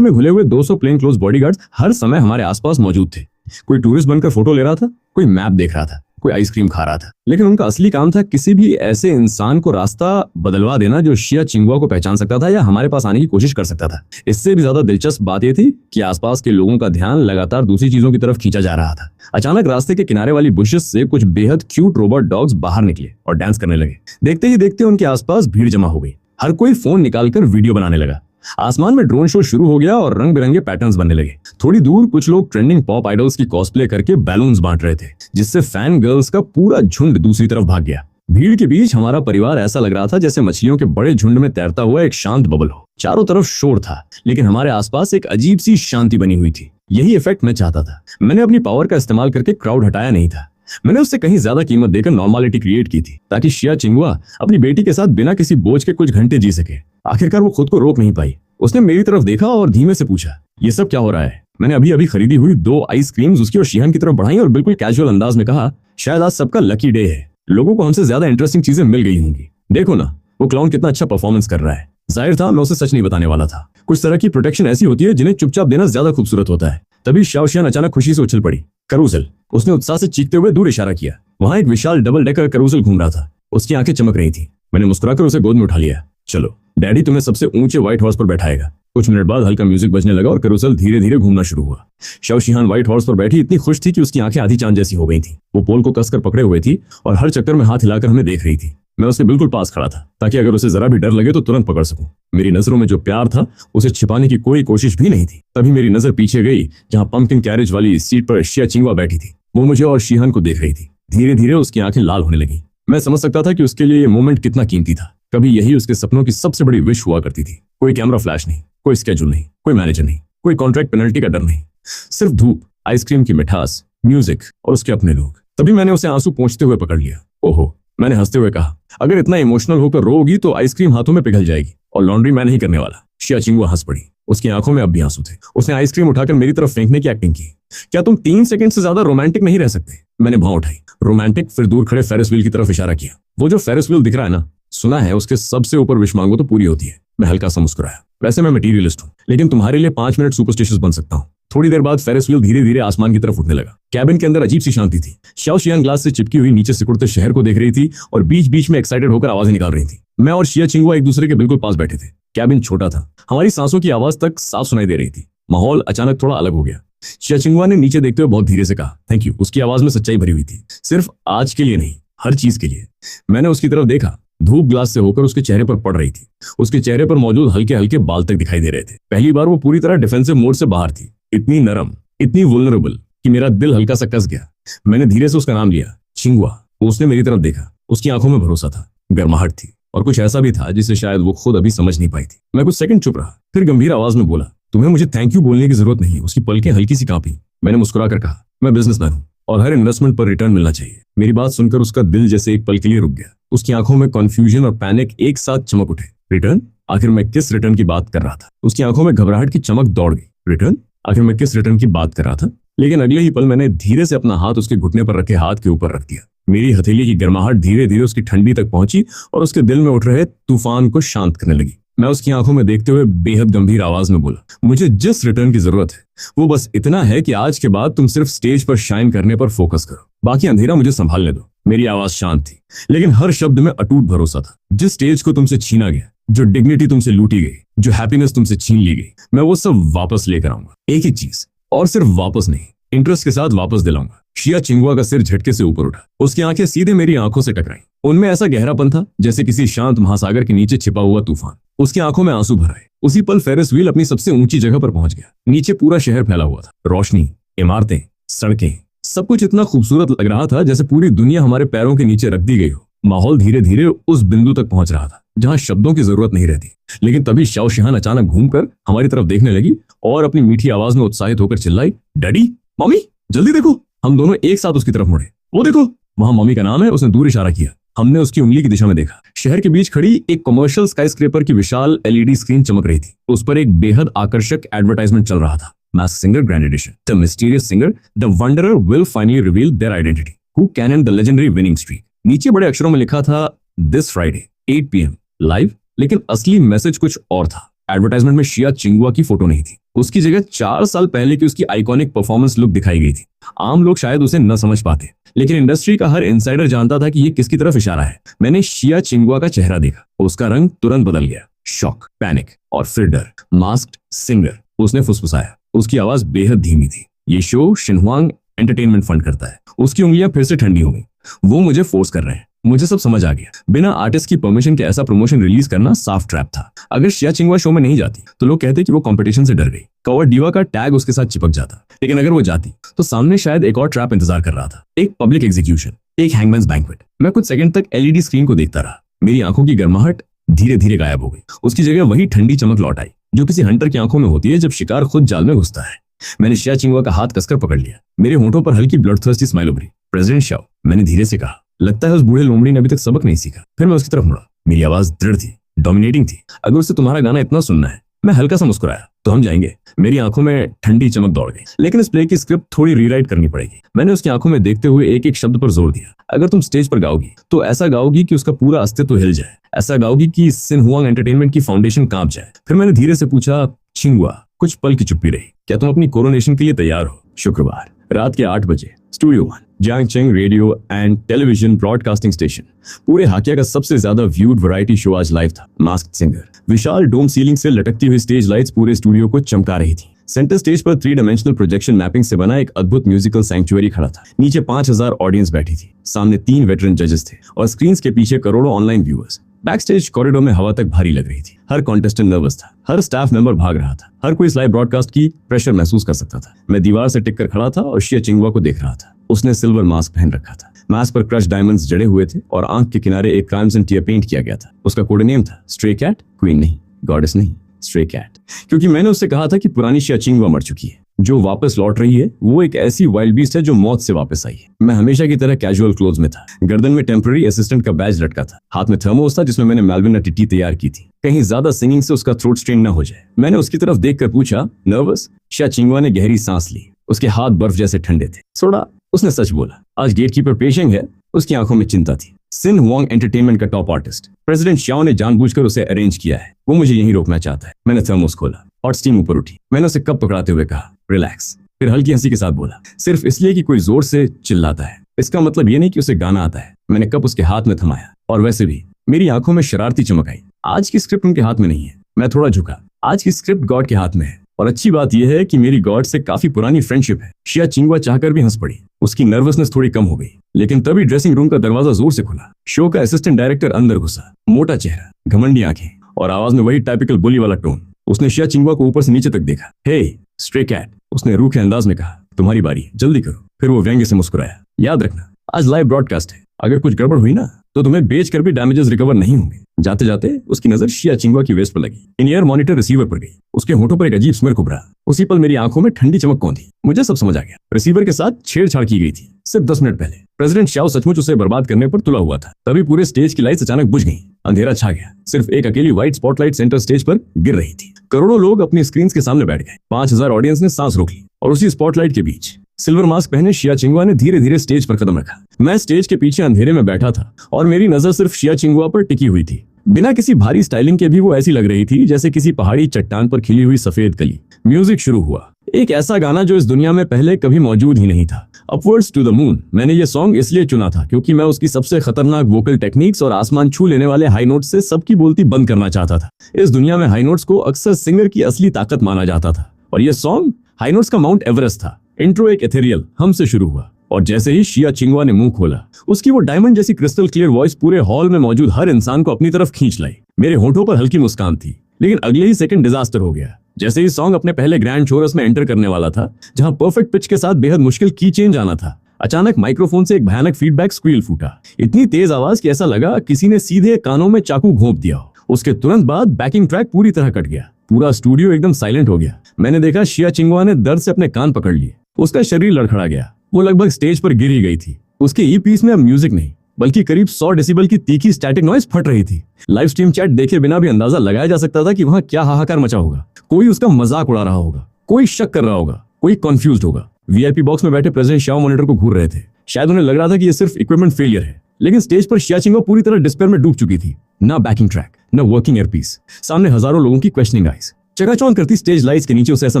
में घुले हुए 200 प्लेन क्लोज बॉडीगार्ड्स हर समय हमारे आसपास मौजूद थे। कोई टूरिस्ट बनकर फोटो ले रहा था, कोई मैप देख रहा था, कोई आइसक्रीम खा रहा था। लेकिन उनका असली काम था किसी भी ऐसे इंसान को रास्ता बदलवा देना जो शिया चिंगुआ को पहचान सकता था या हमारे पास आने की कोशिश कर सकता था। इससे भी ज्यादा दिलचस्प बात यह थी कि आसपास के लोगों का ध्यान लगातार दूसरी चीजों की तरफ खींचा जा रहा था। अचानक रास्ते के किनारे वाली बुशेस से कुछ बेहद क्यूट रोबोट डॉग्स बाहर निकले और डांस करने लगे। देखते ही देखते उनके आसपास भीड़ जमा हो गई। हर कोई फोन निकालकर वीडियो बनाने लगा। आसमान में ड्रोन शो शुरू हो गया और रंग बिरंगे पैटर्न्स बनने लगे। थोड़ी दूर कुछ लोग ट्रेंडिंग पॉप आइडल्स की कॉस्प्ले करके बैलून्स बांट रहे थे, जिससे फैन गर्ल्स का पूरा झुंड दूसरी तरफ भाग गया। भीड़ के बीच हमारा परिवार ऐसा लग रहा था जैसे मछलियों के बड़े झुंड में तैरता हुआ एक शांत बबल हो। चारों तरफ शोर था, लेकिन हमारे आसपास एक अजीब सी शांति बनी हुई थी। यही इफेक्ट मैं चाहता था। मैंने अपनी पावर का इस्तेमाल करके क्राउड हटाया नहीं था। मैंने उससे कहीं ज्यादा कीमत देकर नॉर्मलिटी क्रिएट की थी, ताकि शिया चिंगुआ अपनी बेटी के साथ बिना किसी बोझ के कुछ घंटे जी सके। आखिरकार वो खुद को रोक नहीं पाई। उसने मेरी तरफ देखा और धीमे से पूछा, ये सब क्या हो रहा है? मैंने अभी अभी खरीदी हुई 2 आइसक्रीम्स उसकी और शिहान की तरफ बढ़ाई और बिल्कुल कैजुअल अंदाज में कहा, शायद आज सबका लकी डे है। लोगों को हमसे ज्यादा इंटरेस्टिंग चीजें मिल गई होंगी। देखो ना, वो क्लाउन कितना अच्छा परफॉर्मेंस कर रहा है। जाहिर था मैं उसे सच नहीं बताने वाला था। कुछ तरह की प्रोटेक्शन ऐसी होती है जिन्हें चुपचाप देना ज्यादा खूबसूरत होता है। तभी शाओशियान अचानक खुशी से उछल पड़ी। करूसल, उसने उत्साह से चीखते हुए दूर इशारा किया। वहां एक विशाल डबल डेकर करूसल घूम रहा था। उसकी आंखें चमक रही थी। मैंने मुस्कुराकर उसे गोद में उठा लिया। चलो, डैडी तुम्हें सबसे ऊंचे व्हाइट हॉर्स पर बैठाएगा। कुछ मिनट बाद हल्का म्यूजिक बजने लगा और करूसल धीरे धीरे घूमना शुरू हुआ। शाओशियान व्हाइट हॉर्स पर बैठी इतनी खुश थी कि उसकी आंखें आधी चांद जैसी हो गई थी। वो पोल को कसकर पकड़े हुए थी और हर चक्कर में हाथ हिलाकर हमें देख रही थी। मैं उसके बिल्कुल पास खड़ा था, ताकि अगर उसे जरा भी डर लगे तो तुरंत पकड़ सकूं। मेरी नजरों में जो प्यार था उसे छिपाने की कोई कोशिश भी नहीं थी। तभी मेरी नजर पीछे गई, जहां पंपकिन कैरेज वाली सीट पर शिया चिंगुआ बैठी थी। वो मुझे और शिहान को देख रही थी। धीरे धीरे उसकी आंखें लाल होने लगी। मैं समझ सकता था कि उसके लिए ये मोमेंट कितना कीमती था। कभी यही उसके सपनों की सबसे बड़ी विश हुआ करती थी। कोई कैमरा फ्लैश नहीं, कोई स्केड्यूल नहीं, कोई मैनेजर नहीं, कोई कॉन्ट्रैक्ट पेनल्टी का डर नहीं, सिर्फ धूप, आइसक्रीम की मिठास, म्यूजिक और उसके अपने लोग। तभी मैंने उसे आंसू पोंछते हुए पकड़ लिया। ओहो, मैंने हंसते हुए कहा, अगर इतना इमोशनल होकर रोगी तो आइसक्रीम हाथों में पिघल जाएगी और लॉन्ड्री मैं नहीं करने वाला। शिया चिंगुआ हंस पड़ी। उसकी आंखों में अब भी आंसू थे। उसने आइसक्रीम उठाकर मेरी तरफ फेंकने की एक्टिंग की। क्या तुम 3 सेकंड से ज्यादा रोमांटिक नहीं रह सकते? मैंने भौं उठाई। रोमांटिक? फिर दूर खड़े फेरिस व्हील की तरफ इशारा किया। वो जो फेरिस व्हील दिख रहा है ना, सुना है उसके सबसे ऊपर विश मांगो तो पूरी होती है। मैं हल्का सा मुस्कुराया। वैसे मैं मटीरियलिस्ट हूँ, लेकिन तुम्हारे लिए 5 मिनट सुपरस्टिशियस बन सकता हूँ। थोड़ी देर बाद फेरिस व्हील धीरे धीरे आसमान की तरफ उठने लगा। कैबिन के अंदर अजीब सी शांति थी। शाओशियान ग्लास से चिपकी हुई नीचे सिकुड़ते शहर को देख रही थी और बीच बीच में एक्साइटेड होकर आवाजें निकाल रही थी। मैं और शिया चिंगुआ एक दूसरे के बिल्कुल पास बैठे थे। कैबिन छोटा था, हमारी सांसों की आवाज तक साफ सुनाई दे रही थी। माहौल अचानक थोड़ा अलग हो गया। शिया चिंगुआ ने नीचे देखते हुए बहुत धीरे से कहा, थैंक यू। उसकी आवाज में सच्चाई भरी हुई थी। सिर्फ आज के लिए नहीं, हर चीज के लिए। मैंने उसकी तरफ देखा। धूप ग्लास से होकर उसके चेहरे पर पड़ रही थी। उसके चेहरे पर मौजूद हल्के हल्के बाल तक दिखाई दे रहे थे। पहली बार वो पूरी तरह डिफेंसिव मोड से बाहर थी। इतनी नरम, इतनी वुल्नरेबल कि मेरा दिल हल्का सा कस गया। मैंने धीरे से उसका नाम लिया, चिंगुआ। उसने मेरी तरफ देखा। उसकी आंखों में भरोसा था, गर्माहट थी और कुछ ऐसा भी था जिसे शायद वो खुद अभी समझ नहीं पाई थी। मैं कुछ सेकंड चुप रहा, फिर गंभीर आवाज में बोला, तुम्हें मुझे थैंक यू बोलने की जरूरत नहीं। उसकी पलकें हल्की सी कांपी। मैंने मुस्कुराकर कहा, मैं बिजनेसमैन हूँ और हर इन्वेस्टमेंट पर रिटर्न मिलना चाहिए। मेरी बात सुनकर उसका दिल जैसे एक पल के लिए रुक गया। उसकी आंखों में कंफ्यूजन और पैनिक एक साथ चमक उठे। रिटर्न? आखिर मैं किस रिटर्न की बात कर रहा था? उसकी आंखों में घबराहट की चमक दौड़ गई। रिटर्न? आखिर मैं किस रिटर्न की बात कर रहा था? लेकिन अगले ही पल मैंने धीरे से अपना हाथ उसके घुटने पर रखे हाथ के ऊपर रख दिया। मेरी हथेली की गर्माहट धीरे धीरे उसकी ठंडी तक पहुंची और उसके दिल में उठ रहे तूफान को शांत करने लगी। मैं उसकी आंखों में देखते हुए बेहद गंभीर आवाज में बोला, मुझे जिस रिटर्न की जरूरत है वो बस इतना है कि आज के बाद तुम सिर्फ स्टेज पर शाइन करने पर फोकस करो। बाकी अंधेरा मुझे संभालने दो। मेरी आवाज शांत थी, लेकिन हर शब्द में अटूट भरोसा था। जिस स्टेज को तुमसे छीना गया, जो डिग्निटी तुमसे लूटी गई, जो हैप्पीनेस तुमसे छीन ली गई, मैं वो सब वापस लेकर आऊंगा। एक एक चीज, और सिर्फ वापस नहीं, इंटरेस्ट के साथ वापस दिलाऊंगा। शिया चिंगुआ का सिर झटके से ऊपर उठा। उसकी आंखें सीधे मेरी आंखों से टकराई। उनमें ऐसा गहरापन था जैसे किसी शांत महासागर के नीचे छिपा हुआ तूफान। उसकी आंखों में आंसू भर आए। उसी पल फेरिस व्हील अपनी सबसे ऊंची जगह पर पहुंच गया। नीचे पूरा शहर फैला हुआ था। रोशनी, इमारतें, सड़कें, सब कुछ इतना खूबसूरत लग रहा था जैसे पूरी दुनिया हमारे पैरों के नीचे रख दी गई हो। माहौल धीरे धीरे उस बिंदु तक पहुंच रहा था जहां शब्दों की जरूरत नहीं रहती। लेकिन तभी शाओशियान अचानक घूमकर हमारी तरफ देखने लगी और अपनी मीठी आवाज में उत्साहित होकर चिल्लाई, डैडी, मम्मी, जल्दी देखो। हम दोनों एक साथ उसकी तरफ मुड़े। वो देखो, वहां मम्मी का नाम है। उसने दूर इशारा किया। हमने उसकी उंगली की दिशा में देखा। शहर के बीच खड़ी एक कमर्शियल स्काईस्क्रेपर की विशाल एलईडी स्क्रीन चमक रही थी। उस पर एक बेहद आकर्षक एडवर्टाइजमेंट चल रहा था। Mask singer grand edition, the mysterious singer, the wanderer will finally reveal their identity, who can end the legendary winning streak. नीचे बड़े अक्षरों में लिखा था, दिस फ्राइडे 8 PM लाइव। लेकिन असली मैसेज कुछ और था। एडवर्टाइजमेंट में शिया चिंगुआ की फोटो नहीं थी। उसकी जगह 4 साल पहले की उसकी आइकॉनिक परफॉर्मेंस लुक दिखाई गई थी। आम लोग शायद उसे न समझ पाते, लेकिन इंडस्ट्री का हर इनसाइडर जानता था कि ये किसकी तरफ इशारा है। मैंने शिया चिंगुआ का चेहरा देखा। उसका रंग तुरंत बदल गया। शॉक, पैनिक और फिर डर। मास्क्ड सिंगर, उसने फुसफुसाया। उसकी आवाज बेहद धीमी थी। ये शो शिनहुआंग एंटरटेनमेंट फंड करता है। उसकी उंगलियां फिर से ठंडी हो गई। वो मुझे फोर्स कर रहे हैं। मुझे सब समझ आ गया। बिना आर्टिस्ट की परमिशन के ऐसा प्रमोशन रिलीज करना साफ ट्रैप था। अगर शिया चिंगवा शो में नहीं जाती तो लोग कहते कि वो कंपटीशन से डर गई, कवर डिवा का टैग उसके साथ चिपक जाता। लेकिन अगर वो जाती तो सामने शायद एक और ट्रैप इंतजार कर रहा था, एक पब्लिक एग्जीक्यूशन, एक हैंगमैन्स बैंक्वेट। मैं कुछ सेकंड तक एलईडी स्क्रीन को देखता रहा। मेरी आंखों की गर्माहट धीरे धीरे गायब हो गई। उसकी जगह वही ठंडी चमक लौट आई जो किसी हंटर की आंखों में होती है जब शिकार खुद जाल में घुसता है। मैंने शिया चिंगवा का हाथ कसकर पकड़ लिया। मेरे होंठों पर हल्की ब्लडथर्स्टी स्माइल उभरी। प्रेसिडेंट शाओ, मैंने धीरे से कहा। लगता है उस बूढ़े लोमड़ी ने अभी तक सबक नहीं सीखा। फिर मैं उसकी तरफ मुड़ा। मेरी आवाज दृढ़ थी, डोमिनेटिंग थी। अगर उसे तुम्हारा गाना इतना सुनना है, मैं हल्का सा मुस्कुराया, तो हम जाएंगे। मेरी आंखों में ठंडी चमक दौड़ गई। लेकिन इस प्ले की स्क्रिप्ट थोड़ी रीराइट करनी पड़ेगी। मैंने उसकी आंखों में देखते हुए एक एक शब्द पर जोर दिया। अगर तुम स्टेज पर गाओगी तो ऐसा गाओगी कि उसका पूरा अस्तित्व हिल जाए। ऐसा गाओगी कि सिन हुआंग एंटरटेनमेंट की फाउंडेशन कांप जाए। फिर मैंने धीरे से पूछा, चिंगवा। कुछ पल की चुप्पी रही। क्या तुम अपनी कोरोनेशन के लिए तैयार हो? शुक्रवार रात के 8 बजे studio 1 Jiangcheng radio and television broadcasting station. पूरे हाकिया का सबसे ज्यादा व्यूड वैरायटी शो आज लाइव था। Masked singer. विशाल डोम सीलिंग से लटकती हुई स्टेज लाइट्स पूरे स्टूडियो को चमका रही थी। सेंटर स्टेज पर 3 डायमेंशनल प्रोजेक्शन मैपिंग से बना एक अद्भुत म्यूजिकल सैंक्चुअरी खड़ा था। नीचे 5000 ऑडियंस बैठी थी। सामने 3 वेटरन जजेस थे और स्क्रीन के पीछे करोड़ों online viewers. Back stage corridor में हवा तक भारी लग रही थी। हर कॉन्टेस्टेंट नर्वस था। हर स्टाफ मेंबर भाग रहा था। हर कोई इस लाइव ब्रॉडकास्ट की प्रेशर महसूस कर सकता था। मैं दीवार से टिककर खड़ा था और शिया चिंगवा को देख रहा था। उसने सिल्वर मास्क पहन रखा था। मास्क पर क्रश डायमंड्स जड़े हुए थे और आंख के किनारे एक क्राइम्सन टियर पेंट किया गया था। उसका कोड नेम था स्ट्रे कैट। क्वीन नहीं, गॉडेस नहीं, स्ट्रे कैट। क्योंकि मैंने उससे कहा था कि पुरानी शिया चिंगवा मर चुकी है। जो वापस लौट रही है वो एक ऐसी वाइल्ड बीस्ट है जो मौत से वापस आई है। मैं हमेशा की तरह कैजुअल क्लोथ्स में था। गर्दन में टेम्पररी असिस्टेंट का बैज लटका था। हाथ में थर्मोस था जिसमें मैंने मेलविन टिट्टी तैयार की थी, कहीं ज्यादा सिंगिंग से उसका थ्रोट स्ट्रेन न हो जाए। मैंने उसकी तरफ देखकर पूछा, नर्वस? शिया चिंगवा ने गहरी सांस ली। उसके हाथ बर्फ जैसे ठंडे थे। सोडा, उसने सच बोला। आज गेटकीपर पेशिंग है। उसकी आंखों में चिंता थी। सिन हुआंग एंटरटेनमेंट का टॉप आर्टिस्ट प्रेसिडेंट शाओ ने जानबूझकर उसे अरेंज किया है। वो मुझे यहीं रोकना चाहता है। मैंने थर्मोस खोला और स्टीम ऊपर उठी। मैंने उसे कप पकड़ाते हुए कहा, रिलैक्स। फिर हल्की हंसी के साथ बोला, सिर्फ इसलिए कि कोई जोर से चिल्लाता है इसका मतलब ये नहीं कि उसे गाना आता है। मैंने कप उसके हाथ में थमाया और वैसे भी मेरी आंखों में शरारती चमक आई। आज की स्क्रिप्ट उनके हाथ में नहीं है। मैं थोड़ा झुका। आज की स्क्रिप्ट गॉड के हाथ में है। और अच्छी बात यह है कि मेरी गॉड से काफी पुरानी फ्रेंडशिप है। शिया चिंगवा चाहकर भी हंस पड़ी। उसकी नर्वसनेस थोड़ी कम हो गई। लेकिन तभी ड्रेसिंग रूम का दरवाजा जोर से खुला। शो का असिस्टेंट डायरेक्टर अंदर घुसा। मोटा चेहरा, घमंडी आंखें और आवाज में वही टाइपिकल बुली वाला टोन। उसने शिया चिंगवा को ऊपर से नीचे तक देखा। हे स्ट्रे कैट, उसने रूखे अंदाज में कहा, तुम्हारी बारी है, जल्दी करो। फिर वो व्यंग्य से मुस्कुराया। याद रखना, आज लाइव ब्रॉडकास्ट है। अगर कुछ गड़बड़ हुई ना तो तुम्हें बेच कर भी डैमेजेस रिकवर नहीं होंगे। जाते जाते उसकी नजर शिया चिंगवा की वेस्ट पर लगी। इन ईयर मॉनिटर रिसीवर पर गई। उसके होठों पर एक अजीब स्मिर्क उभरा। उसी पल मेरी आंखों में ठंडी चमक कौन थी। मुझे सब समझ आ गया। रिसीवर के साथ छेड़छाड़ की गई थी सिर्फ 10 मिनट पहले। प्रेसिडेंट शाओ सचमुच उसे बर्बाद करने पर तुला हुआ था। तभी पूरे स्टेज की लाइट्स अचानक बुझ गईं। अंधेरा छा गया। सिर्फ एक अकेली व्हाइट स्पॉटलाइट सेंटर स्टेज पर गिर रही थी। करोड़ों लोग अपनी स्क्रीन के सामने बैठ गए। 5000 ऑडियंस ने सांस रोक ली। और उसी स्पॉटलाइट के बीच सिल्वर मास्क पहने शिया चिंगवा ने धीरे धीरे स्टेज पर कदम रखा। मैं स्टेज के पीछे अंधेरे में बैठा था और मेरी नजर सिर्फ शिया चिंगवा पर टिकी हुई थी। बिना किसी भारी स्टाइलिंग के भी वो ऐसी लग रही थी जैसे किसी पहाड़ी चट्टान पर खिली हुई सफेद कली। म्यूजिक शुरू हुआ। एक ऐसा गाना जो इस दुनिया में पहले कभी मौजूद ही नहीं था, अपवर्ड्स टू द मून। मैंने ये सॉन्ग इसलिए चुना था क्योंकि मैं उसकी सबसे खतरनाक वोकल टेक्निक्स और आसमान छू लेने वाले हाई नोट्स से सबकी बोलती बंद करना चाहता था। इस दुनिया में हाई नोट्स को अक्सर सिंगर की असली ताकत माना जाता था और ये सॉन्ग हाई नोट्स का माउंट एवरेस्ट था। इंट्रो एक एथेरियल हम से शुरू हुआ और जैसे ही शिया चिंगवा ने मुंह खोला, उसकी वो डायमंड जैसी क्रिस्टल क्लियर वॉइस पूरे हॉल में मौजूद हर इंसान को अपनी तरफ खींच लाई। मेरे होठों पर हल्की मुस्कान थी, लेकिन अगले ही सेकंड डिजास्टर हो गया। जैसे ही सॉन्ग अपने पहले ग्रैंड चोरस में एंटर करने वाला था, जहां परफेक्ट पिच के साथ बेहद मुश्किल की चेंज आना था, अचानक माइक्रोफोन से एक भयानक फीडबैक स्क्वील फूटा। इतनी तेज आवाज कि ऐसा लगा किसी ने सीधे कानों में चाकू घोंप दिया हो। उसके तुरंत बाद बैकिंग ट्रैक पूरी तरह कट गया। पूरा स्टूडियो एकदम साइलेंट हो गया। मैंने देखा शिया चिंगवा ने दर्द से अपने कान पकड़ लिए। उसका शरीर लड़खड़ा गया। वो लगभग स्टेज पर गिर ही गई थी। उसके ई पीस में अब म्यूजिक नहीं बल्कि करीब 100 डेसिबल की तीखी स्टैटिक नॉइज फट रही थी। लाइव स्ट्रीम चैट देखे बिना भी अंदाजा लगाया जा सकता था कि वहां क्या हाहाकार मचा होगा। कोई उसका मजाक उड़ा रहा होगा, कोई शक कर रहा होगा, कोई कंफ्यूज्ड होगा। वीआईपी बॉक्स में बैठे प्रेसिडेंट शाओ मॉनिटर को घूर रहे थे। शायद उन्हें लग रहा था कि ये सिर्फ इक्विपमेंट फेलियर है, लेकिन स्टेज पर शिया चिंगवा पूरी तरह डिस्पेयर में डूब चुकी थी। ना बैकिंग ट्रैक, ना वर्किंग एयरपीस, सामने हजारों लोगों की क्वेश्चनिंग आईज। चकाचौंध करती स्टेज लाइट्स के नीचे उसे ऐसा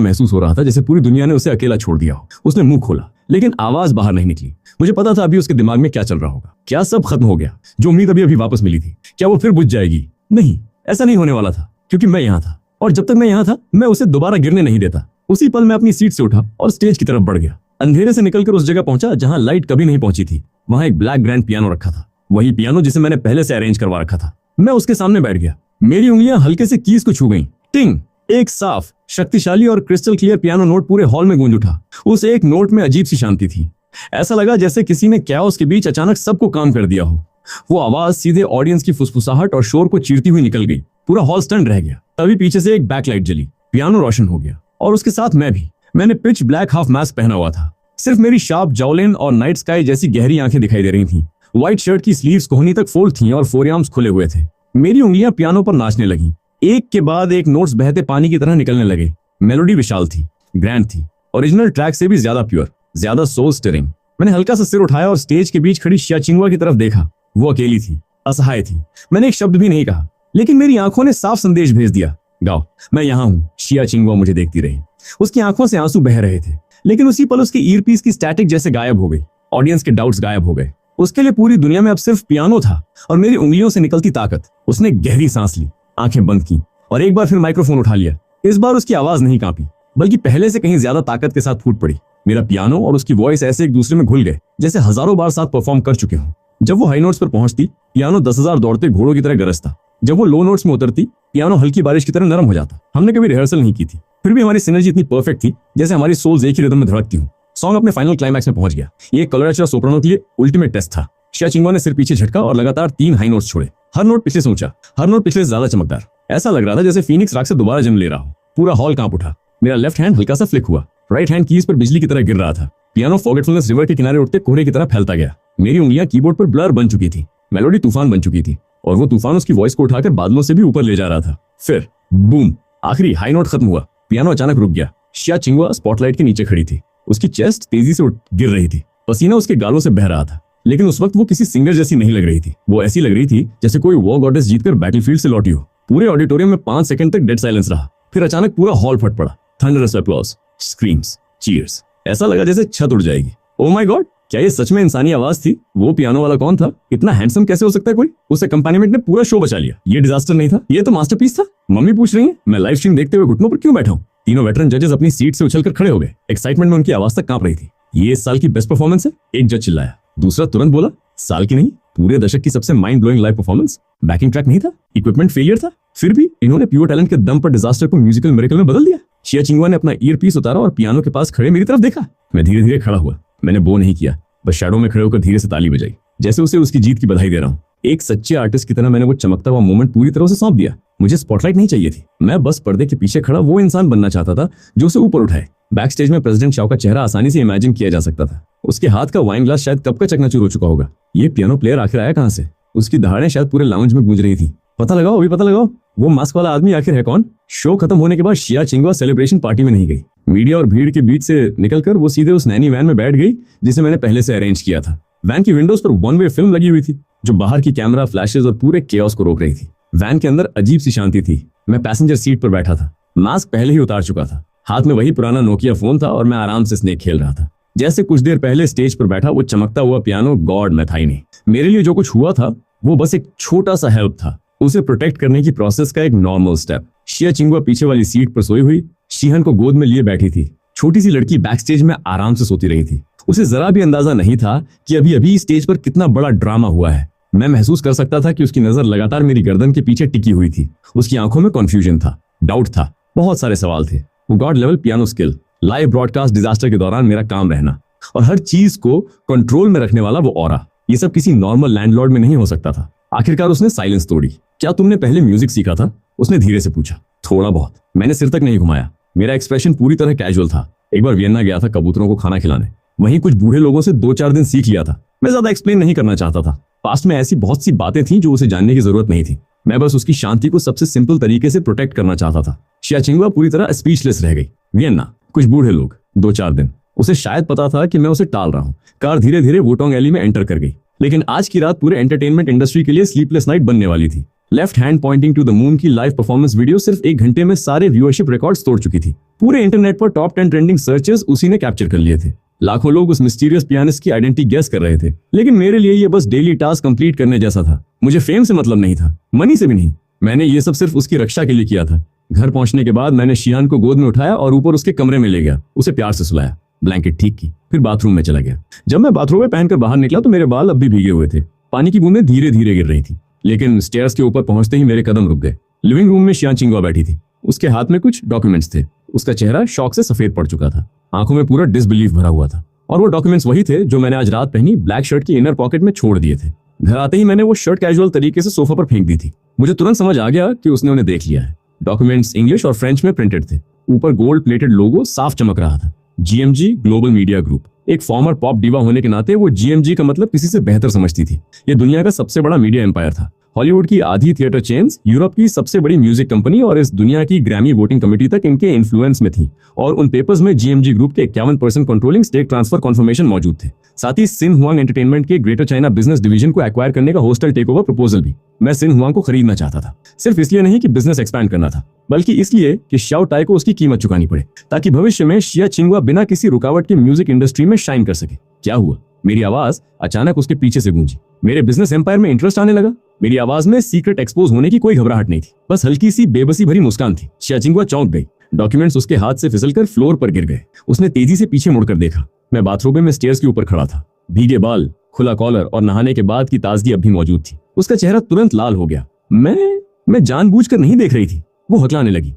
महसूस हो रहा था जैसे पूरी दुनिया ने उसे अकेला छोड़ दिया हो। उसने मुंह खोला, लेकिन आवाज बाहर नहीं निकली। मुझे पता था अभी उसके दिमाग में क्या चल रहा होगा। क्या सब खत्म हो गया? जो उम्मीद अभी अभी वापस मिली थी, क्या वो फिर बुझ जाएगी? नहीं, ऐसा नहीं होने वाला था, क्योंकि मैं यहाँ था और जब तक मैं यहाँ था मैं उसे दोबारा गिरने नहीं देता। उसी पल मैं अपनी सीट से उठा और स्टेज की तरफ बढ़ गया। अंधेरे से निकलकर उस जगह पहुंचा जहां लाइट कभी नहीं पहुंची थी। वहां एक ब्लैक ग्रैंड पियानो रखा था, वही पियानो जिसे मैंने पहले से अरेंज करवा रखा था। मैं उसके सामने बैठ गया, मेरी उंगलियां हल्के से कीज को छू गईं। टिंग! एक साफ, शक्तिशाली और क्रिस्टल क्लियर पियानो नोट पूरे हॉल में गूंज उठा। उस एक नोट में अजीब सी शांति थी। ऐसा लगा जैसे किसी ने कैओस के बीच अचानक सबको काम कर दिया हो। वो आवाज सीधे ऑडियंस की फुसफुसाहट और शोर को चीरती हुई निकल गई। पूरा हॉल स्टन रह गया। तभी पीछे से एक बैकलाइट जली, पियानो रोशन हो गया और उसके साथ मैं भी। मैंने पिच ब्लैक हाफ मास्क पहना हुआ था, सिर्फ मेरी शार्प जॉलिन और नाइट स्काई जैसी गहरी आंखें दिखाई दे रही थीं। व्हाइट शर्ट की स्लीव्स कोहनी तक फोल्ड थीं और फोरआर्म्स खुले हुए थे। मेरी उंगलियां पियानो पर नाचने लगीं। एक के बाद एक नोट्स बहते पानी की तरह निकलने लगे। मेलोडी विशाल थी, ग्रैंड थी, ओरिजिनल ट्रैक से भी ज्यादा प्योर, ज्यादा सोल स्टिरिंग। मैंने हल्का सा सिर उठाया और स्टेज के बीच खड़ी शिया चिंगवा की तरफ देखा। वो अकेली थी, असहाय थी। मैंने एक शब्द भी नहीं कहा, लेकिन मेरी आंखों ने साफ संदेश भेज दिया, गाओ, मैं यहाँ हूँ। शिया चिंगवा मुझे देखती रही। उसकी आंखों से आंसू बह रहे थे, लेकिन उसी पल उसकी ईयरपीस की स्टैटिक जैसे गायब हो गई। ऑडियंस के डाउट्स गायब हो गए। उसके लिए पूरी दुनिया में अब सिर्फ पियानो था और मेरी उंगलियों से निकलती ताकत। उसने गहरी सांस ली, आंखें बंद की और एक बार फिर माइक्रोफोन उठा लिया। इस बार उसकी आवाज नहीं कांपी, बल्कि पहले से कहीं ज्यादा ताकत के साथ फूट पड़ी। मेरा पियानो और उसकी वॉइस ऐसे एक दूसरे में घुल गए जैसे हजारों बार साथ परफॉर्म कर चुके हों। जब वो हाई नोट्स पर पहुंचती, पियानो 10,000 दौड़ते घोड़ों की तरह गरजता। जब वो लो नोट्स में उतरती, पियानो हल्की बारिश की तरह नरम हो जाता। हमने कभी रिहर्सल नहीं की थी, फिर भी हमारी सिनर्जी इतनी परफेक्ट थी जैसे हमारी सोल्स एक ही रिदम में धड़कती हूँ। सॉन्ग अपने फाइनल क्लाइमैक्स में पहुंच गया। ये कलोराचुरा सोप्रानो के लिए अल्टीमेट टेस्ट था। शिया चिंगवा ने सिर पीछे झटका और लगातार 3 हाई नोट्स छोड़े। हर नोट पिछले से ऊंचा, हर नोट पिछले से ज्यादा चमकदार। ऐसा लग रहा था जैसे फीनिक्स राग से दोबारा जन्म ले रहा हो। पूरा हॉल कांप उठा। मेरा लेफ्ट हैंड हल्का सा फ्लिक हुआ, राइट हैंड कीज पर बिजली की तरह गिर रहा था। पियानो फॉरगेटफुलनेस रिवर के किनारे उठते कोहरे की तरह फैलता गया। मेरी उंगलियां कीबोर्ड पर ब्लर बन चुकी थी। मेलोडी तूफान बन चुकी थी और वो तूफान उसकी वॉइस को उठाकर बादलों से भी ऊपर ले जा रहा था। फिर बूम, आखिरी हाई नोट खत्म हुआ। पियानो अचानक रुक गया। शिया चिंगवा स्पॉटलाइट के नीचे खड़ी थी। उसकी चेस्ट तेजी से गिर रही थी, पसीना उसके गालों से बह रहा था। लेकिन उस वक्त वो किसी सिंगर जैसी नहीं लग रही थी। वो ऐसी लग रही थी जैसे कोई वॉर गॉडेस जीतकर बैटलफील्ड से लौटी हो। पूरे ऑडिटोरियम में 5 सेकंड तक डेड साइलेंस रहा। फिर अचानक पूरा हॉल फट पड़ा। Thunderous applause, screams, cheers. ऐसा लगा जैसे छत उड़ जाएगी। ओह माय गॉड, क्या ये सच में इंसानी आवाज थी? वो पियानो वाला कौन था? इतना हैंडसम कैसे हो सकता है कोई? उस अकम्पैनिमेंट ने पूरा शो बचा लिया। ये डिजास्टर नहीं था, ये तो मास्टरपीस था। मम्मी पूछ रही है मैं लाइव स्ट्रीम देखते हुए घुटनों पर क्यों बैठा हूँ। तीनों वेटरन जजेस अपनी सीट से उछलकर खड़े हो गए। एक्साइटमेंट में उनकी आवाज तक कांप रही थी। ये इस साल की बेस्ट परफॉर्मेंस है, एक जज चिल्लाया। दूसरा तुरंत बोला, साल की नहीं, पूरे दशक की सबसे mind blowing live performance. Backing track नहीं था, इक्विपमेंट फेलियर था, फिर भी इन्होंने प्योर टैलेंट के दम पर डिजास्टर को म्यूजिकल मिरेकल में बदल दिया। शिया चिंगवा ने अपना ईयरपीस उतारा और पियानो के पास खड़े मेरी तरफ देखा। मैं धीरे धीरे खड़ा हुआ। मैंने बो नहीं किया, बस शैडो में खड़े होकर धीरे से ताली बजाई, जैसे उसे उसकी जीत की बधाई दे रहा हूँ। एक सच्चे आर्टिस्ट की तरह मैंने वो चमकता हुआ मोमेंट पूरी तरह से सौंप दिया। मुझे स्पॉटलाइट नहीं चाहिए थी, मैं बस पर्दे के पीछे खड़ा वो इंसान बनना चाहता था जो उसे ऊपर उठाए। बैक स्टेज में प्रेसिडेंट शाओ का चेहरा आसानी से इमेजिन किया जा सकता था। उसके हाथ का वाइन ग्लास शायद कब का चकनाचूर हो चुका होगा। ये पियानो प्लेयर आखिर आया कहाँ से? उसकी दहाड़ें शायद पूरे लाउंज में गूंज रही थी। पता लगाओ, अभी पता लगाओ, वो मास्क वाला आदमी आखिर है कौन? शो खत्म होने के बाद शिया चिंगवा सेलिब्रेशन पार्टी में नहीं गई। मीडिया और भीड़ के बीच से निकलकर वो सीधे उस नैनी वैन में बैठ गई जिसे मैंने पहले से अरेंज किया था। वैन की विंडोज पर 1 वे फिल्म लगी हुई थी जो बाहर की कैमरा फ्लैशेस और पूरे केओस को रोक रही थी। वैन के अंदर अजीब सी शांति थी। मैं पैसेंजर सीट पर बैठा था, मास्क पहले ही उतार चुका था। हाथ में वही पुराना नोकिया फोन था और मैं आराम से स्नेक खेल रहा था। जैसे कुछ देर पहले स्टेज पर बैठा वो चमकता हुआ पियानो गॉड मैं था ही नहीं। मेरे लिए जो कुछ हुआ था वो बस एक छोटा सा हेल्प था, उसे प्रोटेक्ट करने की प्रोसेस का एक नॉर्मल स्टेप। शिया चिंगवा पीछे वाली सीट पर सोई हुई शिहन को गोद में लिए बैठी थी। छोटी सी लड़की बैक स्टेज में आराम से सोती रही थी। उसे जरा भी अंदाजा नहीं था कि अभी अभी स्टेज पर कितना बड़ा ड्रामा हुआ है। मैं महसूस कर सकता था कि उसकी नजर लगातार मेरी गर्दन के पीछे टिकी हुई थी। उसकी आंखों में कंफ्यूजन था, डाउट था, बहुत सारे सवाल थे। वो God level piano skill, live broadcast disaster के दौरान मेरा काम रहना और हर चीज को कंट्रोल में रखने वाला वो ऑरा, ये सब किसी नॉर्मल लैंडलॉर्ड में नहीं हो सकता था। आखिरकार उसने साइलेंस तोड़ी। क्या तुमने पहले म्यूजिक सीखा था? उसने धीरे से पूछा। थोड़ा बहुत। मैंने सिर तक नहीं घुमाया। मेरा एक्सप्रेशन पूरी तरह कैजुअल था। एक बार वियन्ना गया था कबूतरों को खाना खिलाने। वहीं कुछ बूढ़े लोगों से 2-4 दिन सीख लिया था। मैं ज्यादा एक्सप्लेन नहीं करना चाहता था। पास्ट में ऐसी बहुत सी बातें थी जो उसे जानने की जरूरत नहीं थी। मैं बस उसकी शांति को सबसे सिंपल तरीके से प्रोटेक्ट करना चाहता था। शिया चिंगवा पूरी तरह स्पीचलेस रह गई। वियन्ना, कुछ बूढ़े लोग, 2-4 दिन। उसे शायद पता था कि मैं उसे टाल रहा हूँ। कार धीरे धीरे वुटोंग एली में एंटर कर गई। लेकिन आज की रात पूरे एंटरटेनमेंट इंडस्ट्री के लिए स्लीपलेस नाइट बनने वाली थी। Left hand pointing to the moon की लाइव परफॉर्मेंस वीडियो सिर्फ 1 घंटे में सारे व्यूअरशिप रिकॉर्ड्स तोड़ चुकी थी। पूरे इंटरनेट पर टॉप 10 ट्रेंडिंग सर्चेस उसी ने कैप्चर कर लिए थे। लाखों लोग उस मिस्टीरियस पियानिस्ट की आइडेंटिटी गेस कर रहे थे। लेकिन मेरे लिए ये बस डेली टास्क कंप्लीट करने जैसा था। मुझे फेम से मतलब नहीं था, मनी से भी नहीं। मैंने ये सब सिर्फ उसकी रक्षा के लिए किया था। घर पहुंचने के बाद मैंने शियान को गोद में उठाया और ऊपर उसके कमरे में ले गया। उसे प्यार से सुलाया। ब्लैंकेट ठीक की, फिर बाथरूम में चला गया। जब मैं बाथरूम में पहनकर बाहर निकला तो मेरे बाल अब भी भीगे हुए थे। पानी की बूंदें धीरे धीरे गिर रही थी, लेकिन स्टेयर्स के ऊपर पहुंचते ही मेरे कदम रुक गए। लिविंग रूम में शिया चिंगवा बैठी थी। उसके हाथ में कुछ डॉक्यूमेंट्स थे। उसका चेहरा शॉक से सफेद पड़ चुका था, आंखों में पूरा डिसबिलीफ भरा हुआ था। और वो डॉक्यूमेंट्स वही थे जो मैंने आज रात पहनी ब्लैक शर्ट की इनर पॉकेट में छोड़ दिए थे। घर आते ही मैंने वो शर्ट कैजुअल तरीके से सोफा पर फेंक दी थी। मुझे तुरंत समझ आ गया कि उसने उन्हें देख लिया है। डॉक्यूमेंट्स इंग्लिश और फ्रेंच में प्रिंटेड थे। ऊपर गोल्ड प्लेटेड लोगो साफ चमक रहा था, जीएमजी ग्लोबल मीडिया ग्रुप। एक फॉर्मर पॉप डिवा होने के नाते वो जीएमजी का मतलब किसी से बेहतर समझती थी। ये दुनिया का सबसे बड़ा मीडिया एम्पायर था। हॉलीवुड की आधी थिएटर चेन्स, यूरोप की सबसे बड़ी म्यूजिक कंपनी और इस दुनिया की ग्रैमी वोटिंग कमेटी तक इनके इन्फ्लुएंस में थी। और उन पेपर्स में जीएमजी ग्रुप के 51% कंट्रोलिंग स्टेक ट्रांसफर कन्फर्मेशन मौजूद थे। साथ ही सिन हुआंग एंटरटेनमेंट के ग्रेटर चाइना बिजनेस डिवीजन को एक्वायर करने का होस्टल टेकओवर प्रपोजल भी। मैं सिन हुआंग को खरीदना चाहता था, सिर्फ इसलिए नहीं कि बिजनेस एक्सपैंड करना था, बल्कि इसलिए कि शाओ टाई को उसकी कीमत चुकानी पड़े, ताकि भविष्य में शिया चिंगवा बिना किसी रुकावट के म्यूजिक इंडस्ट्री में शाइन कर सके। क्या हुआ? मेरी आवाज अचानक उसके पीछे से गूंजी। मेरे बिजनेस एम्पायर में इंटरेस्ट आने लगा। मेरी आवाज में सीक्रेट एक्सपोज होने की कोई घबराहट नहीं थी, बस हल्की सी बेबसी भरी मुस्कान थी। शिया चिंगवा चौंक गई। डॉक्यूमेंट्स उसके हाथ से फिसलकर फ्लोर पर गिर गए। उसने तेजी से पीछे मुड़कर देखा। मैं बाथरूम में स्टेयर्स के ऊपर खड़ा था। भीगे बाल, खुला कॉलर और नहाने के बाद की ताजगी अब भी मौजूद थी। उसका चेहरा तुरंत लाल हो गया। मैं जानबूझकर नहीं देख रही थी। वो हकलाने लगी।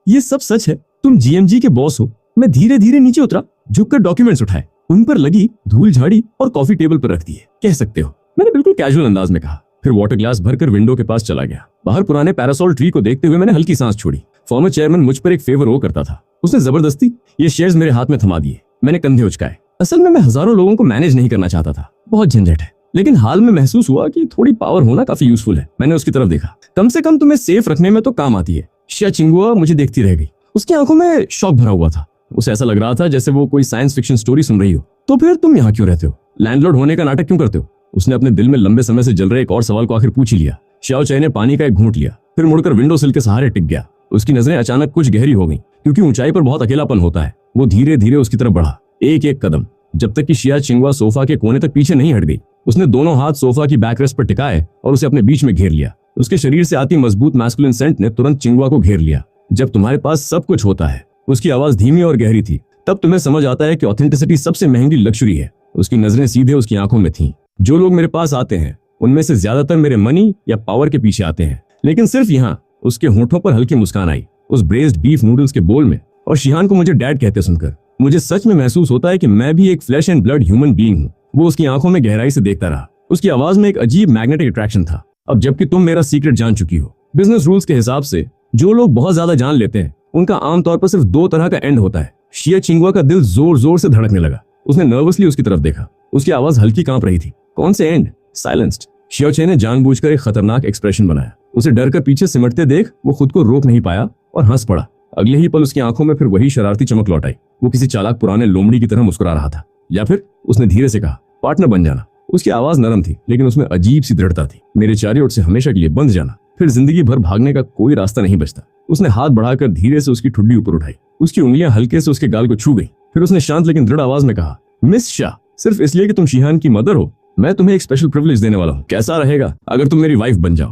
ये सब सच है? तुम जीएमजी के बॉस हो? मैं धीरे धीरे नीचे उतरा, झुककर डॉक्यूमेंट्स उठाए, उन पर लगी धूल झाड़ी और कॉफी टेबल पर रख दिए। कह सकते हो, मैंने बिल्कुल कैजुअल अंदाज में कहा। फिर वाटर ग्लास भरकर विंडो के पास चला गया। बाहर पुराने पैरासोल ट्री को देखते हुए मैंने हल्की सांस छोड़ी। फॉर्मर चेयरमैन मुझ पर एक फेवर वो करता था। उसने जबरदस्ती ये शेयर्स मेरे हाथ में थमा दिए। मैंने कंधे उचकाए। असल में मैं हजारों लोगों को मैनेज नहीं करना चाहता था, बहुत झंझट है। लेकिन हाल में महसूस हुआ कि थोड़ी पावर होना काफी यूजफुल है। मैंने उसकी तरफ देखा। कम से कम तुम्हें सेफ रखने में तो काम आती है। शिया चिंगवा मुझे देखती रह गई। उसकी आंखों में शौक भरा हुआ था। उसे ऐसा लग रहा था जैसे वो कोई साइंस फिक्शन स्टोरी सुन रही हो। तो फिर तुम यहाँ क्यों रहते हो? लैंडलॉर्ड होने का नाटक क्यों करते हो? उसने अपने दिल में लंबे समय से जल रहे एक और सवाल को आखिर पूछ ही लिया। शियाओ चाई ने पानी का एक घूंट लिया, फिर मुड़कर विंडो सिल के सहारे टिक गया। उसकी नजरें अचानक कुछ गहरी हो गईं, क्योंकि ऊंचाई पर बहुत अकेलापन होता है। वो धीरे धीरे उसकी तरफ बढ़ा, एक एक कदम, जब तक कि शिया चिंगवा सोफा के कोने तक पीछे नहीं हट गई। उसने दोनों हाथ सोफा की बैकरेस्ट पर टिकाए और उसे अपने बीच में घेर लिया। उसके शरीर से आती मजबूत मैस्कुलिन सेंट ने तुरंत चिंगवा को घेर लिया। जब तुम्हारे पास सब कुछ होता है, उसकी आवाज धीमी और गहरी थी, तब तुम्हें समझ आता है कि ऑथेंटिसिटी सबसे महंगी लग्जरी है। उसकी नजरें सीधे उसकी आंखों में थीं। जो लोग मेरे पास आते हैं उनमें से ज्यादातर मेरे मनी या पावर के पीछे आते हैं, लेकिन सिर्फ यहाँ उसके होठों पर हल्की मुस्कान आई, उस ब्रेस्ड बीफ नूडल्स के बोल में। और शिहान को मुझे डैड कहते सुनकर मुझे सच में महसूस होता है कि मैं भी एक flash and blood human being हूँ। वो उसकी आंखों में गहराई से देखता रहा। उसकी आवाज में एक अजीब मैग्नेटिक अट्रैक्शन था। अब जबकि तुम मेरा सीक्रेट जान चुकी हो, बिजनेस रूल्स के हिसाब से जो लोग बहुत ज्यादा जान लेते हैं उनका आमतौर पर सिर्फ दो तरह का एंड होता है। शिया चिंगवा का दिल जोर जोर से धड़कने लगा। उसने नर्वसली उसकी तरफ देखा। उसकी आवाज हल्की कांप रही थी। कौन से एंड? साइलेंस्ड। शिया चाई ने जानबूझकर एक खतरनाक एक्सप्रेशन बनाया। उसे डर कर पीछे सिमटते देख वो खुद को रोक नहीं पाया और हंस पड़ा। अगले ही पल उसकी आंखों में फिर वही शरारती चमक लौट आई। वो किसी चालाक पुराने लोमड़ी की तरह मुस्कुरा रहा था। या फिर उसने धीरे से कहा, पार्टनर बन जाना। उसकी आवाज नरम थी, लेकिन उसमें अजीब सी दृढ़ता थी। मेरे चारी ओर से हमेशा के लिए बंध जाना, फिर जिंदगी भर भागने का कोई रास्ता नहीं बचता। उसने हाथ बढ़ाकर धीरे से उसकी ठुड्डी ऊपर उठाई। उसकी उंगलियां हल्के से उसके गाल को छू गई। फिर उसने शांत लेकिन दृढ़ आवाज में कहा, मिस शाह, सिर्फ इसलिए कि तुम शिहान की मदर हो, मैं तुम्हें एक स्पेशल प्रिविलेज देने वाला हूँ। कैसा रहेगा अगर तुम मेरी वाइफ बन जाओ?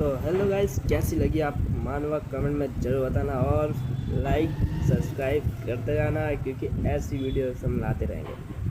तो हेलो गाइस, कैसी लगी आप मानवा कमेंट में जरूर बताना और लाइक सब्सक्राइब करते जाना, क्योंकि ऐसी वीडियोस हम लाते रहेंगे।